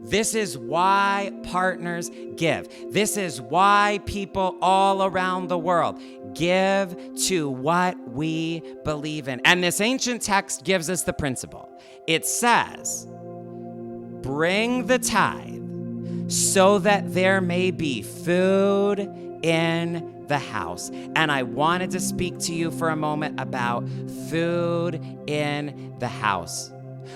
This is why partners give. This is why people all around the world give to what we believe in. And this ancient text gives us the principle. It says, bring the tithe so that there may be food in the house. And I wanted to speak to you for a moment about food in the house.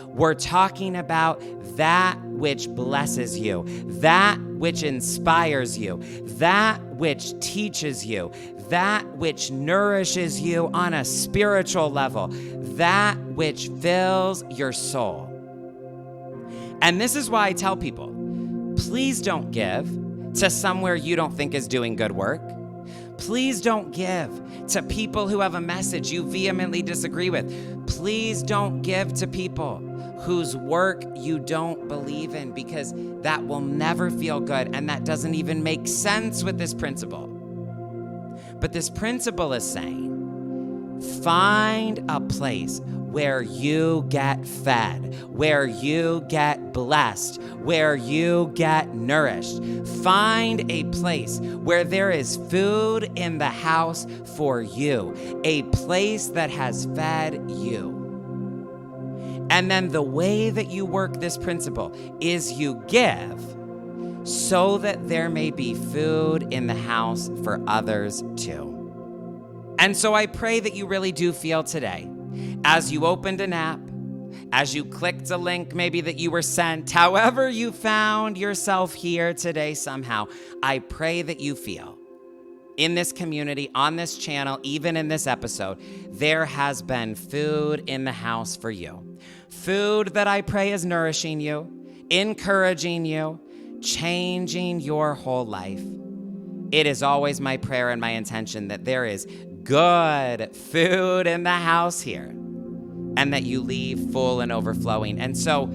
We're talking about that which blesses you, that which inspires you, that which teaches you, that which nourishes you on a spiritual level, that which fills your soul. And this is why I tell people, please don't give to somewhere you don't think is doing good work. Please don't give to people who have a message you vehemently disagree with. Please don't give to people whose work you don't believe in, because that will never feel good, and that doesn't even make sense with this principle. But this principle is saying, find a place where you get fed, where you get blessed, where you get nourished. Find a place where there is food in the house for you, a place that has fed you. And then the way that you work this principle is you give so that there may be food in the house for others too. And so I pray that you really do feel today, as you opened an app, as you clicked a link maybe that you were sent, however you found yourself here today somehow, I pray that you feel in this community, on this channel, even in this episode, there has been food in the house for you. Food that I pray is nourishing you, encouraging you, changing your whole life. It is always my prayer and my intention that there is good food in the house here, and that you leave full and overflowing. And so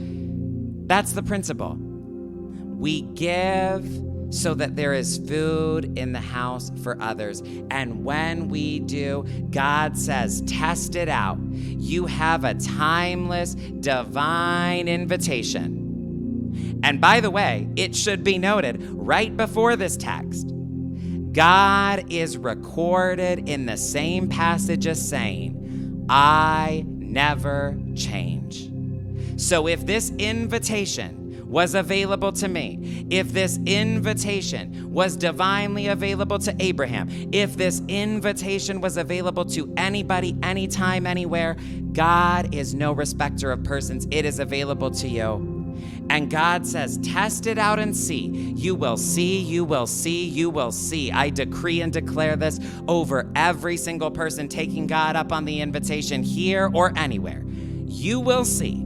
that's the principle. We give so that there is food in the house for others. And when we do, God says, test it out. You have a timeless, divine invitation. And by the way, it should be noted right before this text, God is recorded in the same passage as saying, I never change. So if this invitation was available to me, if this invitation was divinely available to Abraham, if this invitation was available to anybody, anytime, anywhere, God is no respecter of persons. It is available to you. And God says, test it out and see. You will see, you will see, you will see. I decree and declare this over every single person taking God up on the invitation here or anywhere. You will see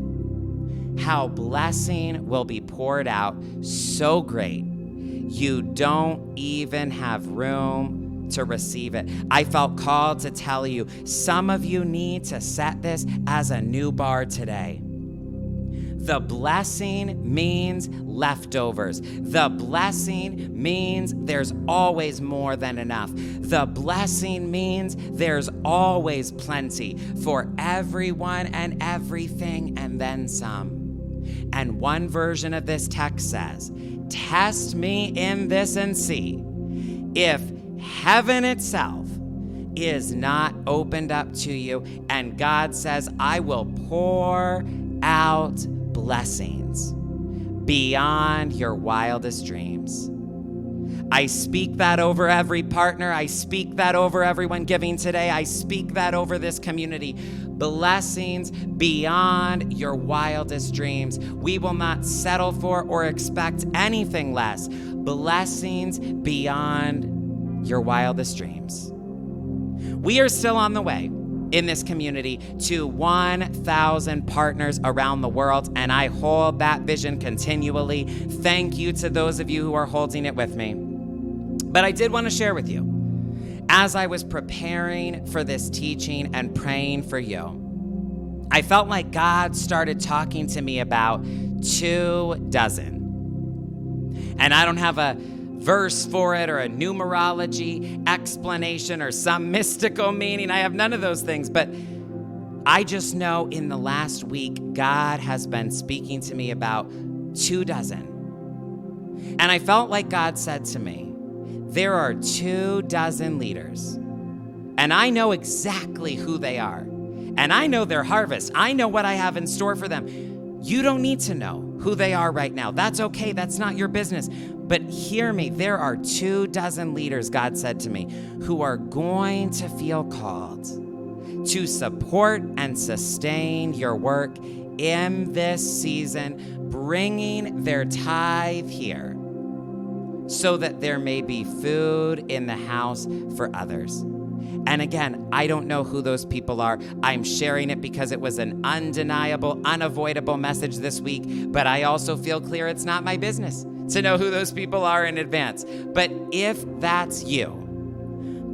how blessing will be poured out so great you don't even have room to receive it. I felt called to tell you, some of you need to set this as a new bar today. The blessing means leftovers. The blessing means there's always more than enough. The blessing means there's always plenty for everyone and everything and then some. And one version of this text says, test me in this and see if heaven itself is not opened up to you. And God says, I will pour out blessings beyond your wildest dreams. I speak that over every partner. I speak that over everyone giving today. I speak that over this community. Blessings beyond your wildest dreams. We will not settle for or expect anything less. Blessings beyond your wildest dreams. We are still on the way in this community to 1,000 partners around the world, and I hold that vision continually. Thank you to those of you who are holding it with me. But I did want to share with you, as I was preparing for this teaching and praying for you, I felt like God started talking to me about 24. And I don't have a verse for it or a numerology explanation or some mystical meaning. I have none of those things, but I just know in the last week, God has been speaking to me about 24. And I felt like God said to me, there are 24 leaders, and I know exactly who they are, and I know their harvest. I know what I have in store for them. You don't need to know who they are right now. That's okay. That's not your business. But hear me, there are 24 leaders, God said to me, who are going to feel called to support and sustain your work in this season, bringing their tithe here so that there may be food in the house for others. And again, I don't know who those people are. I'm sharing it because it was an undeniable, unavoidable message this week, but I also feel clear it's not my business to know who those people are in advance. But if that's you,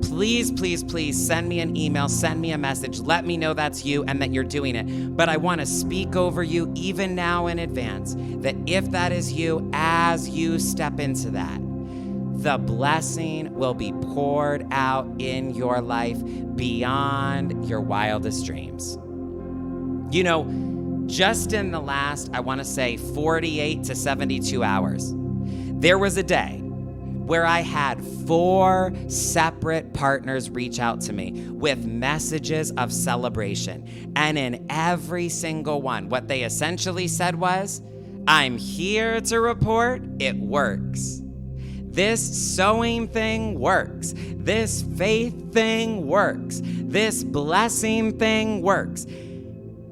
please, please, please send me an email, send me a message, let me know that's you and that you're doing it. But I want to speak over you even now in advance that if that is you, as you step into that, the blessing will be poured out in your life beyond your wildest dreams. You know, just in the last, I want to say 48 to 72 hours, there was a day where I had 4 separate partners reach out to me with messages of celebration. And in every single one, what they essentially said was, I'm here to report it works. This sowing thing works. This faith thing works. This blessing thing works.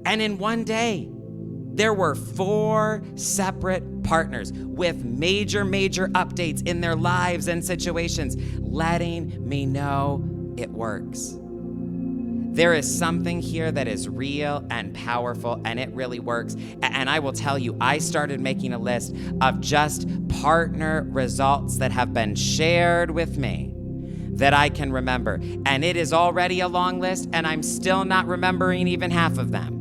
And in one day, there were 4 separate partners with major updates in their lives and situations, letting me know it works. There is something here that is real and powerful, and it really works. And I will tell you, I started making a list of just partner results that have been shared with me that I can remember. And it is already a long list, and I'm still not remembering even half of them.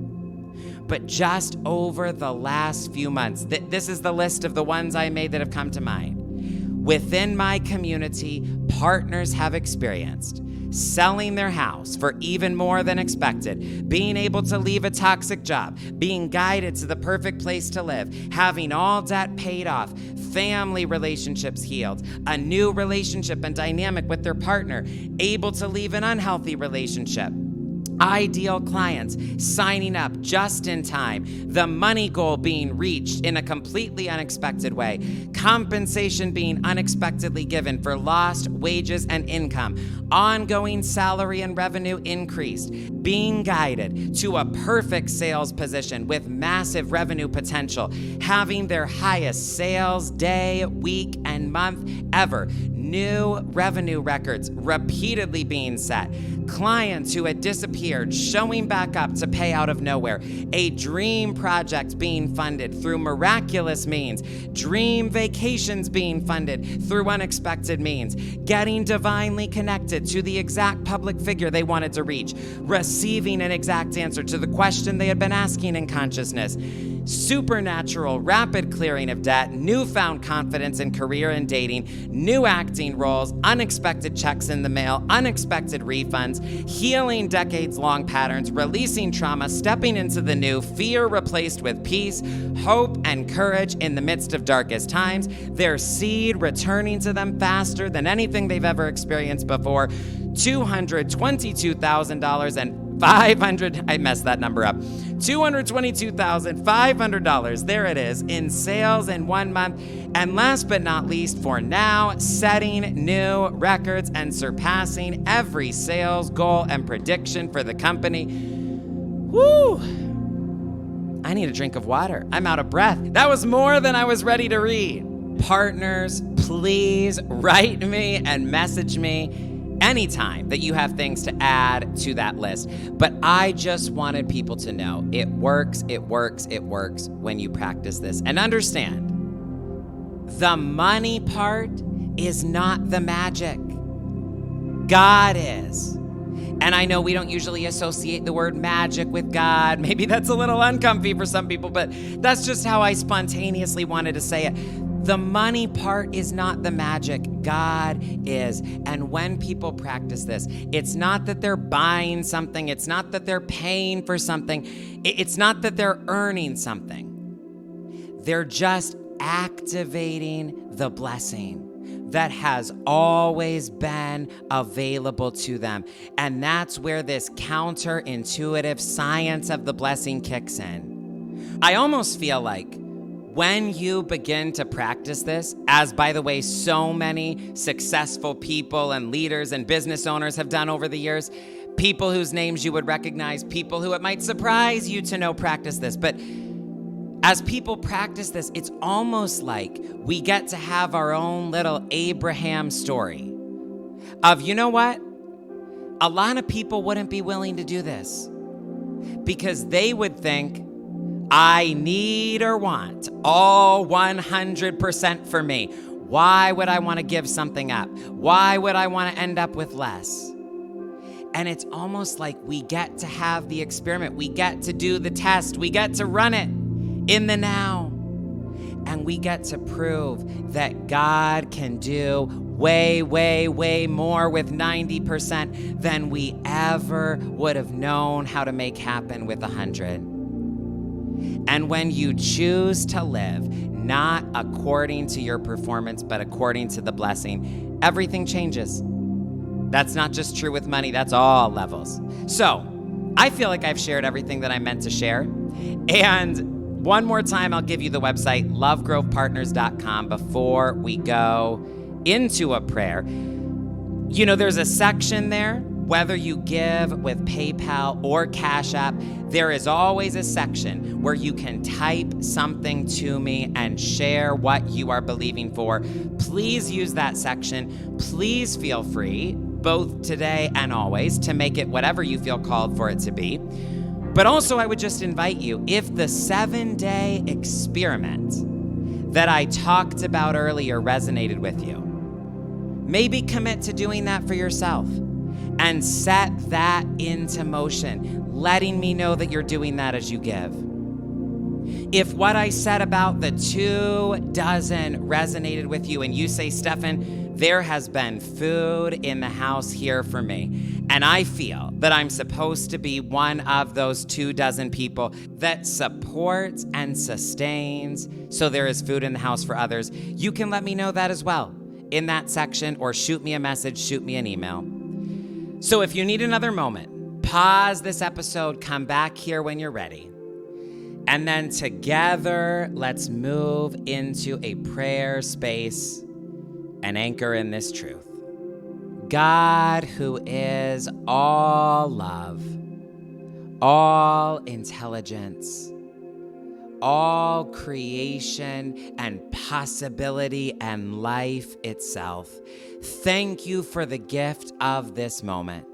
But just over the last few months, this is the list of the ones I made that have come to mind. within my community, partners have experienced selling their house for even more than expected, being able to leave a toxic job, being guided to the perfect place to live, having all debt paid off, family relationships healed, a new relationship and dynamic with their partner, able to leave an unhealthy relationship. Ideal clients signing up just in time, the money goal being reached in a completely unexpected way, compensation being unexpectedly given for lost wages and income, ongoing salary and revenue increased, being guided to a perfect sales position with massive revenue potential, having their highest sales day, week, and month ever, new revenue records repeatedly being set, clients who had disappeared showing back up to pay out of nowhere, a dream project being funded through miraculous means, dream vacations being funded through unexpected means, getting divinely connected to the exact public figure they wanted to reach, receiving an exact answer to the question they had been asking in consciousness, supernatural rapid clearing of debt, newfound confidence in career and dating, new acting roles, unexpected checks in the mail, unexpected refunds, healing decades-long patterns, releasing trauma, stepping into the new, fear replaced with peace, hope and courage in the midst of darkest times, their seed returning to them faster than anything they've ever experienced before, $222,000 and I messed that number up. $222,500, there it is, in sales in 1 month. And last but not least, for now, setting new records and surpassing every sales goal and prediction for the company. Woo! I need a drink of water. I'm out of breath. That was more than I was ready to read. Partners, please write me and message me anytime that you have things to add to that list. But I just wanted people to know it works when you practice this. And understand, the money part is not the magic. God is. And I know we don't usually associate the word magic with God. Maybe that's a little uncomfy for some people, but that's just how I spontaneously wanted to say it. The money part is not the magic. God is. And when people practice this, it's not that they're buying something. It's not that they're paying for something. It's not that they're earning something. They're just activating the blessing that has always been available to them. And that's where this counterintuitive science of the blessing kicks in. I almost feel like when you begin to practice this, as by the way, so many successful people and leaders and business owners have done over the years, people whose names you would recognize, people who it might surprise you to know practice this. But as people practice this, it's almost like we get to have our own little Abraham story of, you know what? A lot of people wouldn't be willing to do this because they would think, I need or want all 100% for me. Why would I want to give something up? Why would I want to end up with less? And it's almost like we get to have the experiment. We get to do the test. We get to run it in the now. And we get to prove that God can do way, way, way more with 90% than we ever would have known how to make happen with 100. And when you choose to live not according to your performance, but according to the blessing, everything changes. That's not just true with money, that's all levels. So I feel like I've shared everything that I meant to share. And one more time, I'll give you the website, lovegrovepartners.com, before we go into a prayer. You know, there's a section there, whether you give with PayPal or Cash App, there is always a section where you can type something to me and share what you are believing for. Please use that section. Please feel free, both today and always, to make it whatever you feel called for it to be. But also, I would just invite you, if the 7-day experiment that I talked about earlier resonated with you, maybe commit to doing that for yourself. And set that into motion, letting me know that you're doing that as you give. If what I said about the 24 resonated with you and you say, Stefan, there has been food in the house here for me, and I feel that I'm supposed to be one of those 24 people that supports and sustains so there is food in the house for others, you can let me know that as well in that section, or shoot me a message, shoot me an email. So if you need another moment, pause this episode, come back here when you're ready. And then together, let's move into a prayer space and anchor in this truth. God, who is all love, all intelligence, all creation and possibility and life itself, thank you for the gift of this moment.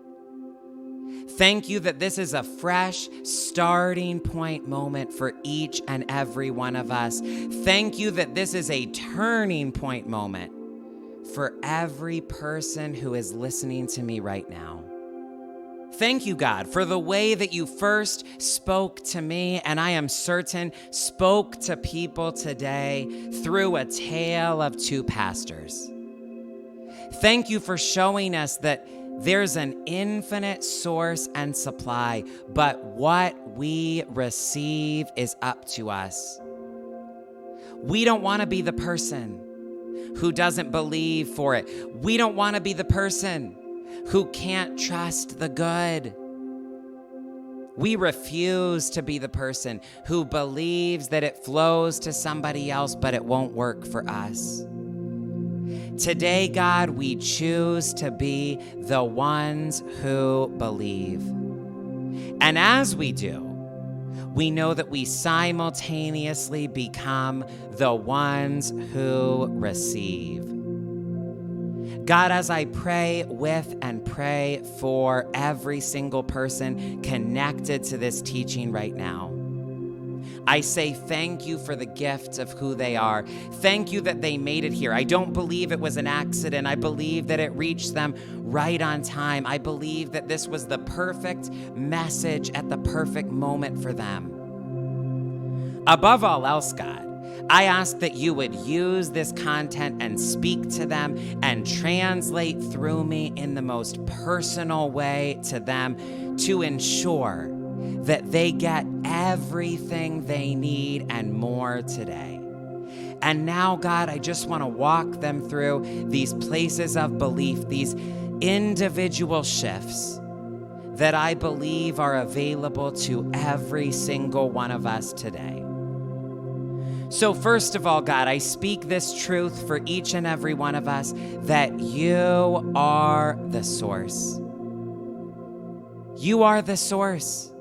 Thank you that this is a fresh starting point moment for each and every one of us. Thank you that this is a turning point moment for every person who is listening to me right now. Thank you, God, for the way that you first spoke to me, and I am certain spoke to people today through a tale of two pastors. Thank you for showing us that there's an infinite source and supply, but what we receive is up to us. We don't want to be the person who doesn't believe for it. We don't want to be the person who can't trust the good. We refuse to be the person who believes that it flows to somebody else, but it won't work for us. Today, God, we choose to be the ones who believe. And as we do, we know that we simultaneously become the ones who receive. God, as I pray with and pray for every single person connected to this teaching right now, I say thank you for the gift of who they are. Thank you that they made it here. I don't believe it was an accident. I believe that it reached them right on time. I believe that this was the perfect message at the perfect moment for them. Above all else, God, I ask that you would use this content and speak to them and translate through me in the most personal way to them to ensure that they get everything they need and more today. And now, God, I just want to walk them through these places of belief, these individual shifts that I believe are available to every single one of us today. So first of all, God, I speak this truth for each and every one of us, that you are the source. You are the source.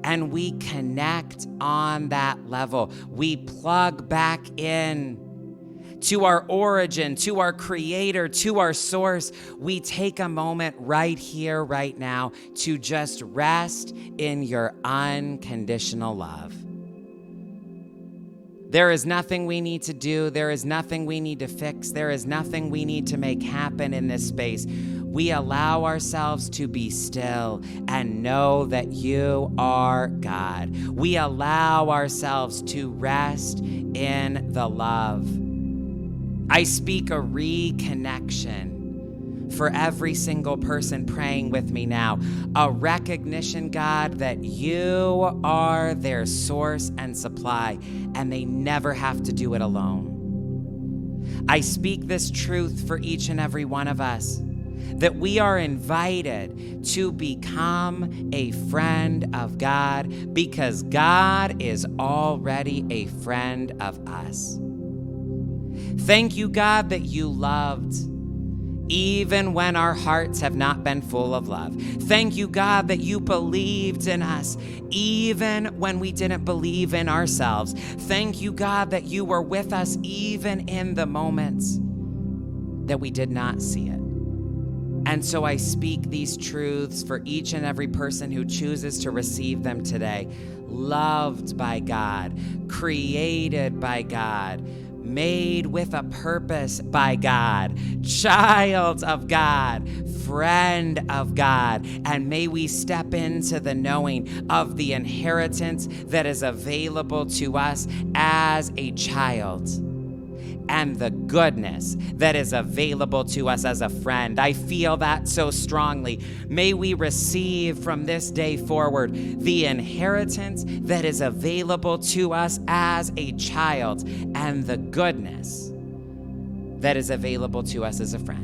And we connect on that level. We plug back in to our origin, to our creator, to our source. We take a moment right here, right now, to just rest in your unconditional love. There is nothing we need to do. There is nothing we need to fix. There is nothing we need to make happen in this space. We allow ourselves to be still and know that you are God. We allow ourselves to rest in the love. I speak a reconnection for every single person praying with me now. A recognition, God, that you are their source and supply, and they never have to do it alone. I speak this truth for each and every one of us, that we are invited to become a friend of God because God is already a friend of us. Thank you, God, that you loved even when our hearts have not been full of love. Thank you, God, that you believed in us even when we didn't believe in ourselves. Thank you, God, that you were with us even in the moments that we did not see it. And so I speak these truths for each and every person who chooses to receive them today. Loved by God, created by God, made with a purpose by God, child of God, friend of God. And may we step into the knowing of the inheritance that is available to us as a child, and the goodness that is available to us as a friend. I feel that so strongly. May we receive from this day forward the inheritance that is available to us as a child, and the goodness that is available to us as a friend.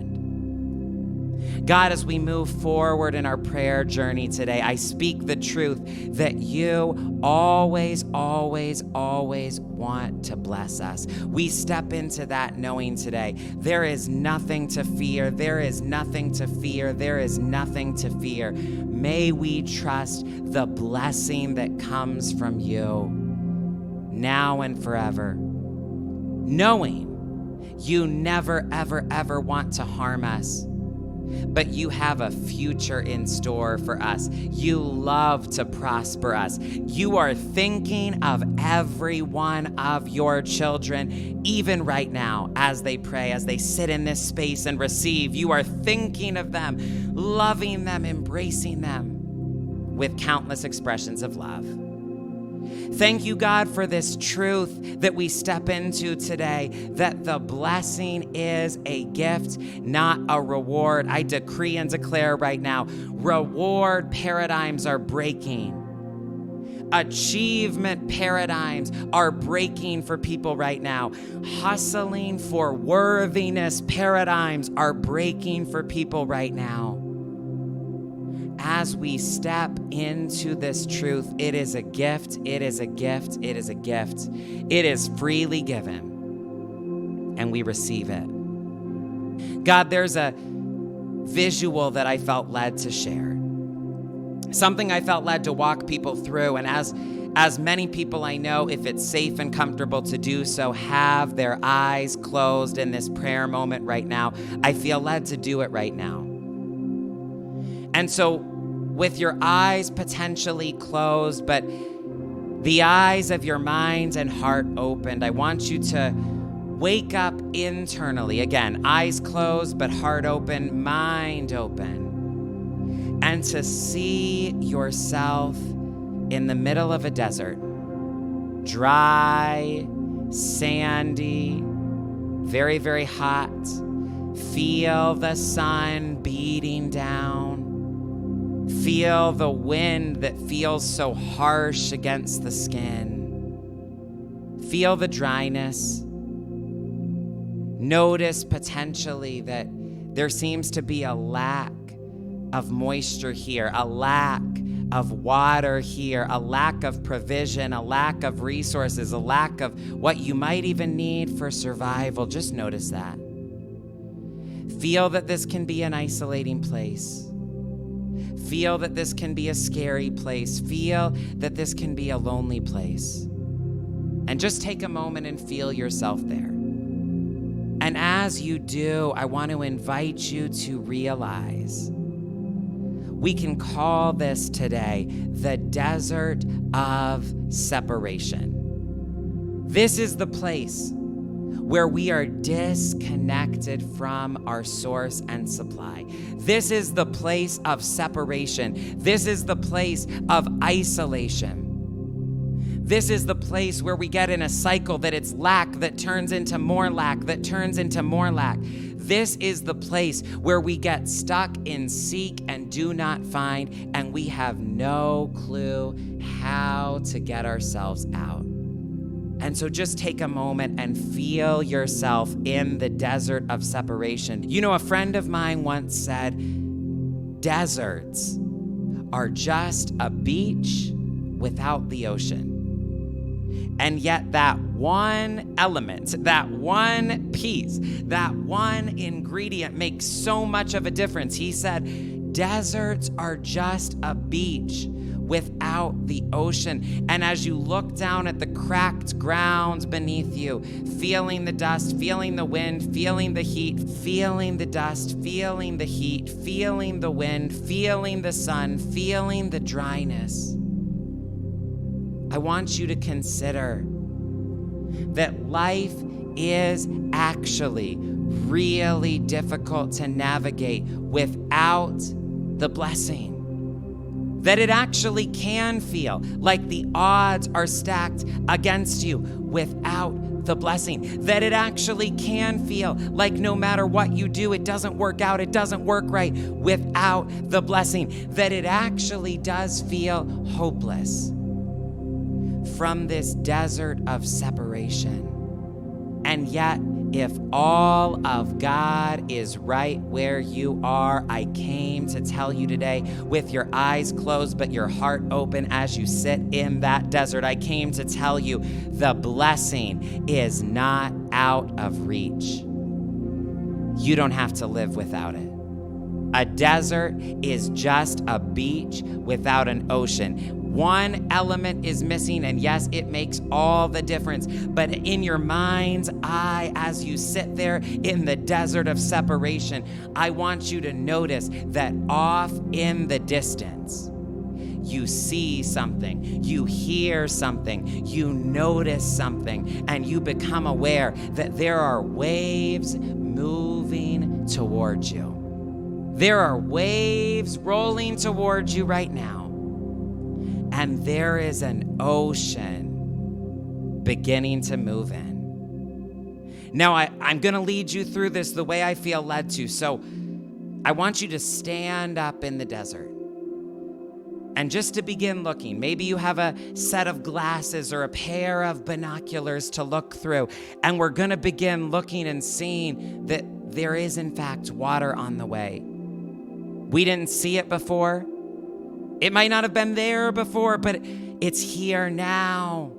God, as we move forward in our prayer journey today, I speak the truth that you always, always, always want to bless us. We step into that knowing today. There is nothing to fear. There is nothing to fear. There is nothing to fear. May we trust the blessing that comes from you now and forever, knowing you never, ever, ever want to harm us, but you have a future in store for us. You love to prosper us. You are thinking of every one of your children, even right now, as they pray, as they sit in this space and receive. You are thinking of them, loving them, embracing them with countless expressions of love. Thank you, God, for this truth that we step into today, that the blessing is a gift, not a reward. I decree and declare right now, reward paradigms are breaking. Achievement paradigms are breaking for people right now. Hustling for worthiness paradigms are breaking for people right now. As we step into this truth, it is a gift, it is a gift, it is a gift. It is freely given, and we receive it. God, there's a visual that I felt led to share, something I felt led to walk people through. And as many people I know, if it's safe and comfortable to do so, have their eyes closed in this prayer moment right now. I feel led to do it right now. And so, with your eyes potentially closed, but the eyes of your mind and heart opened, I want you to wake up internally. Again, eyes closed, but heart open, mind open. And to see yourself in the middle of a desert, dry, sandy, very, very hot. Feel the sun beating down. Feel the wind that feels so harsh against the skin. Feel the dryness. Notice potentially that there seems to be a lack of moisture here, a lack of water here, a lack of provision, a lack of resources, a lack of what you might even need for survival. Just notice that. Feel that this can be an isolating place. Feel that this can be a scary place. Feel that this can be a lonely place. And just take a moment and feel yourself there. And as you do, I want to invite you to realize we can call this today the desert of separation. This is the place where we are disconnected from our source and supply. This is the place of separation. This is the place of isolation. This is the place where we get in a cycle that it's lack that turns into more lack, that turns into more lack. This is the place where we get stuck in seek and do not find, and we have no clue how to get ourselves out. And so just take a moment and feel yourself in the desert of separation. You know, a friend of mine once said, deserts are just a beach without the ocean. And yet that one element, that one piece, that one ingredient makes so much of a difference. He said, deserts are just a beach without the ocean. And as you look down at the cracked ground beneath you, feeling the dust, feeling the wind, feeling the heat, feeling the dust, feeling the heat, feeling the wind, feeling the sun, feeling the dryness, I want you to consider that life is actually really difficult to navigate without the blessing. That it actually can feel like the odds are stacked against you without the blessing. That it actually can feel like no matter what you do, it doesn't work out, it doesn't work right without the blessing. That it actually does feel hopeless from this desert of separation. And yet, if all of God is right where you are, I came to tell you today, with your eyes closed but your heart open as you sit in that desert, I came to tell you the blessing is not out of reach. You don't have to live without it. A desert is just a beach without an ocean. One element is missing, and yes, it makes all the difference. But in your mind's eye, as you sit there in the desert of separation, I want you to notice that off in the distance, you see something, you hear something, you notice something, and you become aware that there are waves moving towards you. There are waves rolling towards you right now. And there is an ocean beginning to move in. Now, I'm going to lead you through this the way I feel led to. So I want you to stand up in the desert. And just to begin looking, maybe you have a set of glasses or a pair of binoculars to look through. And we're going to begin looking and seeing that there is, in fact, water on the way. We didn't see it before. It might not have been there before, but it's here now.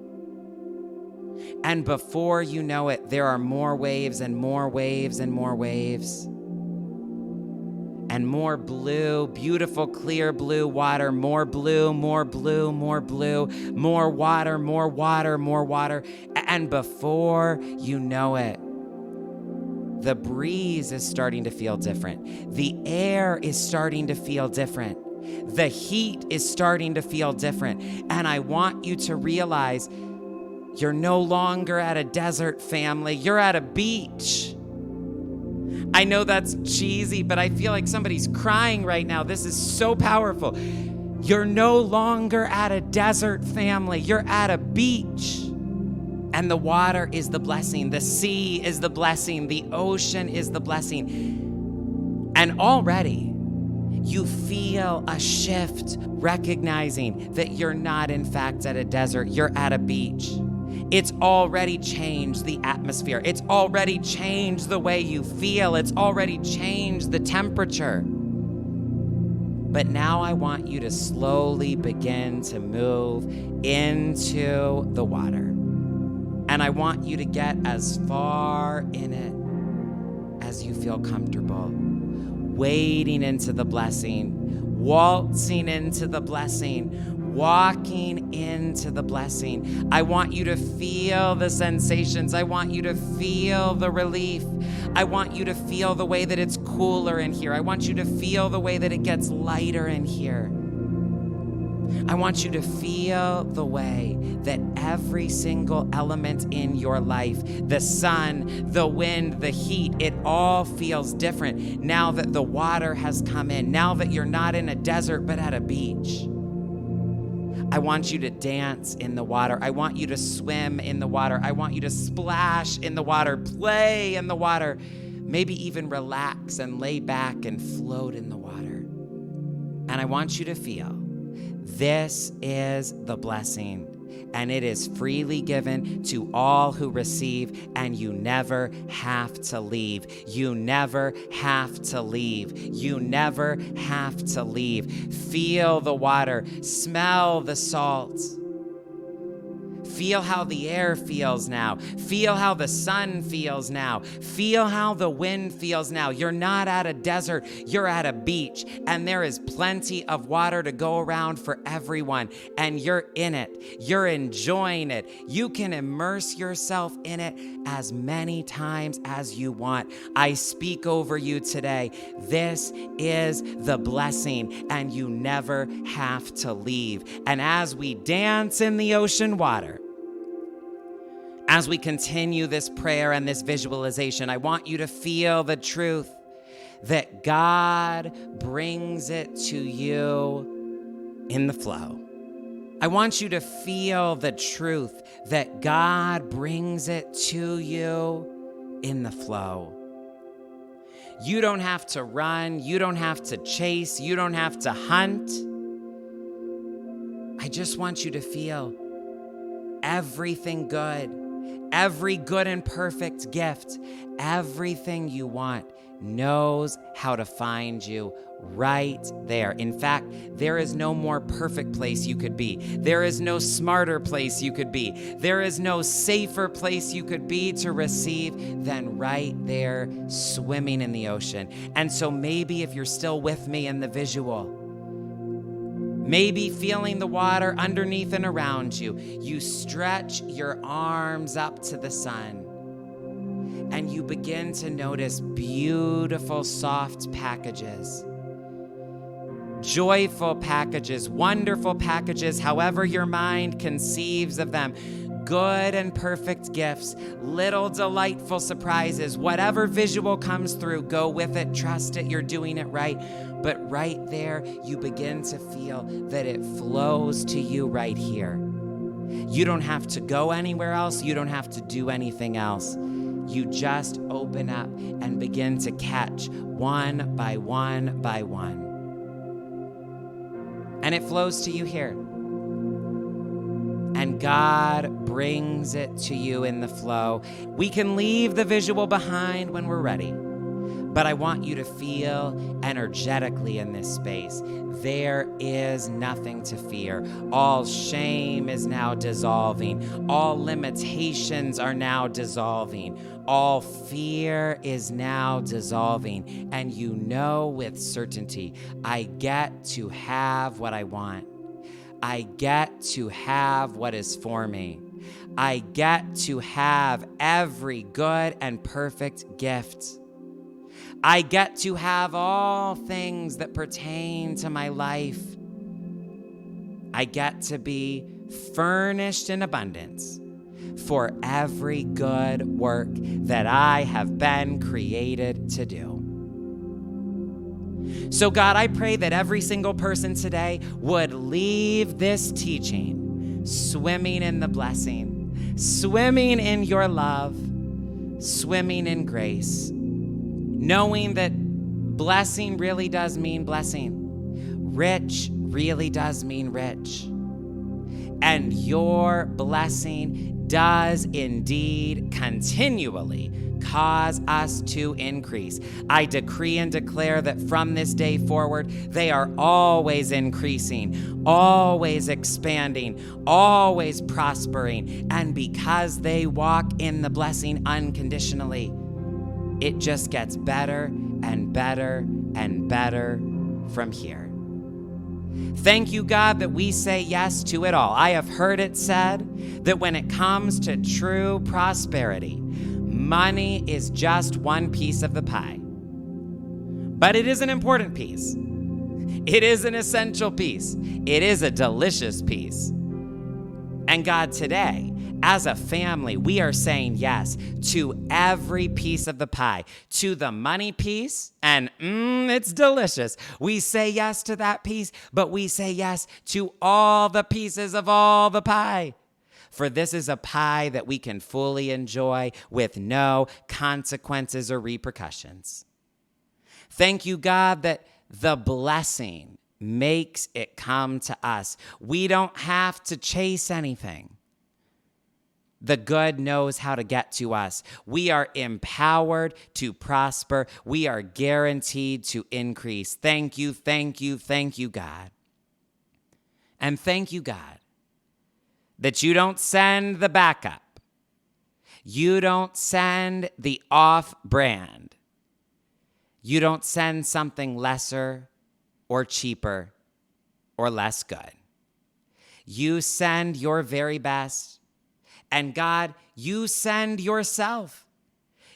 And before you know it, there are more waves and more waves and more waves. And more blue, beautiful, clear blue water, more blue, more blue, more blue, more water, more water, more water. And before you know it, the breeze is starting to feel different. The air is starting to feel different. The heat is starting to feel different. And I want you to realize you're no longer at a desert, family. You're at a beach. I know that's cheesy, but I feel like somebody's crying right now. This is so powerful. You're no longer at a desert, family. You're at a beach. And the water is the blessing. The sea is the blessing. The ocean is the blessing. And already, you feel a shift, recognizing that you're not, in fact, at a desert. You're at a beach. It's already changed the atmosphere. It's already changed the way you feel. It's already changed the temperature. But now I want you to slowly begin to move into the water. And I want you to get as far in it as you feel comfortable. Wading into the blessing, waltzing into the blessing, walking into the blessing. I want you to feel the sensations. I want you to feel the relief. I want you to feel the way that it's cooler in here. I want you to feel the way that it gets lighter in here. I want you to feel the way that every single element in your life, the sun, the wind, the heat, it all feels different now that the water has come in, now that you're not in a desert but at a beach. I want you to dance in the water. I want you to swim in the water. I want you to splash in the water, play in the water, maybe even relax and lay back and float in the water. And I want you to feel this is the blessing, and it is freely given to all who receive, and you never have to leave. You never have to leave. You never have to leave. Feel the water. Smell the salt. Feel how the air feels now. Feel how the sun feels now. Feel how the wind feels now. You're not at a desert, you're at a beach, and there is plenty of water to go around for everyone, and you're in it. You're enjoying it. You can immerse yourself in it as many times as you want. I speak over you today. This is the blessing, and you never have to leave. And as we dance in the ocean water, As we continue this prayer and this visualization, I want you to feel the truth that God brings it to you in the flow. I want you to feel the truth that God brings it to you in the flow. You don't have to run. You don't have to chase. You don't have to hunt. I just want you to feel everything good, every good and perfect gift, everything you want knows how to find you right there. In fact, there is no more perfect place you could be. There is no smarter place you could be. There is no safer place you could be to receive than right there swimming in the ocean. And so maybe if you're still with me in the visual, maybe feeling the water underneath and around you, you stretch your arms up to the sun and you begin to notice beautiful, soft packages, joyful packages, wonderful packages, however your mind conceives of them, good and perfect gifts, little delightful surprises, whatever visual comes through, go with it, trust it, you're doing it right. But right there, you begin to feel that it flows to you right here. You don't have to go anywhere else. You don't have to do anything else. You just open up and begin to catch one by one by one. And it flows to you here. And God brings it to you in the flow. We can leave the visual behind when we're ready, but I want you to feel energetically in this space. There is nothing to fear. All shame is now dissolving. All limitations are now dissolving. All fear is now dissolving. And you know with certainty, I get to have what I want. I get to have what is for me. I get to have every good and perfect gift. I get to have all things that pertain to my life. I get to be furnished in abundance for every good work that I have been created to do. So God, I pray that every single person today would leave this teaching swimming in the blessing, swimming in your love, swimming in grace, knowing that blessing really does mean blessing. Rich really does mean rich. And your blessing does indeed continually cause us to increase. I decree and declare that from this day forward, they are always increasing, always expanding, always prospering. And because they walk in the blessing unconditionally, it just gets better and better and better from here. Thank you, God, that we say yes to it all. I have heard it said that when it comes to true prosperity, money is just one piece of the pie. But it is an important piece. It is an essential piece. It is a delicious piece. And God, today, as a family, we are saying yes to every piece of the pie, to the money piece, and it's delicious. We say yes to that piece, but we say yes to all the pieces of all the pie. For this is a pie that we can fully enjoy with no consequences or repercussions. Thank you, God, that the blessing makes it come to us. We don't have to chase anything. The good knows how to get to us. We are empowered to prosper. We are guaranteed to increase. Thank you, thank you, thank you, God. And thank you, God, that you don't send the backup. You don't send the off-brand. You don't send something lesser or cheaper or less good. You send your very best. And God, you send yourself.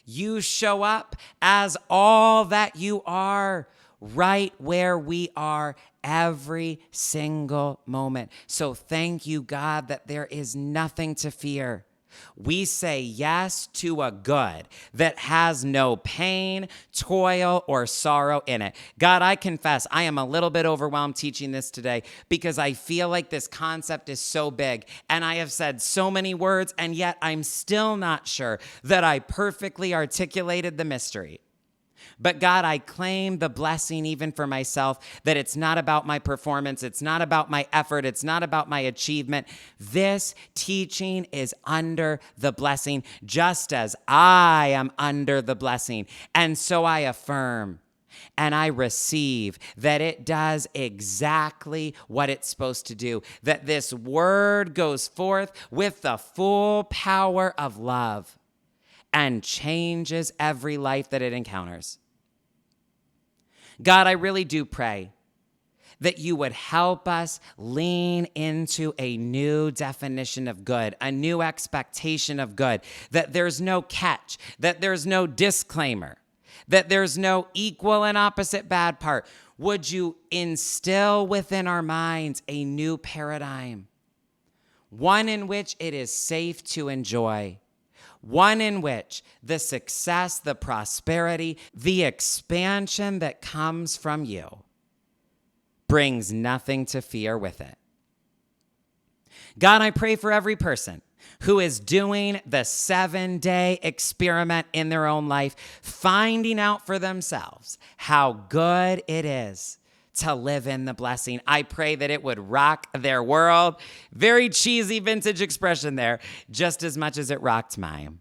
You show up as all that you are right where we are every single moment. So thank you, God, that there is nothing to fear. We say yes to a good that has no pain, toil, or sorrow in it. God, I confess I am a little bit overwhelmed teaching this today because I feel like this concept is so big and I have said so many words, and yet I'm still not sure that I perfectly articulated the mystery. But God, I claim the blessing even for myself, that it's not about my performance, it's not about my effort, it's not about my achievement. This teaching is under the blessing, just as I am under the blessing. And so I affirm and I receive that it does exactly what it's supposed to do, that this word goes forth with the full power of love and changes every life that it encounters. God, I really do pray that you would help us lean into a new definition of good, a new expectation of good, that there's no catch, that there's no disclaimer, that there's no equal and opposite bad part. Would you instill within our minds a new paradigm, one in which it is safe to enjoy, one in which the success, the prosperity, the expansion that comes from you brings nothing to fear with it. God, I pray for every person who is doing the 7-day experiment in their own life, finding out for themselves how good it is to live in the blessing. I pray that it would rock their world. Very cheesy vintage expression there, just as much as it rocked mine.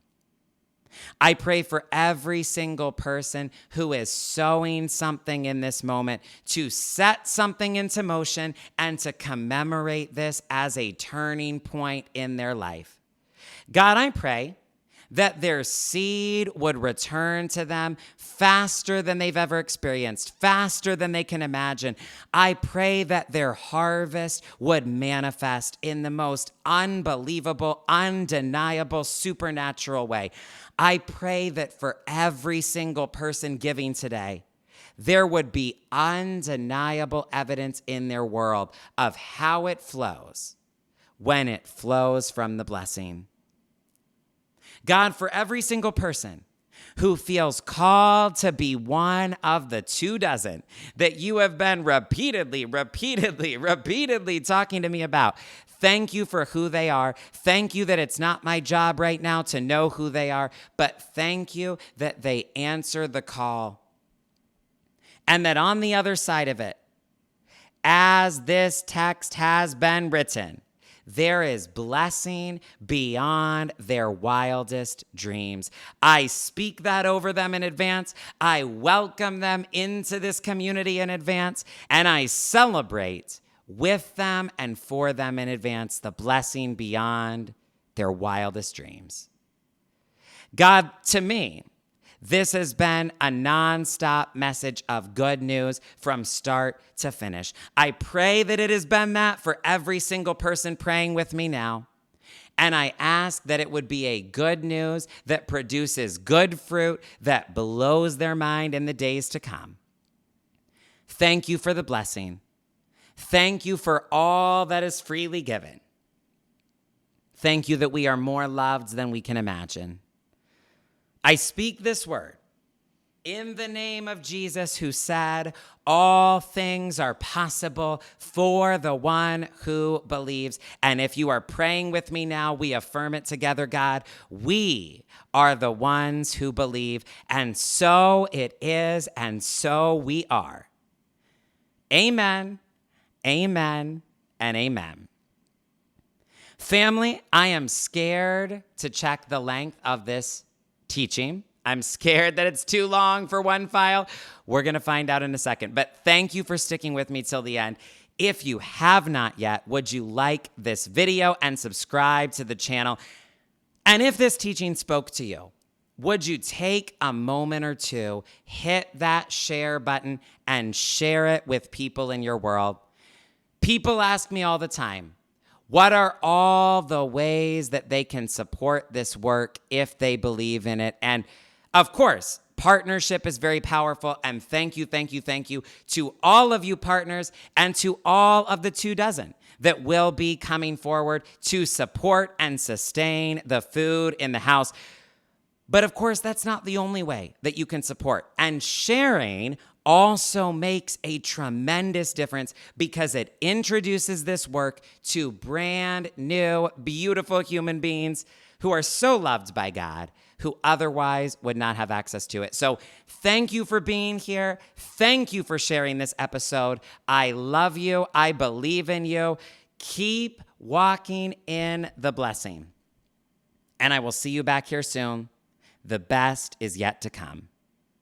I pray for every single person who is sowing something in this moment to set something into motion and to commemorate this as a turning point in their life. God, I pray that their seed would return to them faster than they've ever experienced, faster than they can imagine. I pray that their harvest would manifest in the most unbelievable, undeniable, supernatural way. I pray that for every single person giving today, there would be undeniable evidence in their world of how it flows when it flows from the blessing. God, for every single person who feels called to be one of the 24 that you have been repeatedly talking to me about, thank you for who they are. Thank you that it's not my job right now to know who they are, but thank you that they answer the call. And that on the other side of it, as this text has been written, there is blessing beyond their wildest dreams. I speak that over them in advance. I welcome them into this community in advance, and I celebrate with them and for them in advance the blessing beyond their wildest dreams. God, to me, this has been a nonstop message of good news from start to finish. I pray that it has been that for every single person praying with me now. And I ask that it would be a good news that produces good fruit that blows their mind in the days to come. Thank you for the blessing. Thank you for all that is freely given. Thank you that we are more loved than we can imagine. I speak this word in the name of Jesus, who said, all things are possible for the one who believes. And if you are praying with me now, we affirm it together, God. We are the ones who believe, and so it is, and so we are. Amen, amen, and amen. Family, I am scared to check the length of this teaching. I'm scared that it's too long for one file. We're going to find out in a second. But thank you for sticking with me till the end. If you have not yet, would you like this video and subscribe to the channel? And if this teaching spoke to you, would you take a moment or two, hit that share button, and share it with people in your world? People ask me all the time, what are all the ways that they can support this work if they believe in it? And of course, partnership is very powerful. And thank you to all of you partners and to all of the 24 that will be coming forward to support and sustain the food in the house. But of course, that's not the only way that you can support. And sharing also makes a tremendous difference because it introduces this work to brand new, beautiful human beings who are so loved by God, who otherwise would not have access to it. So thank you for being here. Thank you for sharing this episode. I love you. I believe in you. Keep walking in the blessing. And I will see you back here soon. The best is yet to come.